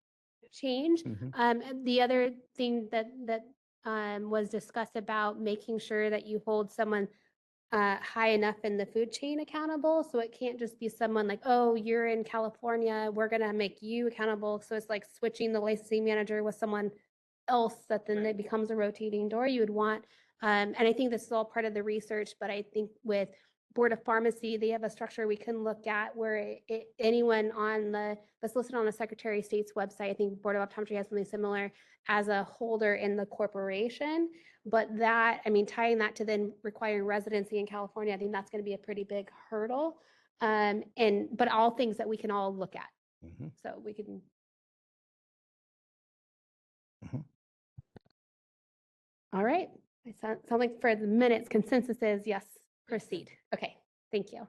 change. And the other thing that was discussed about making sure that you hold someone high enough in the food chain accountable. So it can't just be someone like, oh, you're in California, we're going to make you accountable. So it's like switching the licensing manager with someone else that then it becomes a rotating door. You would want, and I think this is all part of the research, but I think with Board of Pharmacy, they have a structure we can look at where anyone that's listed on the Secretary of State's website, I think Board of Optometry has something similar as a holder in the corporation. But that, I mean, tying that to then requiring residency in California, I think that's going to be a pretty big hurdle. But all things that we can all look at. So we can. All right. It sounds like for the minutes, consensus is yes, proceed. Okay, thank you.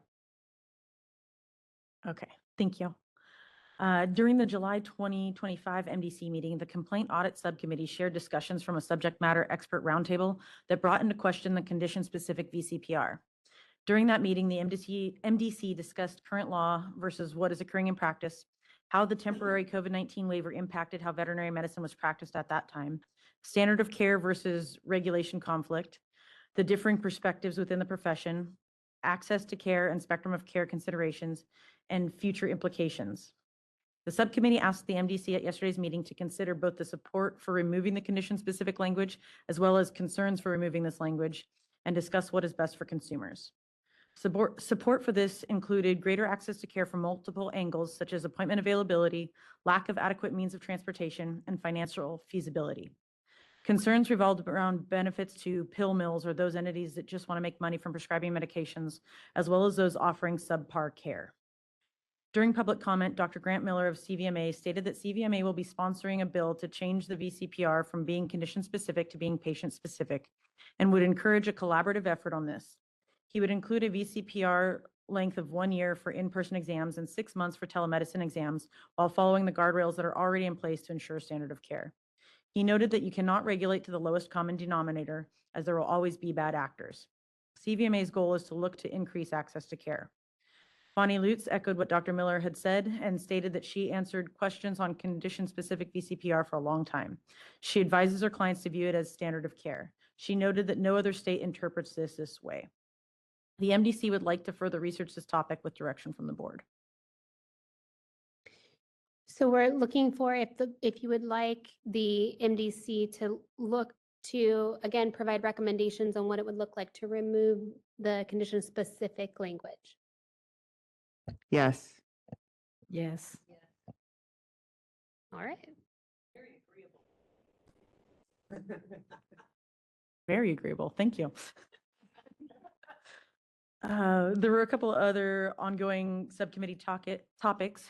Okay, thank you. During the July 2025 MDC meeting, the Complaint Audit Subcommittee shared discussions from a subject matter expert roundtable that brought into question the condition-specific VCPR. During that meeting, the MDC discussed current law versus what is occurring in practice, how the temporary COVID-19 waiver impacted how veterinary medicine was practiced at that time, standard of care versus regulation conflict, the differing perspectives within the profession, access to care and spectrum of care considerations, and future implications. The subcommittee asked the MDC at yesterday's meeting to consider both the support for removing the condition-specific language as well as concerns for removing this language and discuss what is best for consumers. Support for this included greater access to care from multiple angles, such as appointment availability, lack of adequate means of transportation, and financial feasibility. Concerns revolved around benefits to pill mills or those entities that just want to make money from prescribing medications, as well as those offering subpar care. During public comment, Dr. Grant Miller of CVMA stated that CVMA will be sponsoring a bill to change the VCPR from being condition-specific to being patient-specific and would encourage a collaborative effort on this. He would include a VCPR length of 1 year for in-person exams and 6 months for telemedicine exams while following the guardrails that are already in place to ensure standard of care. He noted that you cannot regulate to the lowest common denominator, as there will always be bad actors. CVMA's goal is to look to increase access to care. Bonnie Lutz echoed what Dr. Miller had said and stated that she answered questions on condition-specific VCPR for a long time. She advises her clients to view it as standard of care. She noted that no other state interprets this way. The MDC would like to further research this topic with direction from the board. So we're looking for if you would like the MDC to look to, again, provide recommendations on what it would look like to remove the condition-specific language. Yes. Yes. All right. Very agreeable. Thank you. There were a couple other ongoing subcommittee topics.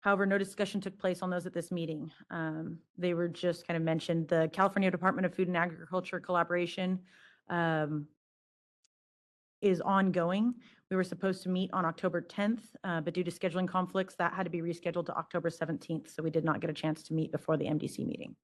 However, no discussion took place on those at this meeting. They were just kind of mentioned. The California Department of Food and Agriculture collaboration is ongoing. We were supposed to meet on October 10th, but due to scheduling conflicts, that had to be rescheduled to October 17th, so we did not get a chance to meet before the MDC meeting.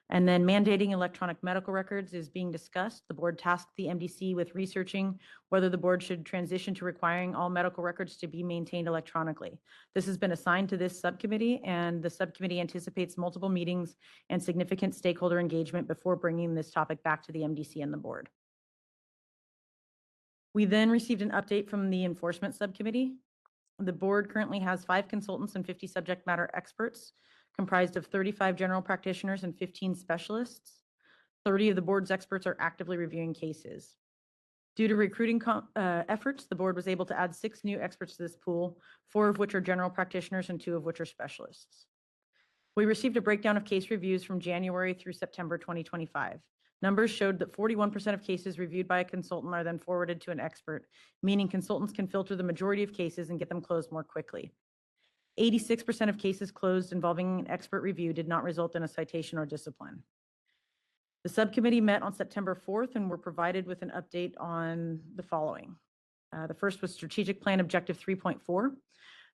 And then mandating electronic medical records is being discussed. The board tasked the MDC with researching whether the board should transition to requiring all medical records to be maintained electronically. This has been assigned to this subcommittee, and the subcommittee anticipates multiple meetings and significant stakeholder engagement before bringing this topic back to the MDC and the board. We then received an update from the enforcement subcommittee. The board currently has 5 consultants and 50 subject matter experts, comprised of 35 general practitioners and 15 specialists. 30 of the board's experts are actively reviewing cases. Due to recruiting efforts, the board was able to add 6 new experts to this pool, 4 of which are general practitioners and 2 of which are specialists. We received a breakdown of case reviews from January through September 2025. Numbers showed that 41% of cases reviewed by a consultant are then forwarded to an expert, meaning consultants can filter the majority of cases and get them closed more quickly. 86% of cases closed involving an expert review did not result in a citation or discipline. The subcommittee met on September 4th and were provided with an update on the following. The first was Strategic Plan Objective 3.4.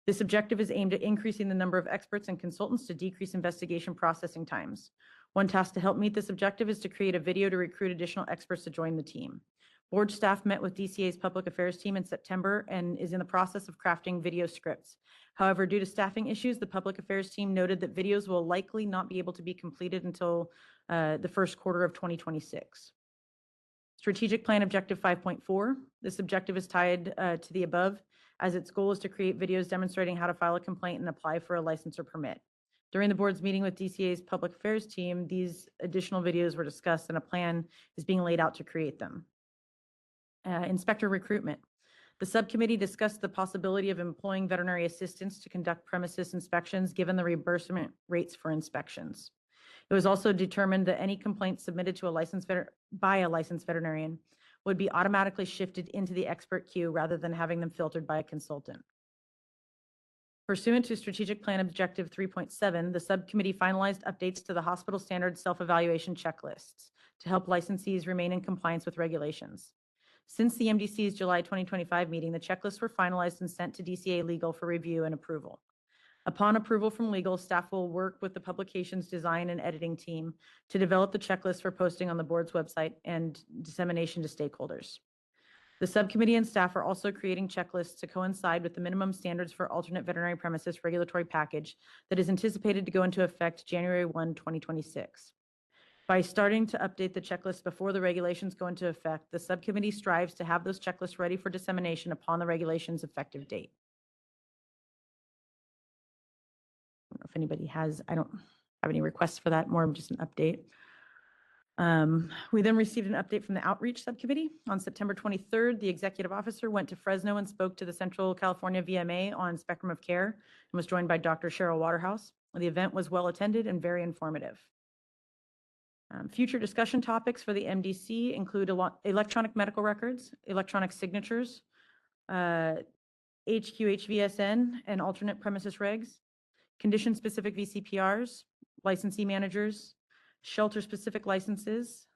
This objective is aimed at increasing the number of experts and consultants to decrease investigation processing times. One task to help meet this objective is to create a video to recruit additional experts to join the team. Board staff met with DCA's public affairs team in September and is in the process of crafting video scripts. However, due to staffing issues, the public affairs team noted that videos will likely not be able to be completed until the first quarter of 2026. Strategic Plan Objective 5.4. This objective is tied to the above, as its goal is to create videos demonstrating how to file a complaint and apply for a license or permit. During the board's meeting with DCA's public affairs team, these additional videos were discussed and a plan is being laid out to create them. Inspector recruitment. The subcommittee discussed the possibility of employing veterinary assistants to conduct premises inspections given the reimbursement rates for inspections. It was also determined that any complaints submitted to by a licensed veterinarian would be automatically shifted into the expert queue rather than having them filtered by a consultant. Pursuant to Strategic Plan Objective 3.7, the subcommittee finalized updates to the hospital standard self-evaluation checklists to help licensees remain in compliance with regulations. Since the MDC's July 2025 meeting, the checklists were finalized and sent to DCA Legal for review and approval. Upon approval from legal, staff will work with the publication's design and editing team to develop the checklist for posting on the board's website and dissemination to stakeholders. The subcommittee and staff are also creating checklists to coincide with the minimum standards for alternate veterinary premises regulatory package that is anticipated to go into effect January 1, 2026. By starting to update the checklist before the regulations go into effect, the subcommittee strives to have those checklists ready for dissemination upon the regulation's effective date. I don't know if anybody has, I don't have any requests for that, more of just an update. We then received an update from the Outreach Subcommittee. On September 23rd, the executive officer went to Fresno and spoke to the Central California VMA on spectrum of care and was joined by Dr. Cheryl Waterhouse. The event was well attended and very informative. Future discussion topics for the MDC include electronic medical records, electronic signatures, HQHVSN and alternate premises regs, condition-specific VCPRs, licensee managers, shelter-specific licenses,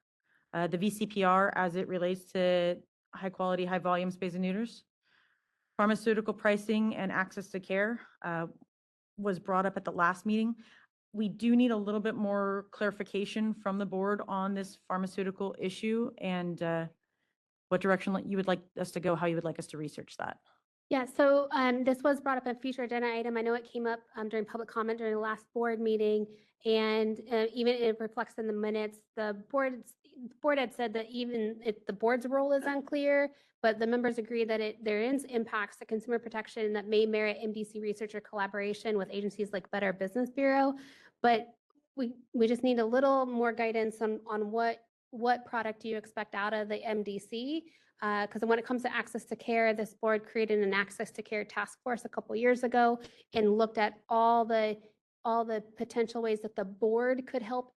the VCPR as it relates to high-quality, high-volume spays and neuters, pharmaceutical pricing and access to care was brought up at the last meeting. We do need a little bit more clarification from the board on this pharmaceutical issue, and what direction you would like us to go, how you would like us to research that. Yeah, so this was brought up a future agenda item. I know it came up during public comment during the last board meeting, and even it reflects in the minutes. The board had said that even if the board's role is unclear, but the members agree that there is impacts to consumer protection that may merit MDC research or collaboration with agencies like Better Business Bureau. But we just need a little more guidance on what product do you expect out of the MDC. Because when it comes to access to care, this board created an access to care task force a couple years ago and looked at all the potential ways that the board could help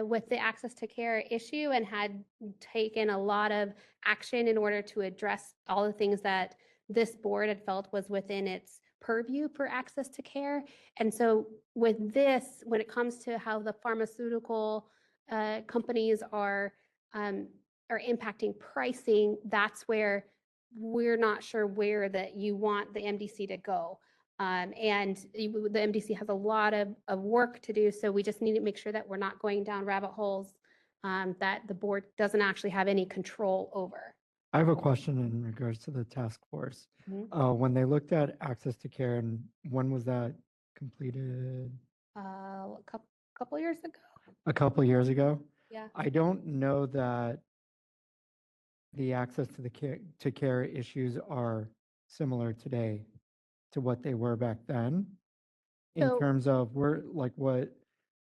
with the access to care issue, and had taken a lot of action in order to address all the things that this board had felt was within its purview for access to care. And so with this, when it comes to how the pharmaceutical companies are impacting pricing, that's where we're not sure where that you want the MDC to go. And the MDC has a lot of work to do, so we just need to make sure that we're not going down rabbit holes that the board doesn't actually have any control over. I have a question in regards to the task force. When they looked at access to care, and when was that completed? A couple years ago. A couple years ago? Yeah. I don't know that the access to the care issues are similar today to what they were back then. In So- terms of what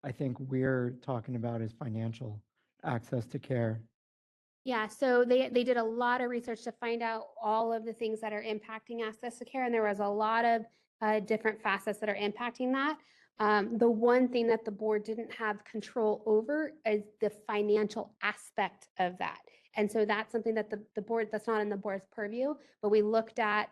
I think we're talking about is financial access to care. Yeah, so they did a lot of research to find out all of the things that are impacting access to care, and there was a lot of different facets that are impacting that. The one thing that the board didn't have control over is the financial aspect of that. And so that's something that the board, that's not in the board's purview, but we looked at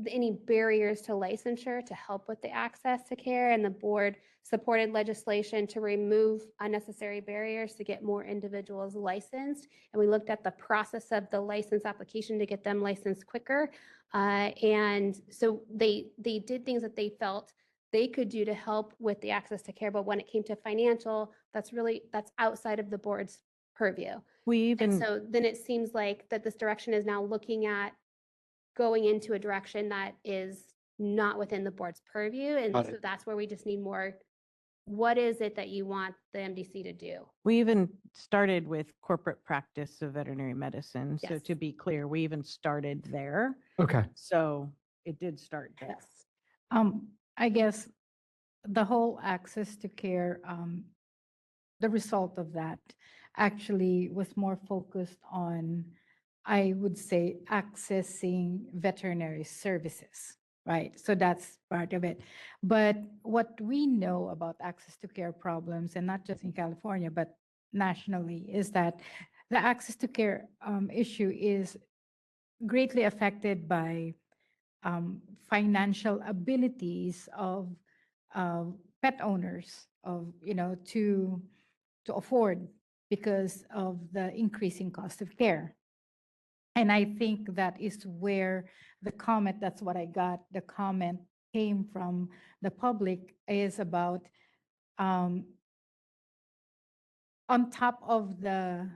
any barriers to licensure to help with the access to care, and the board supported legislation to remove unnecessary barriers to get more individuals licensed. And we looked at the process of the license application to get them licensed quicker. And so they did things that they felt they could do to help with the access to care. But when it came to financial, that's outside of the board's purview. And so then it seems like that this direction is now looking at going into a direction that is not within the board's purview. And Got so it. that's where we just need more, what is it that you want the MDC to do? We even started with corporate practice of veterinary medicine. So Yes. to be clear, we even started there. Okay. So it did start there. I guess the whole access to care, the result of that actually was more focused on, I would say, accessing veterinary services, right? So that's part of it. But what we know about access to care problems, and not just in California, but nationally, is that the access to care issue is greatly affected by financial abilities of pet owners, of to afford, because of the increasing cost of care. And I think that is where the comment, that's what I got, the comment came from the public, is about on top of the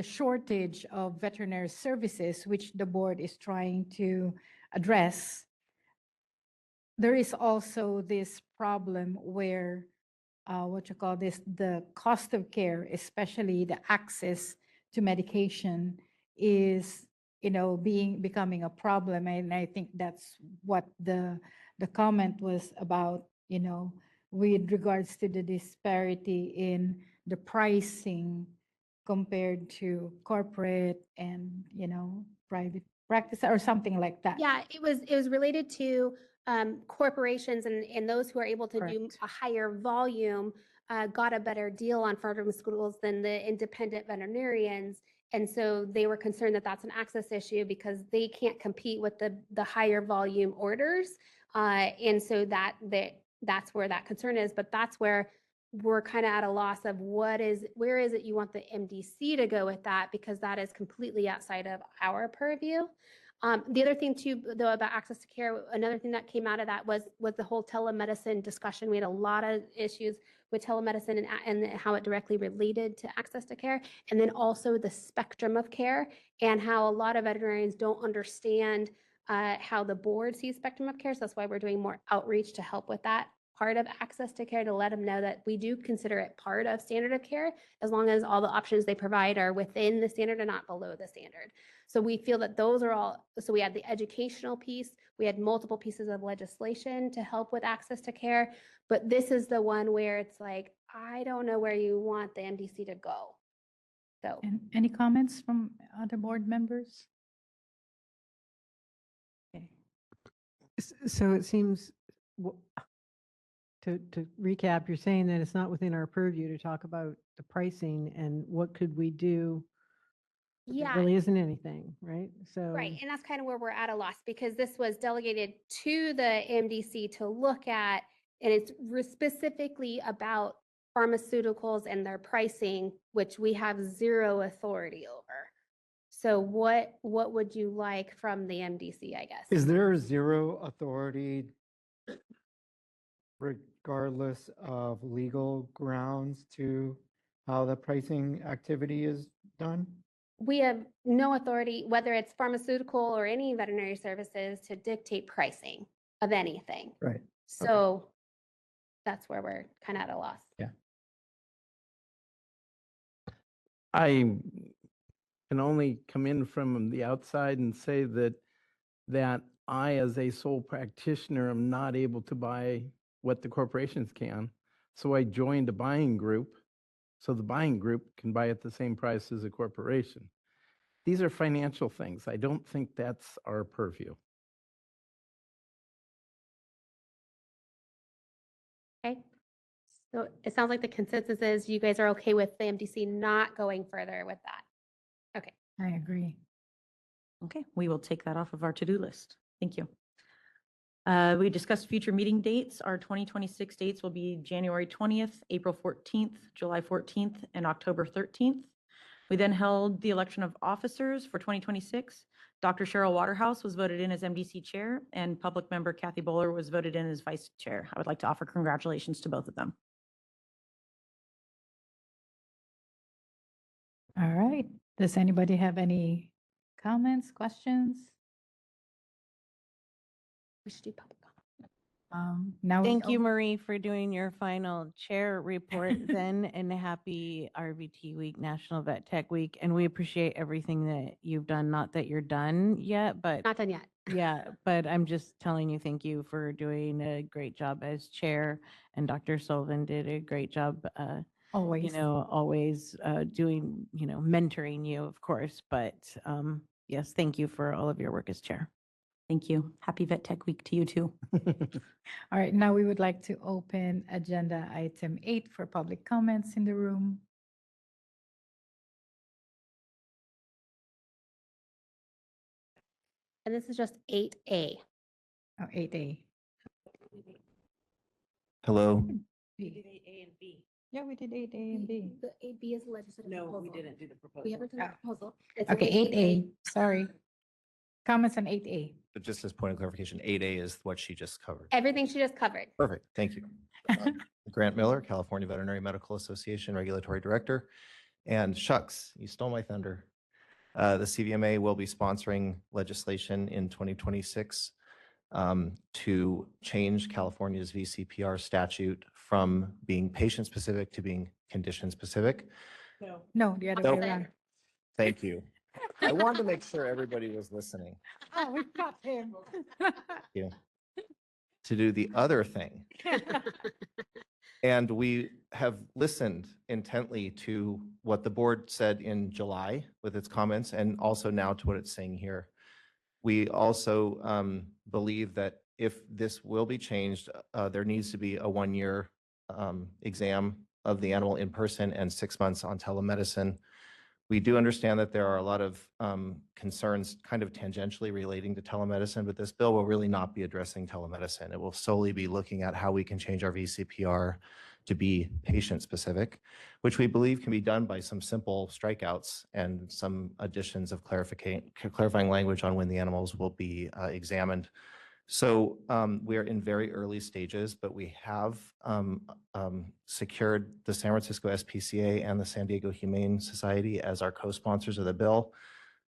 shortage of veterinary services, which the board is trying to address, there is also this problem where the cost of care, especially the access to medication, is becoming a problem. And I think that's what the comment was about, with regards to the disparity in the pricing compared to corporate and private practice, or something like that. Yeah, it was related to corporations and those who are able to do Correct. a higher volume got a better deal on pharmaceuticals than the independent veterinarians. And so they were concerned that that's an access issue because they can't compete with the higher volume orders. And so that's where that concern is. But that's where we're kind of at a loss of where is it you want the MDC to go with that, because that is completely outside of our purview. The other thing too, though, about access to care, another thing that came out of that was the whole telemedicine discussion. We had a lot of issues with telemedicine and how it directly related to access to care, and then also the spectrum of care and how a lot of veterinarians don't understand how the board sees spectrum of care. So that's why we're doing more outreach to help with that part of access to care, to let them know that we do consider it part of standard of care, as long as all the options they provide are within the standard and not below the standard. So we feel that those are all, so we had the educational piece, we had multiple pieces of legislation to help with access to care, but this is the one where it's like, I don't know where you want the MDC to go. So. And any comments from other board members? Okay. So it seems, to recap, you're saying that it's not within our purview to talk about the pricing and what could we do? But there Yeah. really isn't anything, right? So. Right, and that's kind of where we're at a loss, because this was delegated to the MDC to look at, and it's specifically about pharmaceuticals and their pricing, which we have zero authority over. So what would you like from the MDC, I guess? Is there zero authority regardless of legal grounds to how the pricing activity is done? We have no authority, whether it's pharmaceutical or any veterinary services, to dictate pricing of anything. Right. So that's where we're kind of at a loss. Yeah. I can only come in from the outside and say that I, as a sole practitioner, am not able to buy what the corporations can. So I joined a buying group, so the buying group can buy at the same price as a corporation. These are financial things. I don't think that's our purview. Okay. So it sounds like the consensus is you guys are okay with the MDC not going further with that. Okay. I agree. Okay, we will take that off of our to-do list. Thank you. We discussed future meeting dates. Our 2026 dates will be January 20th, April 14th, July 14th, and October 13th. We then held the election of officers for 2026. Dr. Cheryl Waterhouse was voted in as MDC chair, and public member Kathy Bowler was voted in as vice chair. I would like to offer congratulations to both of them. All right. Does anybody have any comments, questions? We should do public comment. Now, Thank you, Marie, for doing your final chair report then, and happy RVT Week, National Vet Tech Week. And we appreciate everything that you've done. Not that you're done yet, but Not done yet. yeah, but I'm just telling you, thank you for doing a great job as chair. And Dr. Sullivan did a great job, always. always doing, mentoring you, of course. But yes, thank you for all of your work as chair. Thank you. Happy Vet Tech Week to you too. All right, now we would like to open agenda item 8 for public comments in the room. And this is just 8A. Oh, 8A. Hello. B. 8A and B. Yeah, we did 8A and B. The 8B is a legislative proposal. No, we didn't do the proposal. We haven't done the Oh. proposal. It's Okay, only 8A, sorry. Comments on 8A. But just as point of clarification, 8A is what she just covered. Everything she just covered. Perfect. Thank you. Grant Miller, California Veterinary Medical Association Regulatory Director. And shucks, you stole my thunder. The CVMA will be sponsoring legislation in 2026 to change California's VCPR statute from being patient-specific to being condition-specific. No, the other Nope. way around. Thank you. I wanted to make sure everybody was listening. Oh, we got him. You to do the other thing. And we have listened intently to what the board said in July with its comments, and also now to what it's saying here. We also believe that if this will be changed, there needs to be a 1-year exam of the animal in person and 6 months on telemedicine. We do understand that there are a lot of concerns kind of tangentially relating to telemedicine, but this bill will really not be addressing telemedicine. It will solely be looking at how we can change our VCPR to be patient-specific, which we believe can be done by some simple strikeouts and some additions of clarifying language on when the animals will be examined. So we're in very early stages, but we have secured the San Francisco SPCA and the San Diego Humane Society as our co-sponsors of the bill.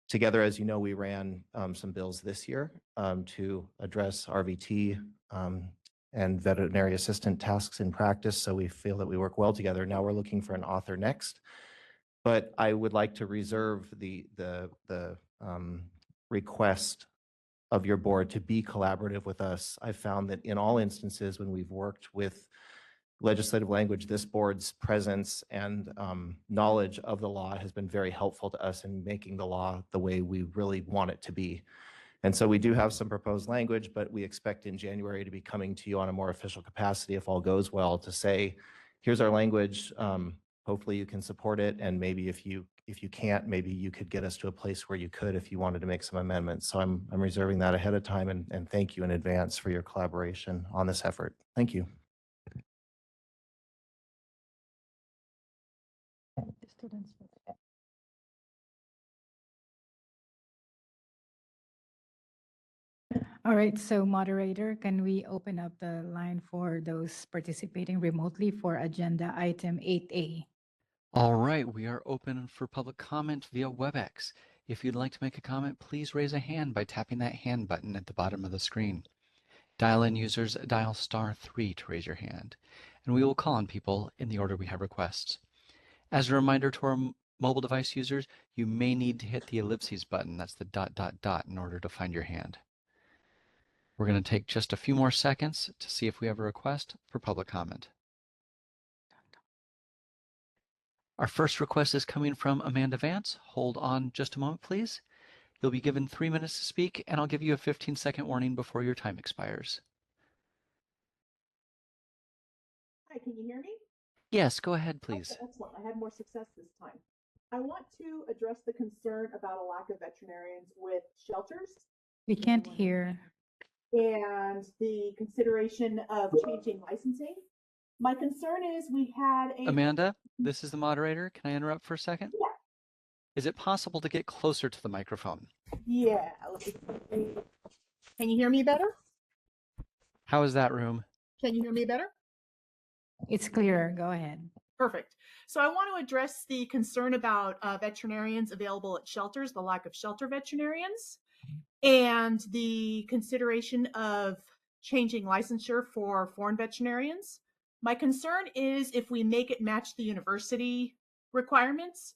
Together, as you know, we ran some bills this year to address RVT and veterinary assistant tasks in practice. So we feel that we work well together. Now we're looking for an author next. But I would like to reserve the request of your board to be collaborative with us. I've found that in all instances when we've worked with legislative language, this board's presence and knowledge of the law has been very helpful to us in making the law the way we really want it to be. And so we do have some proposed language, but we expect in January to be coming to you on a more official capacity, if all goes well, to say, here's our language. Hopefully you can support it. And maybe if you can't, maybe you could get us to a place where you could if you wanted to make some amendments. So I'm reserving that ahead of time, and thank you in advance for your collaboration on this effort. Thank you. All right, so moderator, can we open up the line for those participating remotely for agenda item 8A? All right, we are open for public comment via WebEx. If you'd like to make a comment, please raise a hand by tapping that hand button at the bottom of the screen. Dial-in users dial *3 to raise your hand, and we will call on people in the order we have requests. As a reminder to our mobile device users, you may need to hit the ellipses button, that's the ... in order to find your hand. We're going to take just a few more seconds to see if we have a request for public comment. Our first request is coming from Amanda Vance. Hold on just a moment, please. You'll be given 3 minutes to speak, and I'll give you a 15-second warning before your time expires. Hi, can you hear me? Yes, go ahead, please. Okay, excellent. I had more success this time. I want to address the concern about a lack of veterinarians with shelters We can't hear. and the consideration of changing licensing. My concern is we had a... Amanda, this is the moderator. Can I interrupt for a second? Yeah. Is it possible to get closer to the microphone? Yeah. Can you hear me better? How is that room? Can you hear me better? It's clearer. Go ahead. Perfect. So I want to address the concern about veterinarians available at shelters, the lack of shelter veterinarians, and the consideration of changing licensure for foreign veterinarians. My concern is if we make it match the university requirements.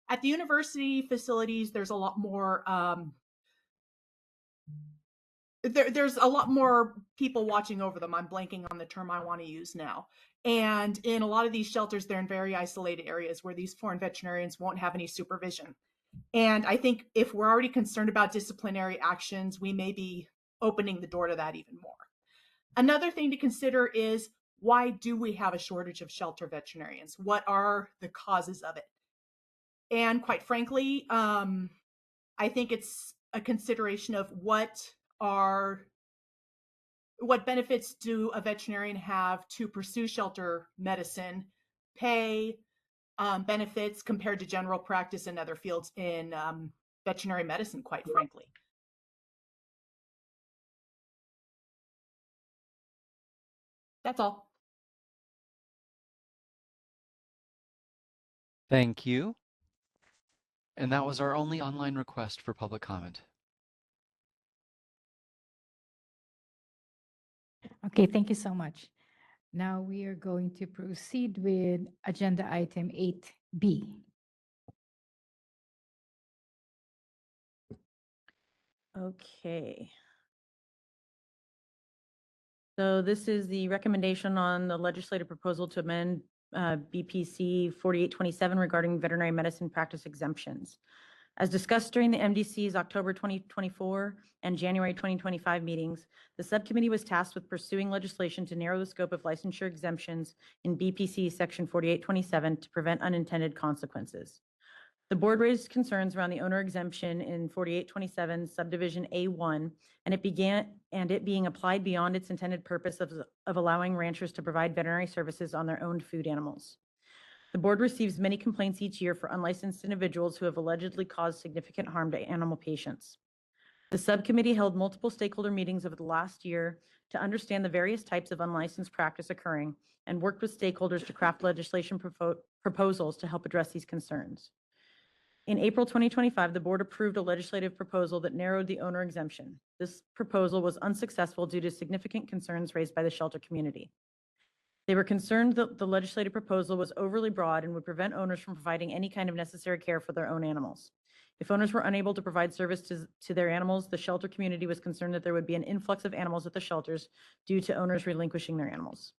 At the university facilities, there's a lot more there's a lot more people watching over them. I'm blanking on the term I want to use now. And in a lot of these shelters, they're in very isolated areas where these foreign veterinarians won't have any supervision. And I think if we're already concerned about disciplinary actions, we may be opening the door to that even more. Another thing to consider is, why do we have a shortage of shelter veterinarians? What are the causes of it? And quite frankly, I think it's a consideration of what benefits do a veterinarian have to pursue shelter medicine, pay, benefits compared to general practice and other fields in veterinary medicine, quite frankly. That's all. Thank you. And that was our only online request for public comment. Okay, thank you so much. Now we are going to proceed with agenda item 8B. Okay. So this is the recommendation on the legislative proposal to amend BPC 4827 regarding veterinary medicine practice exemptions. As discussed during the MDC's October 2024 and January 2025 meetings, the subcommittee was tasked with pursuing legislation to narrow the scope of licensure exemptions in BPC Section 4827 to prevent unintended consequences. The board raised concerns around the owner exemption in 4827 subdivision A1 and it being applied beyond its intended purpose of allowing ranchers to provide veterinary services on their owned food animals. The board receives many complaints each year for unlicensed individuals who have allegedly caused significant harm to animal patients. The subcommittee held multiple stakeholder meetings over the last year to understand the various types of unlicensed practice occurring and worked with stakeholders to craft legislation proposals to help address these concerns. In April 2025, the board approved a legislative proposal that narrowed the owner exemption. This proposal was unsuccessful due to significant concerns raised by the shelter community. They were concerned that the legislative proposal was overly broad and would prevent owners from providing any kind of necessary care for their own animals. If owners were unable to provide service to their animals, the shelter community was concerned that there would be an influx of animals at the shelters due to owners relinquishing their animals.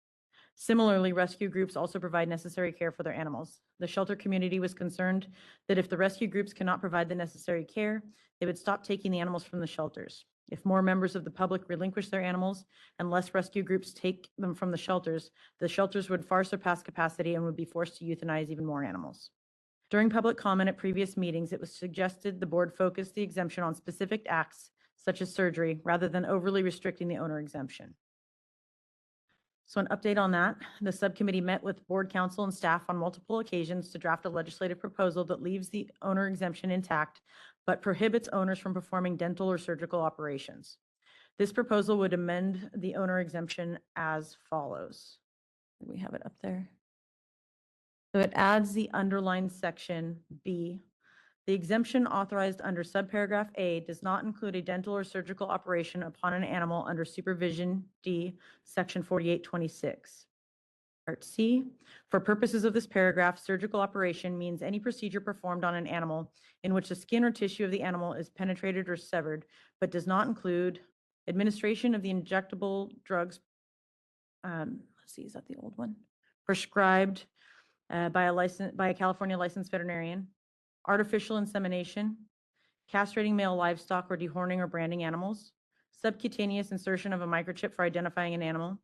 Similarly, rescue groups also provide necessary care for their animals. The shelter community was concerned that if the rescue groups cannot provide the necessary care, they would stop taking the animals from the shelters. If more members of the public relinquish their animals and less rescue groups take them from the shelters would far surpass capacity and would be forced to euthanize even more animals. During public comment at previous meetings, it was suggested the board focus the exemption on specific acts such as surgery rather than overly restricting the owner exemption. So an update on that, the subcommittee met with board counsel and staff on multiple occasions to draft a legislative proposal that leaves the owner exemption intact, but prohibits owners from performing dental or surgical operations. This proposal would amend the owner exemption as follows. We have it up there. So it adds the underlined section B. The exemption authorized under subparagraph A does not include a dental or surgical operation upon an animal under supervision D, section 4826. Part C, for purposes of this paragraph, surgical operation means any procedure performed on an animal in which the skin or tissue of the animal is penetrated or severed, but does not include administration of the injectable drugs, let's see, is that the old one? Prescribed by a California licensed veterinarian, artificial insemination, castrating male livestock or dehorning or branding animals, subcutaneous insertion of a microchip for identifying an animal,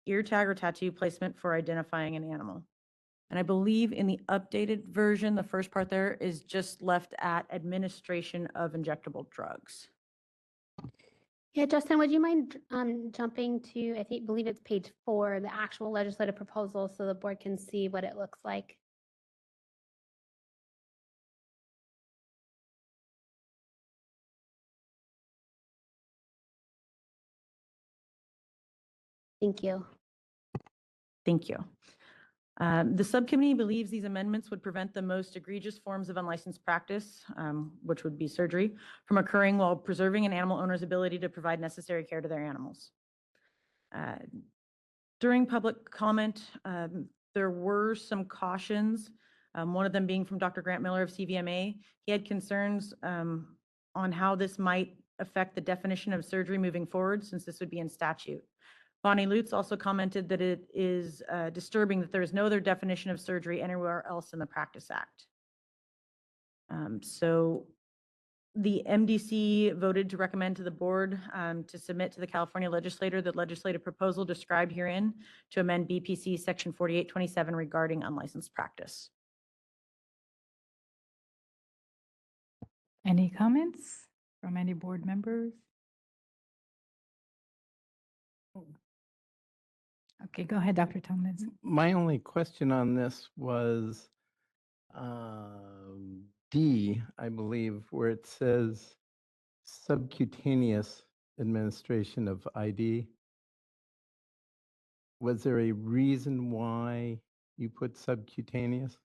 ear tag or tattoo placement for identifying an animal. And I believe in the updated version, the first part there is just left at administration of injectable drugs. Yeah, Justin, would you mind jumping to, believe it's page 4, the actual legislative proposal, so the board can see what it looks like? Thank you. Thank you. The subcommittee believes these amendments would prevent the most egregious forms of unlicensed practice, which would be surgery, from occurring while preserving an animal owner's ability to provide necessary care to their animals. During public comment, there were some cautions, one of them being from Dr. Grant Miller of CVMA. He had concerns on how this might affect the definition of surgery moving forward, since this would be in statute. Bonnie Lutz also commented that it is disturbing that there is no other definition of surgery anywhere else in the Practice Act. So the MDC voted to recommend to the board to submit to the California legislature the legislative proposal described herein to amend BPC section 4827 regarding unlicensed practice. Any comments from any board members? Okay, go ahead, Dr. Tomlinson. My only question on this was D, I believe, where it says subcutaneous administration of ID. Was there a reason why you put subcutaneous?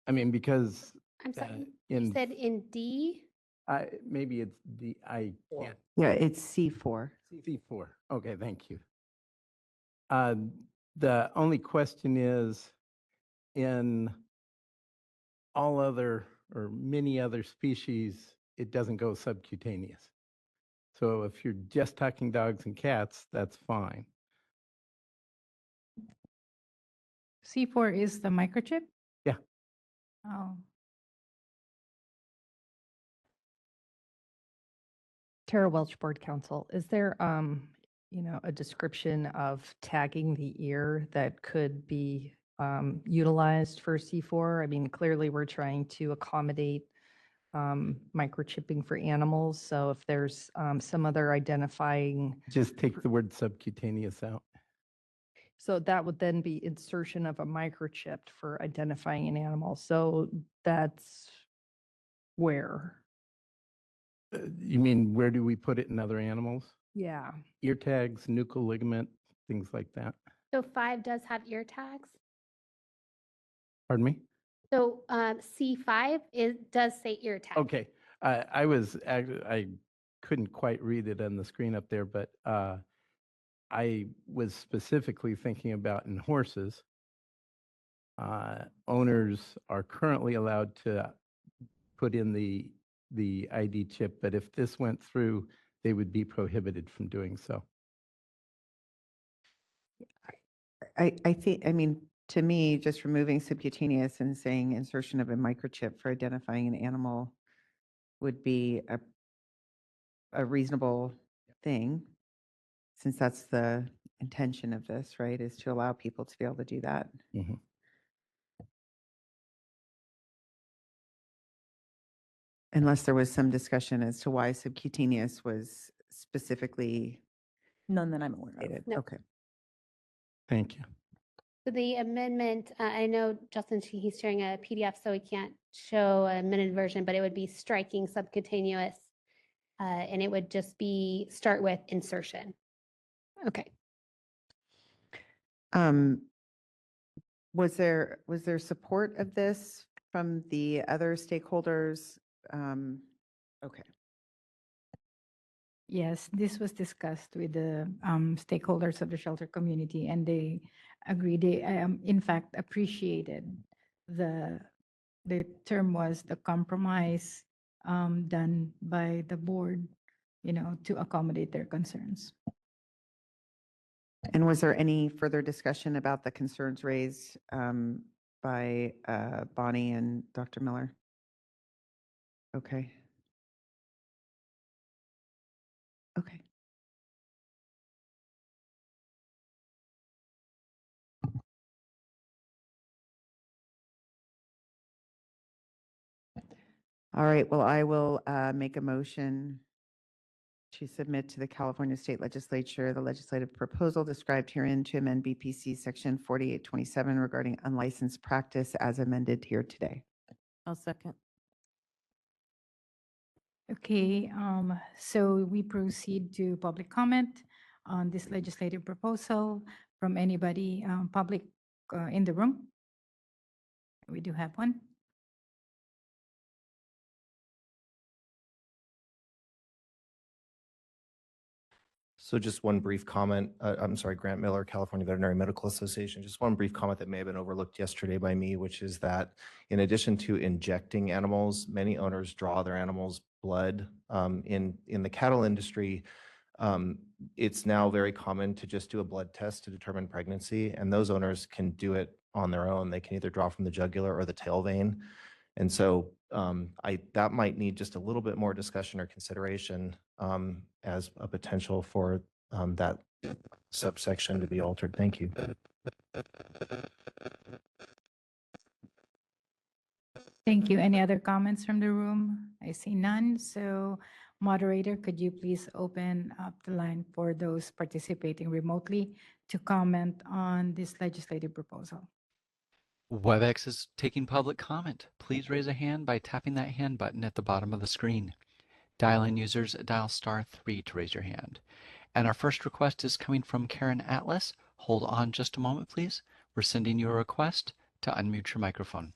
I mean, because I'm sorry, you said in D? maybe it's D, I can't. Yeah, it's C4. C4, okay, thank you. The only question is, in all other or many other species, it doesn't go subcutaneous. So if you're just talking dogs and cats, that's fine. C4 is the microchip? Yeah. Oh. Tara Welch, Board Counsel. Is there, a description of tagging the ear that could be utilized for C4? I mean, clearly we're trying to accommodate microchipping for animals. So if there's some other identifying, Just take the word subcutaneous out. so that would then be insertion of a microchip for identifying an animal. So that's where? You mean where do we put it in other animals? Yeah. Ear tags, nuchal ligament, things like that. So 5 does have ear tags. Pardon me? So C5 does say ear tag. Okay. I couldn't quite read it on the screen up there, but I was specifically thinking about in horses. Owners are currently allowed to put in the ID chip, but if this went through, they would be prohibited from doing so. I think, I mean, to me, just removing subcutaneous and saying insertion of a microchip for identifying an animal would be a reasonable thing, since that's the intention of this, right, is to allow people to be able to do that. Mhm. Unless there was some discussion as to why subcutaneous was specifically None that I'm aware of. stated. No. Okay. Thank you. So the amendment, I know Justin, he's sharing a PDF, so he can't show a amended version, but it would be striking subcutaneous. And it would just be start with insertion. Okay. Was there support of this from the other stakeholders? Okay. Yes, this was discussed with the stakeholders of the shelter community, and they agreed. They, in fact, appreciated the term was the compromise done by the board, to accommodate their concerns. And was there any further discussion about the concerns raised by Bonnie and Dr. Miller? Okay. Okay. All right, well, I will make a motion to submit to the California State Legislature the legislative proposal described herein to amend BPC Section 4827 regarding unlicensed practice as amended here today. I'll second. Okay, so we proceed to public comment on this legislative proposal from anybody, public in the room. We do have one. So just one brief comment. I'm sorry, Grant Miller, California Veterinary Medical Association. Just one brief comment that may have been overlooked yesterday by me, which is that in addition to injecting animals, many owners draw their animals' blood. In the cattle industry, it's now very common to just do a blood test to determine pregnancy, and those owners can do it on their own. They can either draw from the jugular or the tail vein. And so that might need just a little bit more discussion or consideration as a potential for that subsection to be altered. Thank you. Thank you. Any other comments from the room? I see none. So moderator, could you please open up the line for those participating remotely to comment on this legislative proposal? WebEx is taking public comment. Please raise a hand by tapping that hand button at the bottom of the screen. Dial-in users dial *3 to raise your hand. And our first request is coming from Karen Atlas. Hold on just a moment, please. We're sending you a request to unmute your microphone.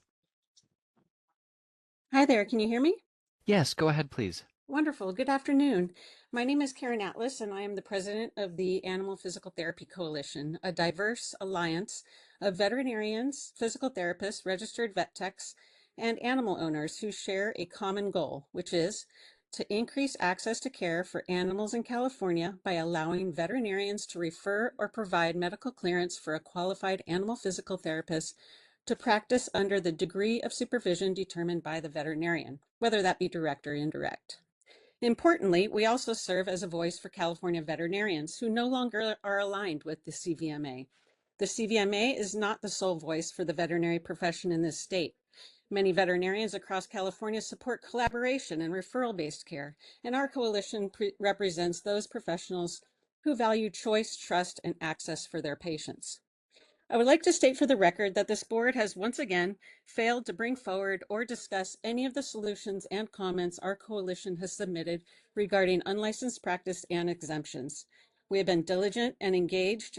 Hi there, can you hear me? Yes, go ahead, please. Wonderful. Good afternoon. My name is Karen Atlas, and I am the president of the Animal Physical Therapy Coalition, a diverse alliance of veterinarians, physical therapists, registered vet techs, and animal owners who share a common goal, which is to increase access to care for animals in California by allowing veterinarians to refer or provide medical clearance for a qualified animal physical therapist to practice under the degree of supervision determined by the veterinarian, whether that be direct or indirect. Importantly, we also serve as a voice for California veterinarians who no longer are aligned with the CVMA. The CVMA is not the sole voice for the veterinary profession in this state. Many veterinarians across California support collaboration and referral-based care, and our coalition represents those professionals who value choice, trust, and access for their patients. I would like to state for the record that this board has once again failed to bring forward or discuss any of the solutions and comments our coalition has submitted regarding unlicensed practice and exemptions. We have been diligent and engaged,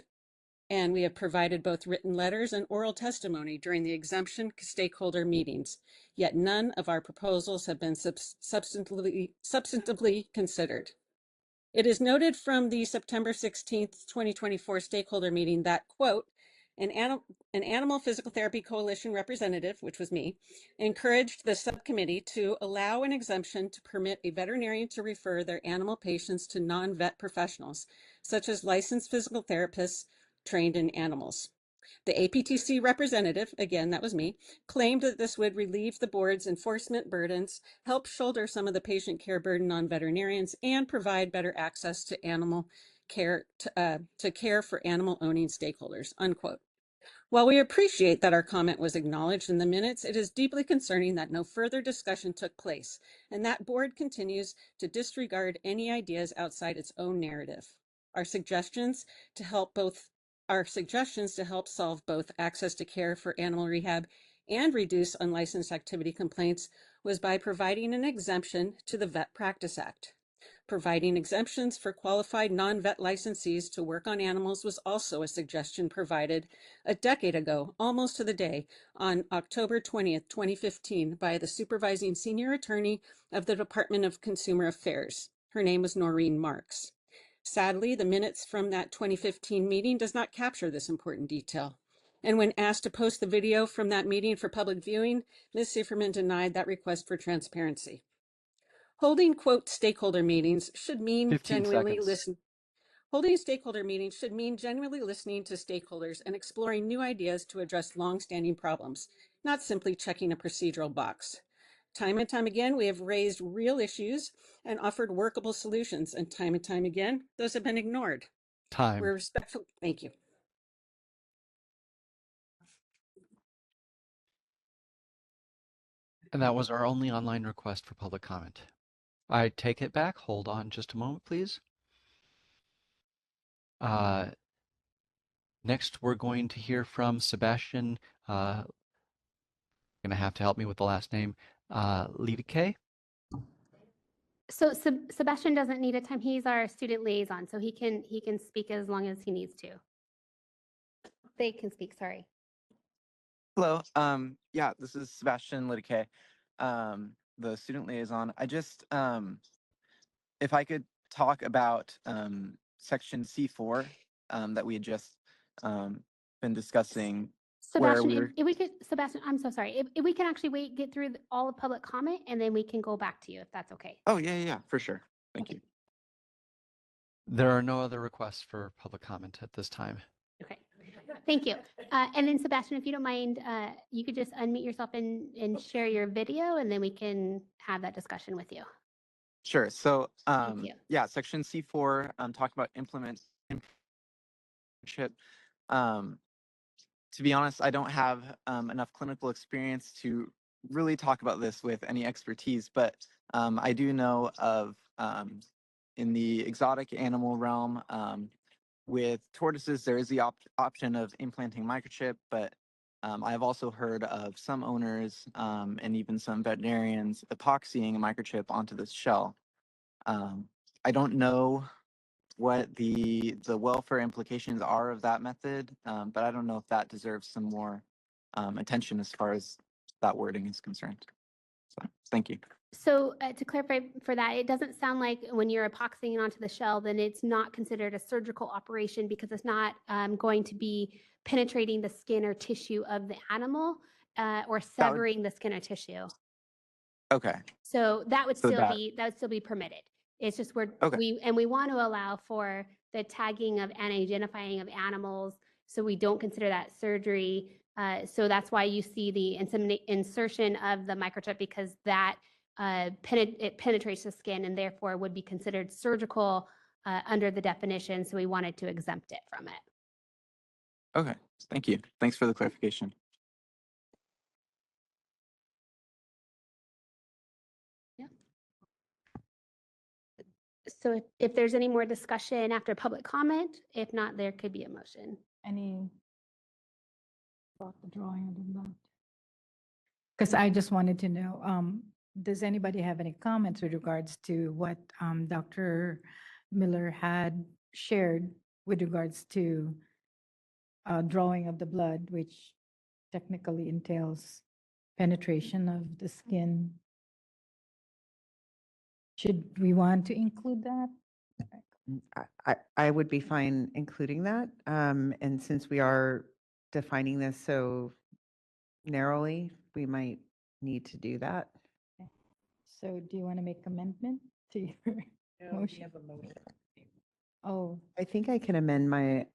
and we have provided both written letters and oral testimony during the exemption stakeholder meetings, yet none of our proposals have been substantively considered. It is noted from the September 16th, 2024 stakeholder meeting that, quote, an animal physical therapy coalition representative, which was me, encouraged the subcommittee to allow an exemption to permit a veterinarian to refer their animal patients to non-vet professionals, such as licensed physical therapists trained in animals. The APTC representative, again, that was me, claimed that this would relieve the board's enforcement burdens, help shoulder some of the patient care burden on veterinarians, and provide better access to animal care to care for animal owning stakeholders, unquote. While we appreciate that our comment was acknowledged in the minutes, it is deeply concerning that no further discussion took place and that board continues to disregard any ideas outside its own narrative. Our suggestions to help solve both access to care for animal rehab and reduce unlicensed activity complaints was by providing an exemption to the Vet Practice Act. Providing exemptions for qualified non-vet licensees to work on animals was also a suggestion provided a decade ago, almost to the day, on October 20th, 2015, by the supervising senior attorney of the Department of Consumer Affairs. Her name was Noreen Marks. Sadly, the minutes from that 2015 meeting does not capture this important detail. And when asked to post the video from that meeting for public viewing, Ms. Sifferman denied that request for transparency. Holding, quote, stakeholder meetings should mean 15 genuinely seconds. listen. Holding stakeholder meetings should mean genuinely listening to stakeholders and exploring new ideas to address long-standing problems, not simply checking a procedural box. Time and time again, we have raised real issues and offered workable solutions, and time again, those have been ignored. Time. We're respectful. Thank you. And that was our only online request for public comment. I take it back. Hold on just a moment, please. Next, we're going to hear from Sebastian. Going to have to help me with the last name. Lidike. So Sebastian doesn't need a time. He's our student liaison, so he can speak as long as he needs to. They can speak, sorry. Hello. Yeah, this is Sebastian Lidike, the student liaison. I just, if I could talk about section C4 that we had just been discussing, where Sebastian, we were. if we could, Sebastian, I'm so sorry. If we can actually get through all of public comment, and then we can go back to you if that's okay. Oh, yeah, for sure. Thank you. There are no other requests for public comment at this time. Okay, thank you. And then Sebastian, if you don't mind, you could just unmute yourself and share your video, and then we can have that discussion with you. Sure. So, you. yeah, section C4 talking about implementship. To be honest, I don't have enough clinical experience to really talk about this with any expertise, but I do know of in the exotic animal realm, with tortoises, there is the option of implanting microchip, but I've also heard of some owners and even some veterinarians epoxying a microchip onto the shell. I don't know what the welfare implications are of that method, but I don't know if that deserves some more attention as far as that wording is concerned. So, thank you. So to clarify for that, it doesn't sound like when you're epoxying onto the shell, then it's not considered a surgical operation because it's not going to be penetrating the skin or tissue of the animal or severing the skin or tissue. Okay. So that would So still that- be permitted. It's just Okay. we want to allow for the tagging of and identifying of animals, so we don't consider that surgery. So that's why you see the insertion of the microchip, because that it penetrates the skin and therefore would be considered surgical under the definition. So we wanted to exempt it from it. Okay. Thank you. Thanks for the clarification. So if there's any more discussion after public comment, if not, there could be a motion. Any About the drawing of the blood. Because I just wanted to know, does anybody have any comments with regards to what Dr. Miller had shared with regards to drawing of the blood, which technically entails penetration of the skin? Should we want to include that? I would be fine including that. And since we are defining this so narrowly, we might need to do that. So do you want to make amendment to your motion? Oh, I think I can amend my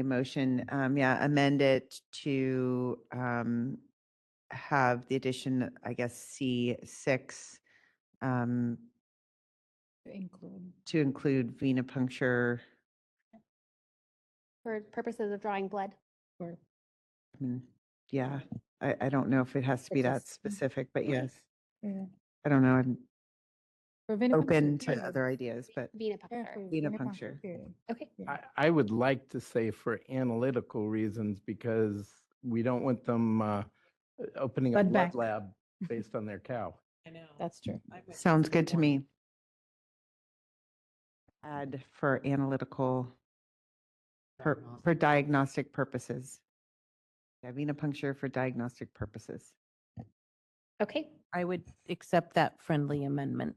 motion. Yeah, amend it to have the addition, I guess, C6 include. to include venipuncture. For purposes of drawing blood. Yeah, I don't know if it has to be that Such as- specific, but yes. Yeah. I don't know. I'm For venipuncture, open to period. other ideas, but Venipuncture. venipuncture. Period. Okay. I would like to say for analytical reasons, because we don't want them opening a Blood blood bank. lab based on their cow. That's true. Sounds good to me. Add for analytical, for diagnostic purposes. Yeah, venipuncture for diagnostic purposes. Okay. I would accept that friendly amendment.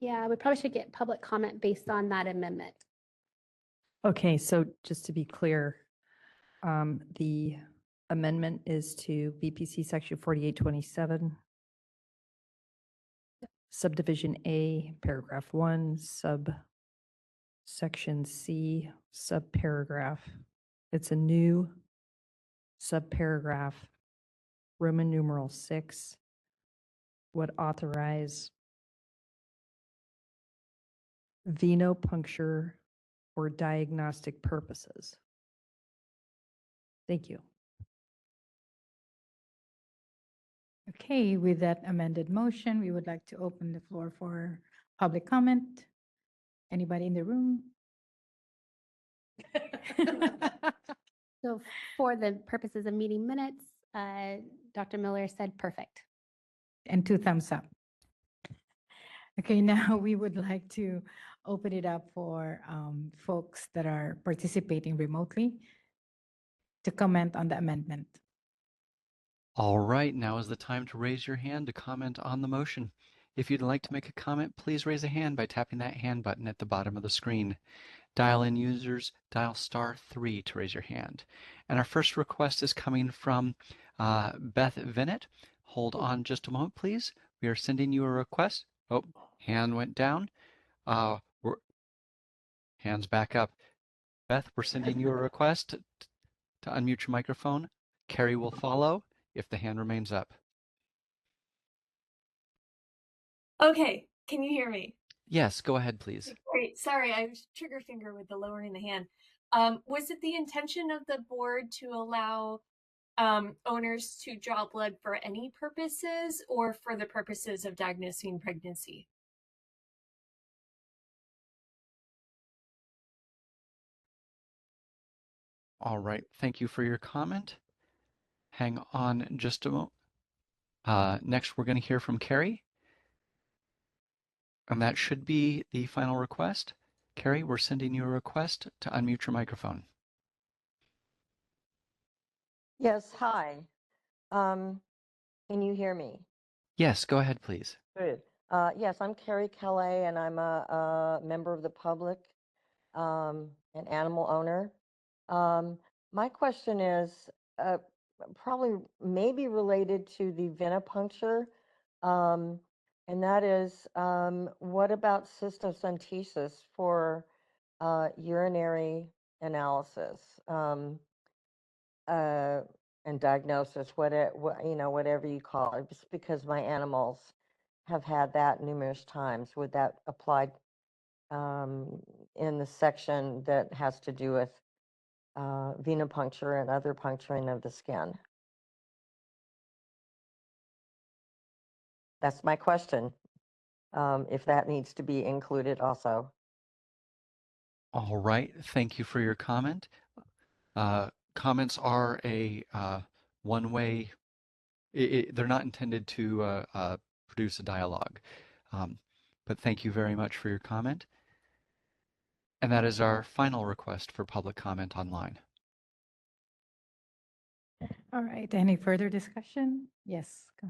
Yeah, we probably should get public comment based on that amendment. Okay, so just to be clear, the amendment is to VPC Section 4827, Subdivision A, Paragraph 1, Subsection C, Subparagraph. It's a new subparagraph, Roman numeral 6, would authorize venopuncture for diagnostic purposes. Thank you. Okay, with that amended motion, we would like to open the floor for public comment. Anybody in the room? So for the purposes of meeting minutes, Dr. Miller said perfect. And 2 thumbs up. Okay, now we would like to open it up for folks that are participating remotely to comment on the amendment. All right, now is the time to raise your hand to comment on the motion. If you'd like to make a comment, please raise a hand by tapping that hand button at the bottom of the screen. Dial-in users, dial *3 to raise your hand. And our first request is coming from Beth Vinnett. Hold on just a moment, please. We are sending you a request. Oh, hand went down. Hands back up. Beth, we're sending you a request to unmute your microphone. Carrie will follow if the hand remains up. Okay, can you hear me? Yes, go ahead, please. Great. Sorry, I was trigger finger with the lowering the hand. Was it the intention of the board to allow owners to draw blood for any purposes or for the purposes of diagnosing pregnancy? All right, thank you for your comment. Hang on just a moment. Next, we're going to hear from Carrie. And that should be the final request. Carrie, we're sending you a request to unmute your microphone. Yes, hi. Can you hear me? Yes, go ahead, please. Good. Yes, I'm Carrie Kelly, and I'm a member of the public, an animal owner. My question is probably maybe related to the venipuncture, and that is, what about cystocentesis for urinary analysis? And diagnosis, whatever you call it, just because my animals have had that numerous times. Would that apply in the section that has to do with venipuncture and other puncturing of the skin? That's my question, if that needs to be included also. All right, thank you for your comment. Comments are a one-way, they're not intended to produce a dialogue. But thank you very much for your comment. And that is our final request for public comment online. All right, any further discussion? Yes, go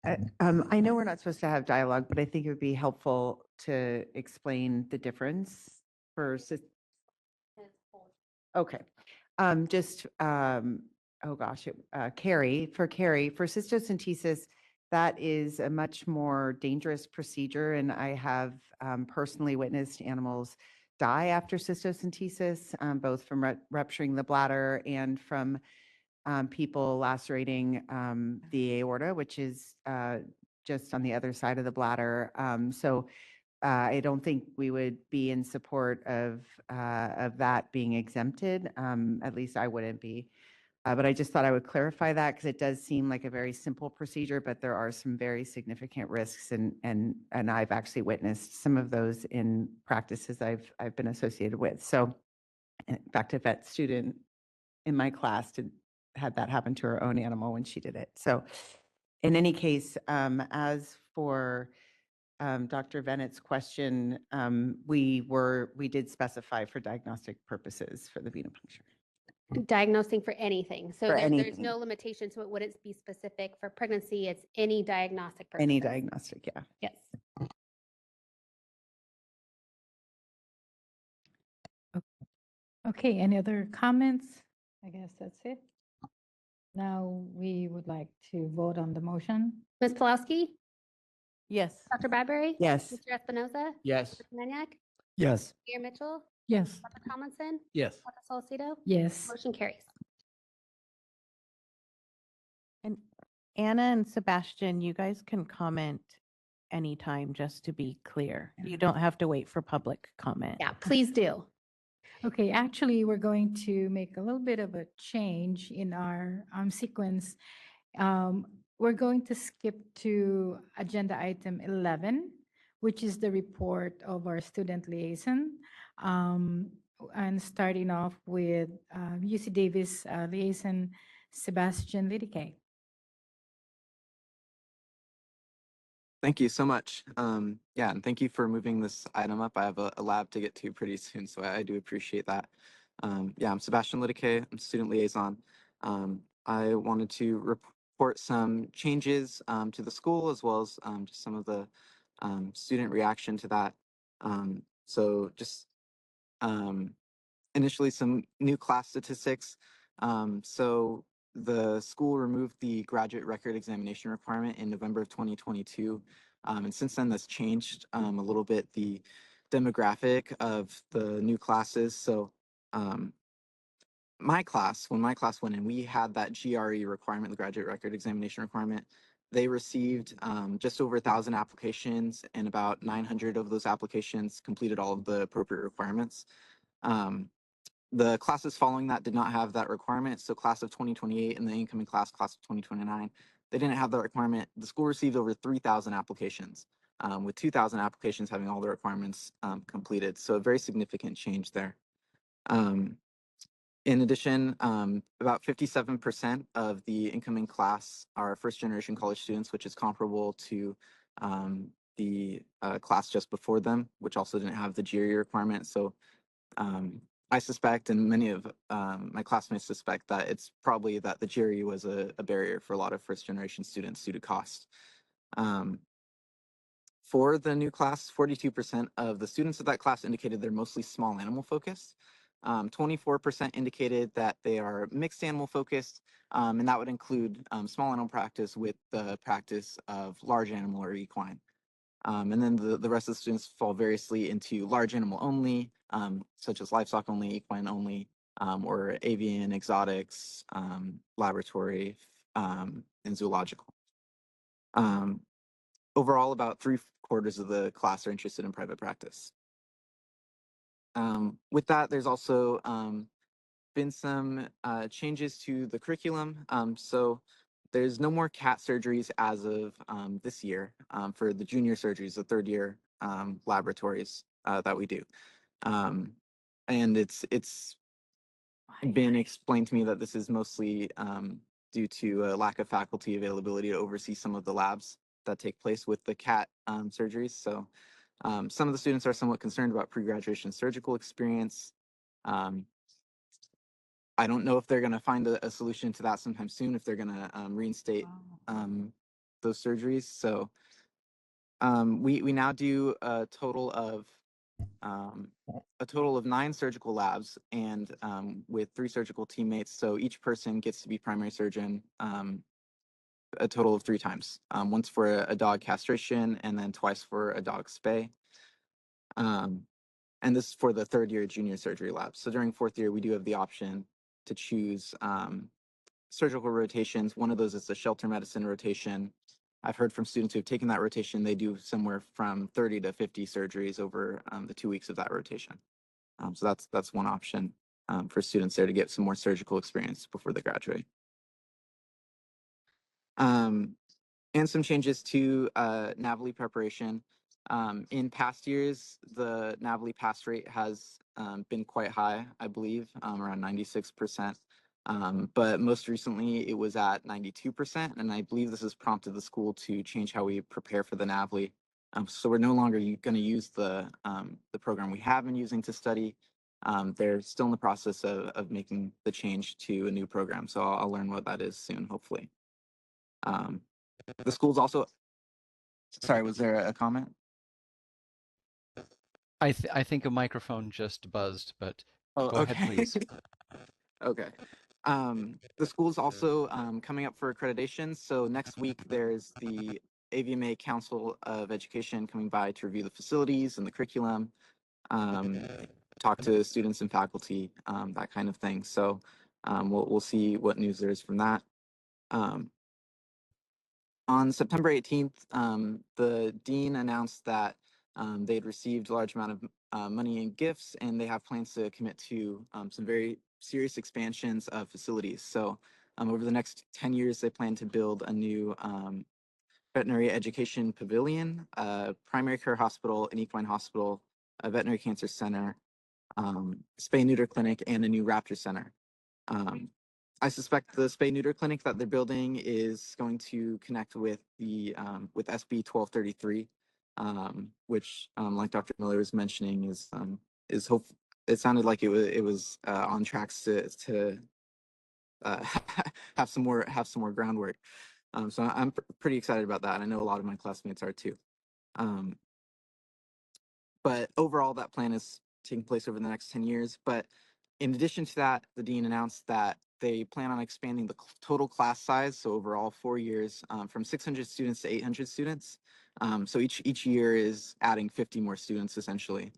ahead. I know we're not supposed to have dialogue, but I think it would be helpful to explain the difference for. Okay, just oh gosh, Carrie, for cystocentesis, that is a much more dangerous procedure, and I have personally witnessed animals die after cystocentesis, both from rupturing the bladder and from people lacerating the aorta, which is just on the other side of the bladder. So I don't think we would be in support of that being exempted. At least I wouldn't be. But I just thought I would clarify that because it does seem like a very simple procedure, but there are some very significant risks, and I've actually witnessed some of those in practices I've been associated with. So, in fact, a vet student in my class had that happen to her own animal when she did it. So, in any case, as for Dr. Bennett's question, we did specify for diagnostic purposes for the venipuncture. Diagnosing for anything. So For there's anything. no limitation to it. Wouldn't be specific for pregnancy. It's any diagnostic purpose. Any diagnostic, yeah. Yes. Okay, any other comments? I guess that's it. Now we would like to vote on the motion. Ms. Pulowski? Yes. Dr. Bradbury? Yes. Mr. Espinoza? Yes. Dr. Maniak? Yes. Mayor Mitchell? Yes. Dr. Tomlinson? Yes. Dr. Solcito? Yes. Motion carries. And Anna and Sebastian, you guys can comment anytime, just to be clear. You don't have to wait for public comment. Yeah, please do. Okay, actually, we're going to make a little bit of a change in our sequence. We're going to skip to agenda item 11, which is the report of our student liaison. And starting off with UC Davis liaison, Sebastian Lidike. Thank you so much. Yeah, and thank you for moving this item up. I have a lab to get to pretty soon, so I do appreciate that. Yeah, I'm Sebastian Lidike. I'm student liaison. I wanted to report some changes to the school, as well as just some of the student reaction to that. So just initially some new class statistics. So the school removed the graduate record examination requirement in November of 2022. And since then, that's changed a little bit the demographic of the new classes. So when my class went in, we had that GRE requirement, the graduate record examination requirement. They received just over 1,000 applications, and about 900 of those applications completed all of the appropriate requirements. The classes following that did not have that requirement. So class of 2028 and the incoming class of 2029, they didn't have that requirement. The school received over 3,000 applications, with 2,000 applications having all the requirements completed. So a very significant change there. In addition, about 57% of the incoming class are first generation college students, which is comparable to the class just before them, which also didn't have the GRE requirement. So I suspect, and many of my classmates suspect, that it's probably that the GRE was a barrier for a lot of first generation students due to cost. For the new class, 42% of the students of that class indicated they're mostly small animal focused. 24% indicated that they are mixed animal focused, and that would include small animal practice with the practice of large animal or equine. And then the rest of the students fall variously into large animal only, such as livestock only, equine only, or avian, exotics, laboratory, and zoological. Overall, about 3/4 of the class are interested in private practice. With that, there's also been some changes to the curriculum. So there's no more CAT surgeries as of this year for the junior surgeries, the third year laboratories that we do. And it's been explained to me that this is mostly due to a lack of faculty availability to oversee some of the labs that take place with the CAT surgeries. So some of the students are somewhat concerned about pre-graduation surgical experience. I don't know if they're going to find a solution to that sometime soon, if they're going to reinstate those surgeries. So we now do a total of 9 surgical labs, and with 3 surgical teammates. So each person gets to be primary surgeon a total of 3 times. Once for a dog castration, and then twice for a dog spay. And this is for the 3rd year junior surgery lab. So during 4th year, we do have the option to choose surgical rotations. One of those is the shelter medicine rotation. I've heard from students who have taken that rotation, they do somewhere from 30 to 50 surgeries over the 2 weeks of that rotation. So that's one option for students there to get some more surgical experience before they graduate. And some changes to NAVLE preparation. In past years, the NAVLE pass rate has been quite high, I believe, around 96%. But most recently, it was at 92%, and I believe this has prompted the school to change how we prepare for the NAVLE. So we're no longer going to use the program we have been using to study. They're still in the process of making the change to a new program, so I'll learn what that is soon, hopefully. The school's also, sorry, was there a comment? I think a microphone just buzzed, but Oh, go ahead, okay. please. Okay. The school's also coming up for accreditation. So next week, there's the AVMA Council of Education coming by to review the facilities and the curriculum, talk to students and faculty, that kind of thing. So we'll see what news there is from that. On September 18th, the dean announced that they'd received a large amount of money in gifts, and they have plans to commit to some very serious expansions of facilities. So over the next 10 years, they plan to build a new veterinary education pavilion, a primary care hospital, an equine hospital, a veterinary cancer center, spay-neuter clinic, and a new raptor center. I suspect the spay neuter clinic that they're building is going to connect with the with SB 1233, which, like Dr. Miller was mentioning, is hope. It sounded like it was on tracks to have some more groundwork. So I'm pretty excited about that. I know a lot of my classmates are too. But overall, that plan is taking place over the next 10 years. But in addition to that, the dean announced that they plan on expanding the total class size, so overall 4 years, from 600 students to 800 students. So each year is adding 50 more students, essentially.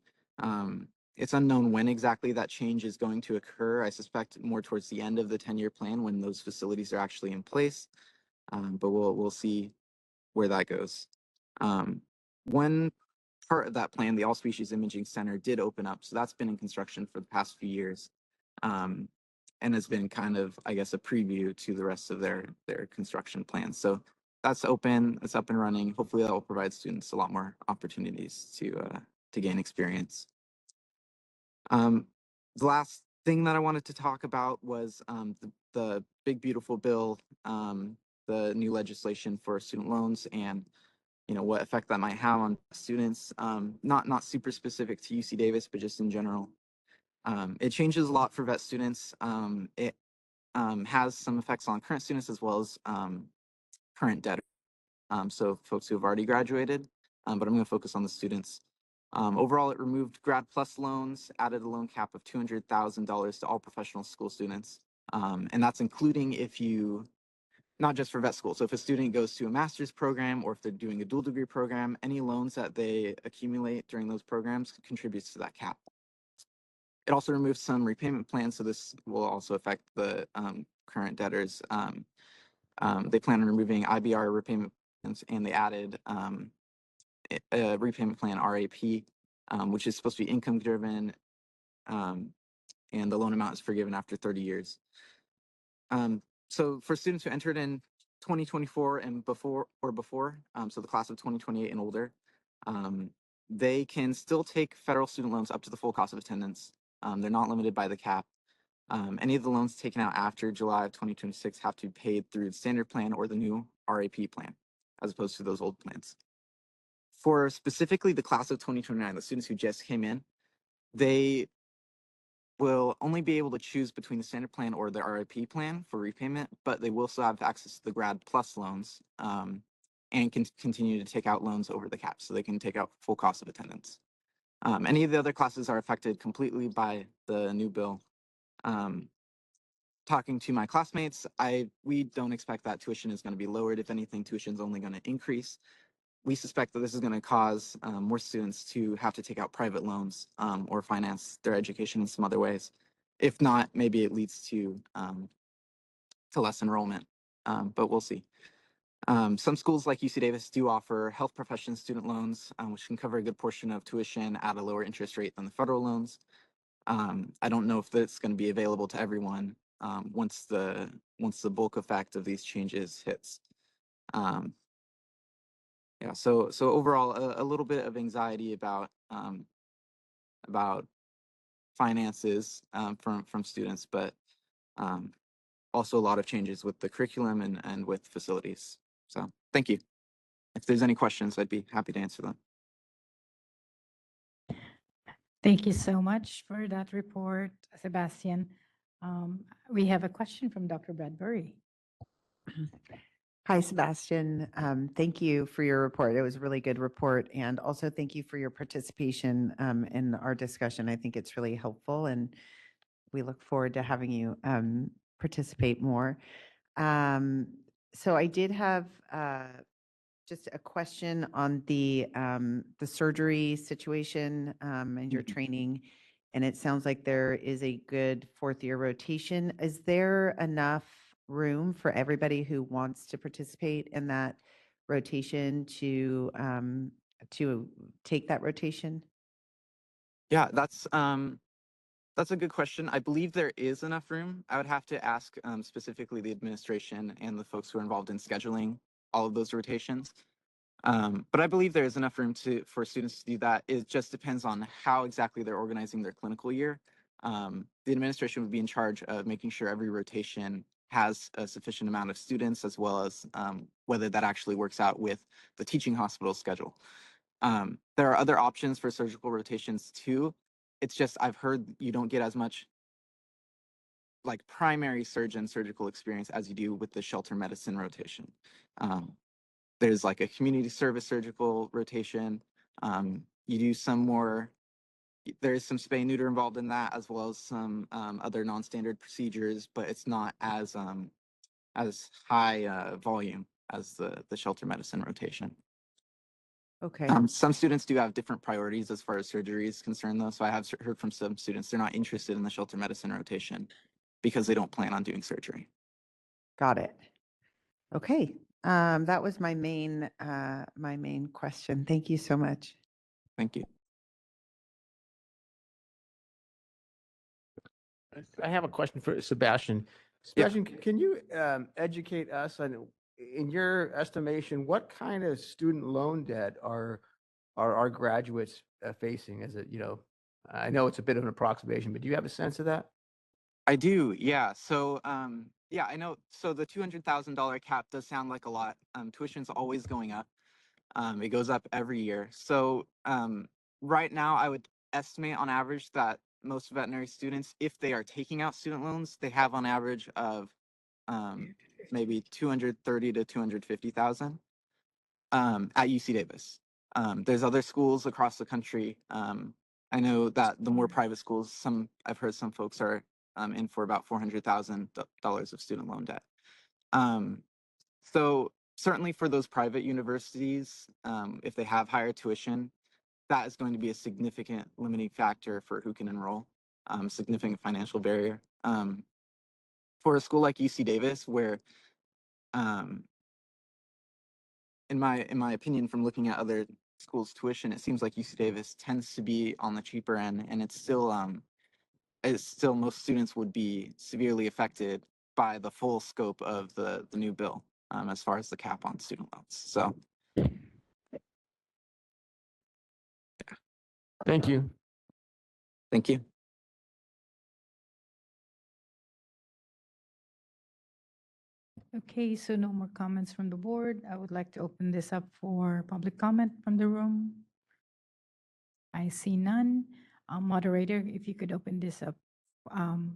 It's unknown when exactly that change is going to occur. I suspect more towards the end of the 10-year plan when those facilities are actually in place. But we'll see where that goes. One part of that plan, the All Species Imaging Center, did open up. So that's been in construction for the past few years, and has been kind of, I guess, a preview to the rest of their construction plans. So that's open, it's up and running. Hopefully that will provide students a lot more opportunities to gain experience. The last thing that I wanted to talk about was the big beautiful bill, the new legislation for student loans, and what effect that might have on students. Not super specific to UC Davis, but just in general. It changes a lot for vet students. It has some effects on current students as well as current debtors. So folks who have already graduated, but I'm going to focus on the students. Overall, it removed Grad Plus loans, added a loan cap of $200,000 to all professional school students. And that's including if you, not just for vet school. So if a student goes to a master's program or if they're doing a dual degree program, any loans that they accumulate during those programs contributes to that cap. It also removes some repayment plans, so this will also affect the current debtors. They plan on removing IBR repayment plans, and they added a repayment plan RAP, which is supposed to be income driven, and the loan amount is forgiven after 30 years. So for students who entered in 2024 and before, so the class of 2028 and older, they can still take federal student loans up to the full cost of attendance. They're not limited by the cap. Any of the loans taken out after July of 2026 have to be paid through the standard plan or the new RAP plan, as opposed to those old plans. For specifically the class of 2029, the students who just came in, they will only be able to choose between the standard plan or the RIP plan for repayment, but they will still have access to the Grad Plus loans and can continue to take out loans over the cap, so they can take out full cost of attendance. Any of the other classes are affected completely by the new bill. Talking to my classmates, we don't expect that tuition is going to be lowered. If anything, tuition is only going to increase. We suspect that this is going to cause more students to have to take out private loans or finance their education in some other ways. If not, maybe it leads to less enrollment, but we'll see. Some schools like UC Davis do offer health profession student loans, which can cover a good portion of tuition at a lower interest rate than the federal loans. I don't know if that's going to be available to everyone once the bulk effect of these changes hits. Yeah, so overall, a little bit of anxiety about finances from students, but also a lot of changes with the curriculum and with facilities. So thank you. If there's any questions, I'd be happy to answer them. Thank you so much for that report, Sebastian. We have a question from Dr. Bradbury. Hi, Sebastian. Thank you for your report. It was a really good report. And also thank you for your participation in our discussion. I think it's really helpful and we look forward to having you participate more. So I did have just a question on the surgery situation and your training. And it sounds like there is a good fourth year rotation. Is there enough room for everybody who wants to participate in that rotation to take that rotation? Yeah, that's a good question. I believe there is enough room. I would have to ask specifically the administration and the folks who are involved in scheduling all of those rotations. But I believe there is enough room for students to do that. It just depends on how exactly they're organizing their clinical year. The administration would be in charge of making sure every rotation has a sufficient amount of students, as well as whether that actually works out with the teaching hospital schedule. There are other options for surgical rotations too. It's just I've heard you don't get as much like primary surgeon surgical experience as you do with the shelter medicine rotation. There's like a community service surgical rotation. You do some more, there's some spay neuter involved in that, as well as some other non-standard procedures, but it's not as high volume as the shelter medicine rotation. Okay. Some students do have different priorities as far as surgery is concerned, though. So I have heard from some students they're not interested in the shelter medicine rotation because they don't plan on doing surgery. Got it. Okay. That was my main question. Thank you so much. Thank you. I have a question for Sebastian. Sebastian, can you educate us on, in your estimation, what kind of student loan debt are our graduates facing? Is it, I know it's a bit of an approximation, but do you have a sense of that? I do, yeah. So, yeah, I know. So the $200,000 cap does sound like a lot. Tuition's always going up. It goes up every year. So right now, I would estimate on average that most veterinary students, if they are taking out student loans, they have on average of maybe 230 to 250,000 at UC Davis. There's other schools across the country. I know that the more private schools, I've heard some folks are in for about $400,000 of student loan debt. So certainly for those private universities, if they have higher tuition, that is going to be a significant limiting factor for who can enroll, significant financial barrier. For a school like UC Davis, where in my opinion, from looking at other schools' tuition, it seems like UC Davis tends to be on the cheaper end, and it's still most students would be severely affected by the full scope of the new bill as far as the cap on student loans. So, Thank you. Thank you. Okay, so no more comments from the board. I would like to open this up for public comment from the room. I see none. Moderator, if you could open this up um,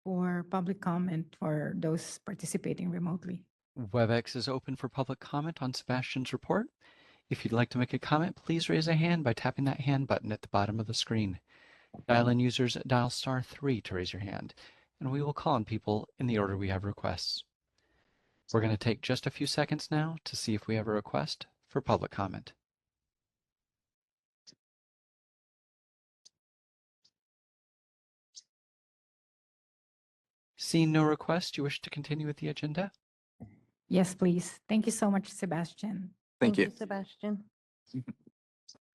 for public comment for those participating remotely. WebEx is open for public comment on Sebastian's report. If you'd like to make a comment, please raise a hand by tapping that hand button at the bottom of the screen. Dial-in users dial *3 to raise your hand, and we will call on people in the order we have requests. We're going to take just a few seconds now to see if we have a request for public comment. Seeing no request, you wish to continue with the agenda? Yes, please. Thank you so much, Sebastian. Thank you. Sebastian.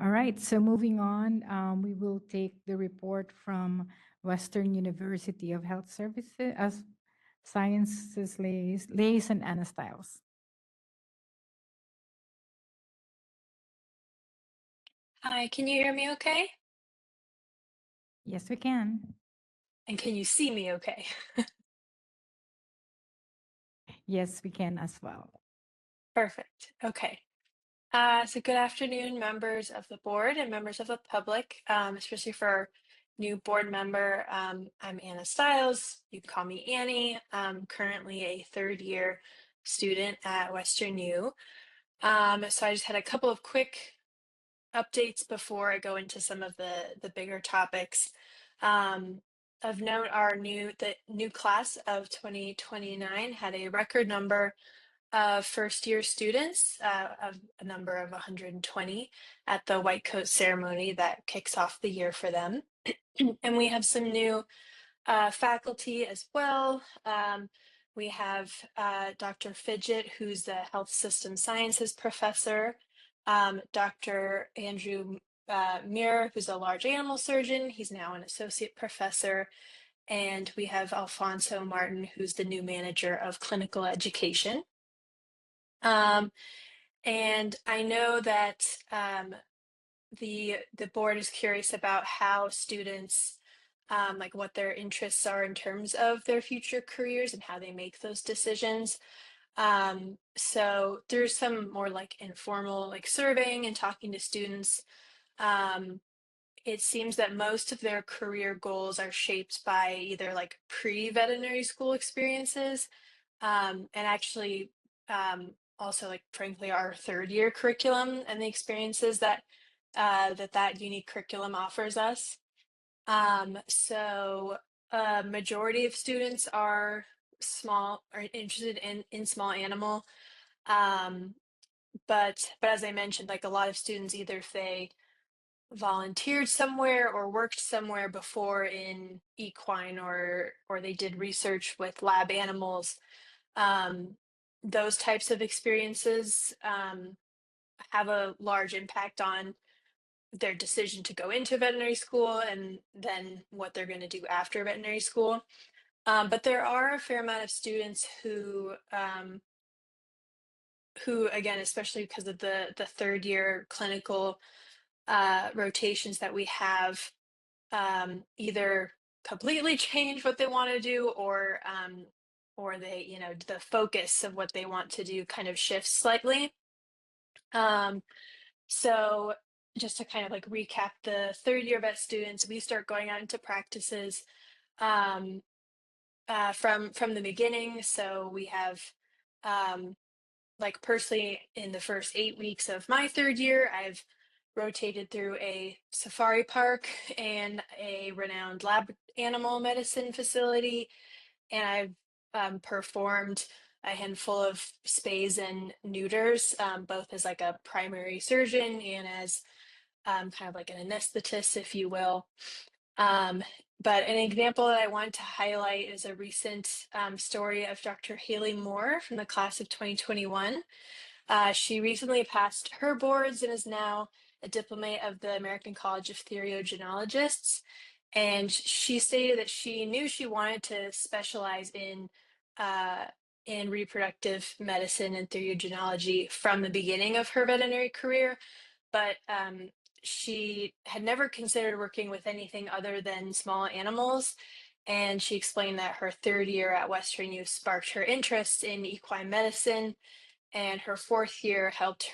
All right, so moving on, we will take the report from Western University of Health Services as Sciences Liaison Anna Stiles. Hi, can you hear me okay? Yes, we can. And can you see me okay? Yes, we can as well. Perfect. Okay. So good afternoon, members of the board and members of the public, especially for our new board member. I'm Anna Stiles. You can call me Annie. I'm currently a third year student at Western U. So I just had a couple of quick updates before I go into some of the bigger topics. Of note, the new class of 2029 had a record number of first year students, of a number of 120 at the white coat ceremony that kicks off the year for them. And we have some new faculty as well. We have Dr. Fidget, who's the health system sciences professor, Dr. Andrew Muir, who's a large animal surgeon. He's now an associate professor. And we have Alfonso Martin, who's the new manager of clinical education. And I know that the board is curious about how students, like what their interests are in terms of their future careers and how they make those decisions. So there's some more like informal like surveying and talking to students. It seems that most of their career goals are shaped by either like pre-veterinary school experiences, and actually also like frankly our third year curriculum and the experiences that that unique curriculum offers us. So a majority of students are interested in small animal, but as I mentioned, like a lot of students, either if they volunteered somewhere or worked somewhere before in equine, or they did research with lab animals, those types of experiences have a large impact on their decision to go into veterinary school and then what they're going to do after veterinary school. But there are a fair amount of students who again, especially because of the third year clinical rotations that we have, either completely change what they want to do, or they, the focus of what they want to do kind of shifts slightly. So just to kind of like recap, the third year vet students, we start going out into practices from the beginning. So we have like personally in the first 8 weeks of my third year, I've rotated through a safari park and a renowned lab animal medicine facility, and I've performed a handful of spays and neuters, both as like a primary surgeon and as kind of like an anesthetist, if you will. But an example that I want to highlight is a recent story of Dr. Haley Moore from the class of 2021. She recently passed her boards and is now a diplomate of the American College of Theriogenologists. And she stated that she knew she wanted to specialize in reproductive medicine and theriogenology from the beginning of her veterinary career, but she had never considered working with anything other than small animals. And she explained that her third year at Western U sparked her interest in equine medicine, and her fourth year helped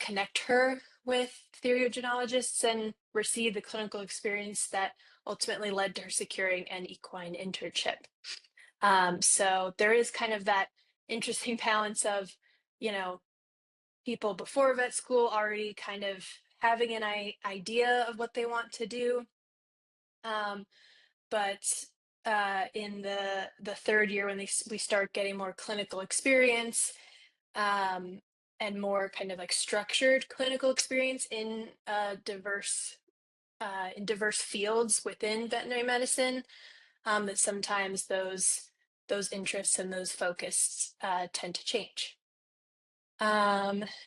connect her with theriogenologists and receive the clinical experience that ultimately led to her securing an equine internship. So there is kind of that interesting balance of, you know, people before vet school already kind of having an idea of what they want to do. But in the third year, when we start getting more clinical experience, and more kind of like structured clinical experience in diverse fields within veterinary medicine, that sometimes those interests and those focus tend to change.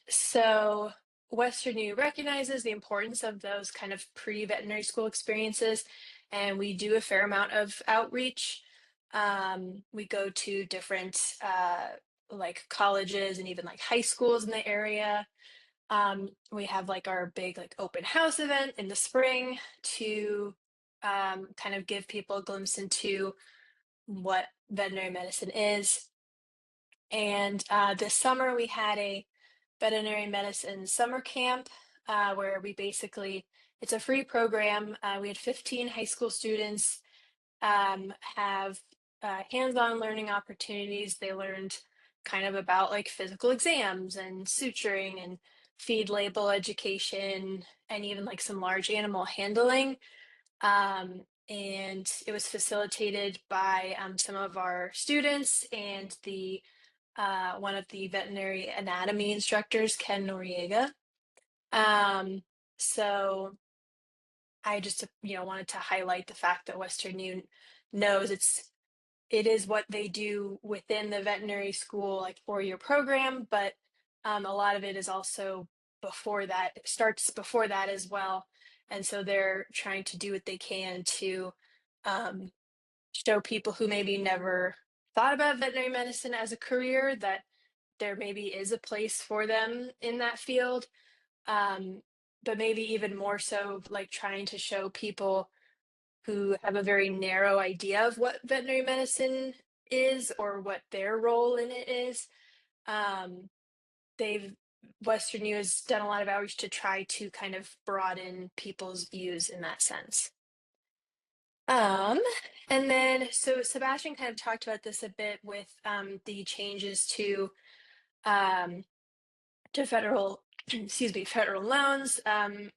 So Western U recognizes the importance of those kind of pre-veterinary school experiences, and we do a fair amount of outreach. We go to different like colleges and even like high schools in the area. We have like our big like open house event in the spring to kind of give people a glimpse into what veterinary medicine is. And this summer we had a veterinary medicine summer camp where it's a free program. We had 15 high school students have hands-on learning opportunities. They learned kind of about like physical exams and suturing and feed label education and even like some large animal handling. And it was facilitated by some of our students and one of the veterinary anatomy instructors, Ken Noriega. So I just, wanted to highlight the fact that Western U knows it is what they do within the veterinary school, like 4-year program, but a lot of it is also before that. It starts before that as well. And so they're trying to do what they can to show people who maybe never thought about veterinary medicine as a career that there maybe is a place for them in that field. But maybe even more so, like trying to show people who have a very narrow idea of what veterinary medicine is or what their role in it is. They've Western U has done a lot of outreach to try to kind of broaden people's views in that sense. And then, so Sebastian kind of talked about this a bit with the changes to federal, federal loans. The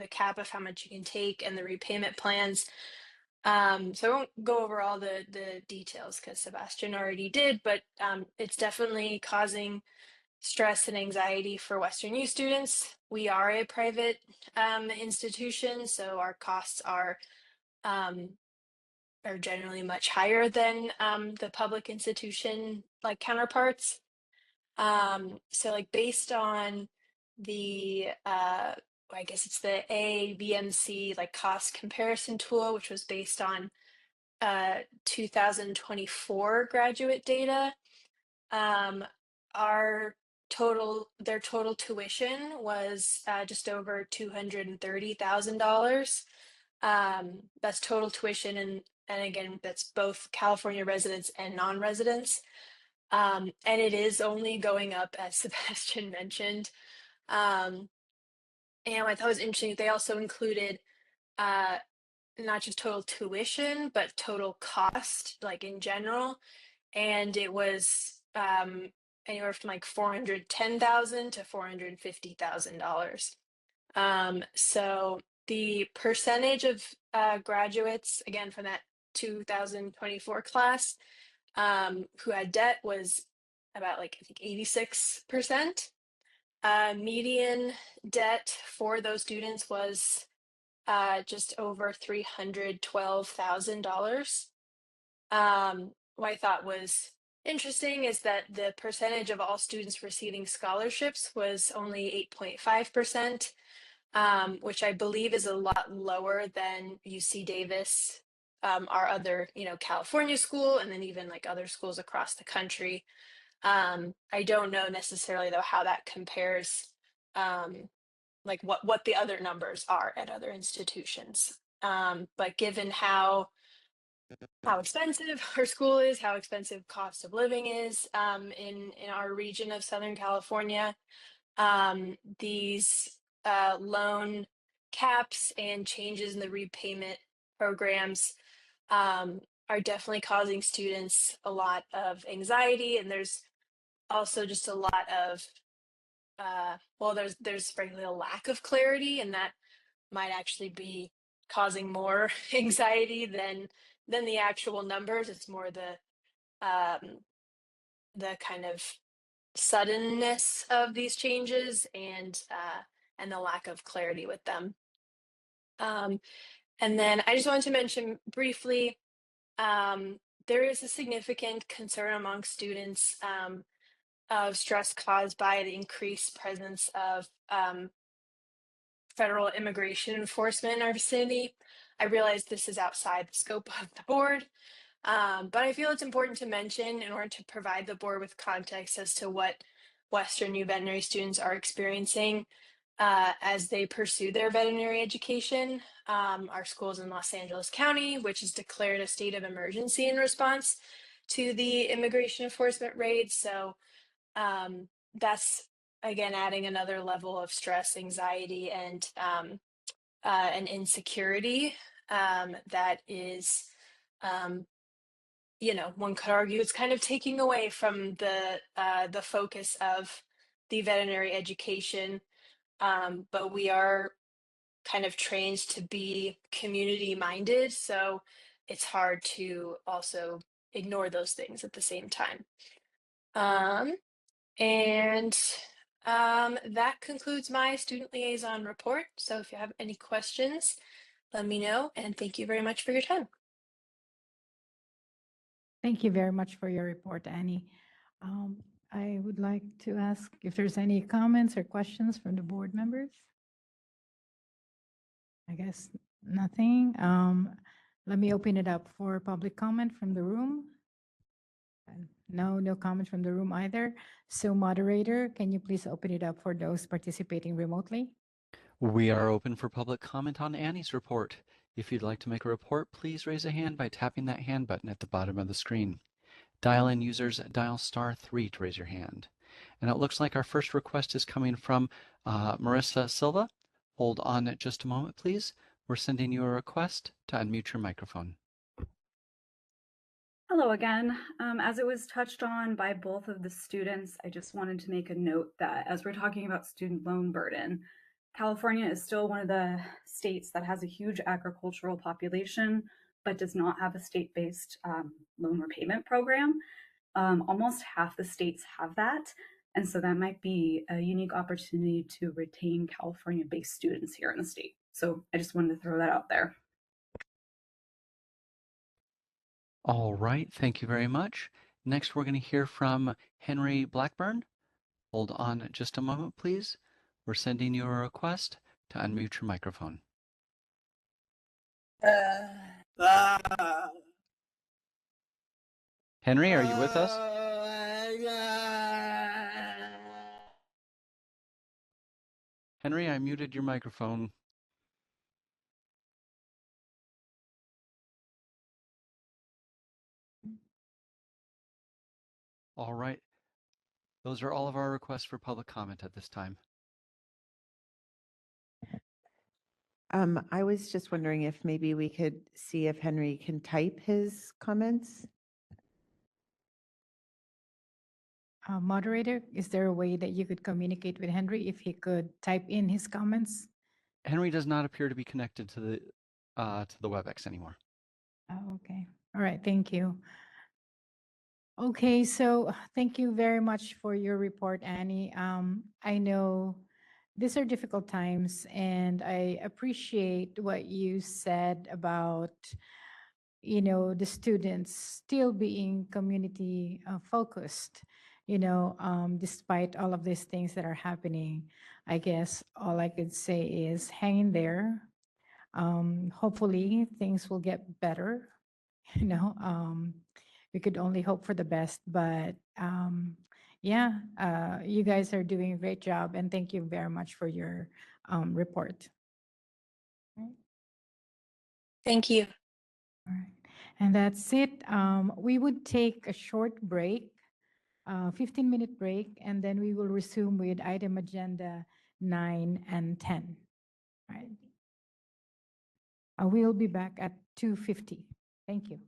cap of how much you can take and the repayment plans. So I won't go over all the details because Sebastian already did, but it's definitely causing stress and anxiety for Western U students. We are a private institution, so our costs are generally much higher than the public institution like counterparts. So like based on the I guess it's the AVMC like cost comparison tool, which was based on 2024 graduate data. Their total tuition was just over $230,000. That's total tuition, and again, that's both California residents and non-residents. And it is only going up, as Sebastian mentioned. And I thought it was interesting, they also included not just total tuition, but total cost, like in general. And it was anywhere from like $410,000 to $450,000. So the percentage of graduates, again, from that 2024 class, who had debt was about like, I think 86%. Median debt for those students was just over $312,000. What I thought was interesting is that the percentage of all students receiving scholarships was only 8.5%, which I believe is a lot lower than UC Davis, our other, California school, and then even like other schools across the country. I don't know necessarily though how that compares, like what the other numbers are at other institutions. But given how expensive our school is, how expensive cost of living is in our region of Southern California, these loan caps and changes in the repayment programs are definitely causing students a lot of anxiety, and there's also just a lot of well, there's frankly a lack of clarity, and that might actually be causing more anxiety than the actual numbers. It's more the kind of suddenness of these changes and the lack of clarity with them. And then I just wanted to mention briefly, there is a significant concern among students of stress caused by the increased presence of federal immigration enforcement in our vicinity. I realize this is outside the scope of the board, but I feel it's important to mention in order to provide the board with context as to what Western New veterinary students are experiencing as they pursue their veterinary education. Our schools in Los Angeles County, which has declared a state of emergency in response to the immigration enforcement raids. So that's again adding another level of stress, anxiety, and insecurity that is, one could argue it's kind of taking away from the focus of the veterinary education. But we are kind of trained to be community minded, so it's hard to also ignore those things at the same time. And that concludes my student liaison report. So if you have any questions, let me know. And thank you very much for your time. Thank you very much for your report, Annie. I would like to ask if there's any comments or questions from the board members. I guess nothing. Let me open it up for public comment from the room. No comment from the room either. So moderator, can you please open it up for those participating remotely? We are open for public comment on Annie's report. If you'd like to make a report, please raise a hand by tapping that hand button at the bottom of the screen. Dial-in users dial *3 to raise your hand. And it looks like our first request is coming from Marissa Silva. Hold on just a moment, please. We're sending you a request to unmute your microphone. Hello again. As it was touched on by both of the students, I just wanted to make a note that as we're talking about student loan burden, California is still one of the states that has a huge agricultural population, but does not have a state-based loan repayment program. Almost half the states have that. And so that might be a unique opportunity to retain California-based students here in the state. So I just wanted to throw that out there. All right, thank you very much. Next, we're going to hear from Henry Blackburn. Hold on just a moment, please. We're sending you a request to unmute your microphone. Henry, are you with us? Henry, I muted your microphone. All right. Those are all of our requests for public comment at this time. I was just wondering if maybe we could see if Henry can type his comments. Moderator, is there a way that you could communicate with Henry if he could type in his comments? Henry does not appear to be connected to the WebEx anymore. Oh, okay. All right. Thank you. Okay, so thank you very much for your report, Annie. I know these are difficult times, and I appreciate what you said about, the students still being community focused, despite all of these things that are happening. I guess all I could say is hang in there. Hopefully things will get better, you know. We could only hope for the best, but yeah, you guys are doing a great job, and thank you very much for your report. Thank you. All right. And that's it. We would take a short break, 15-minute break, and then we will resume with item agenda 9 and 10. All right. We'll be back at 2:50. Thank you.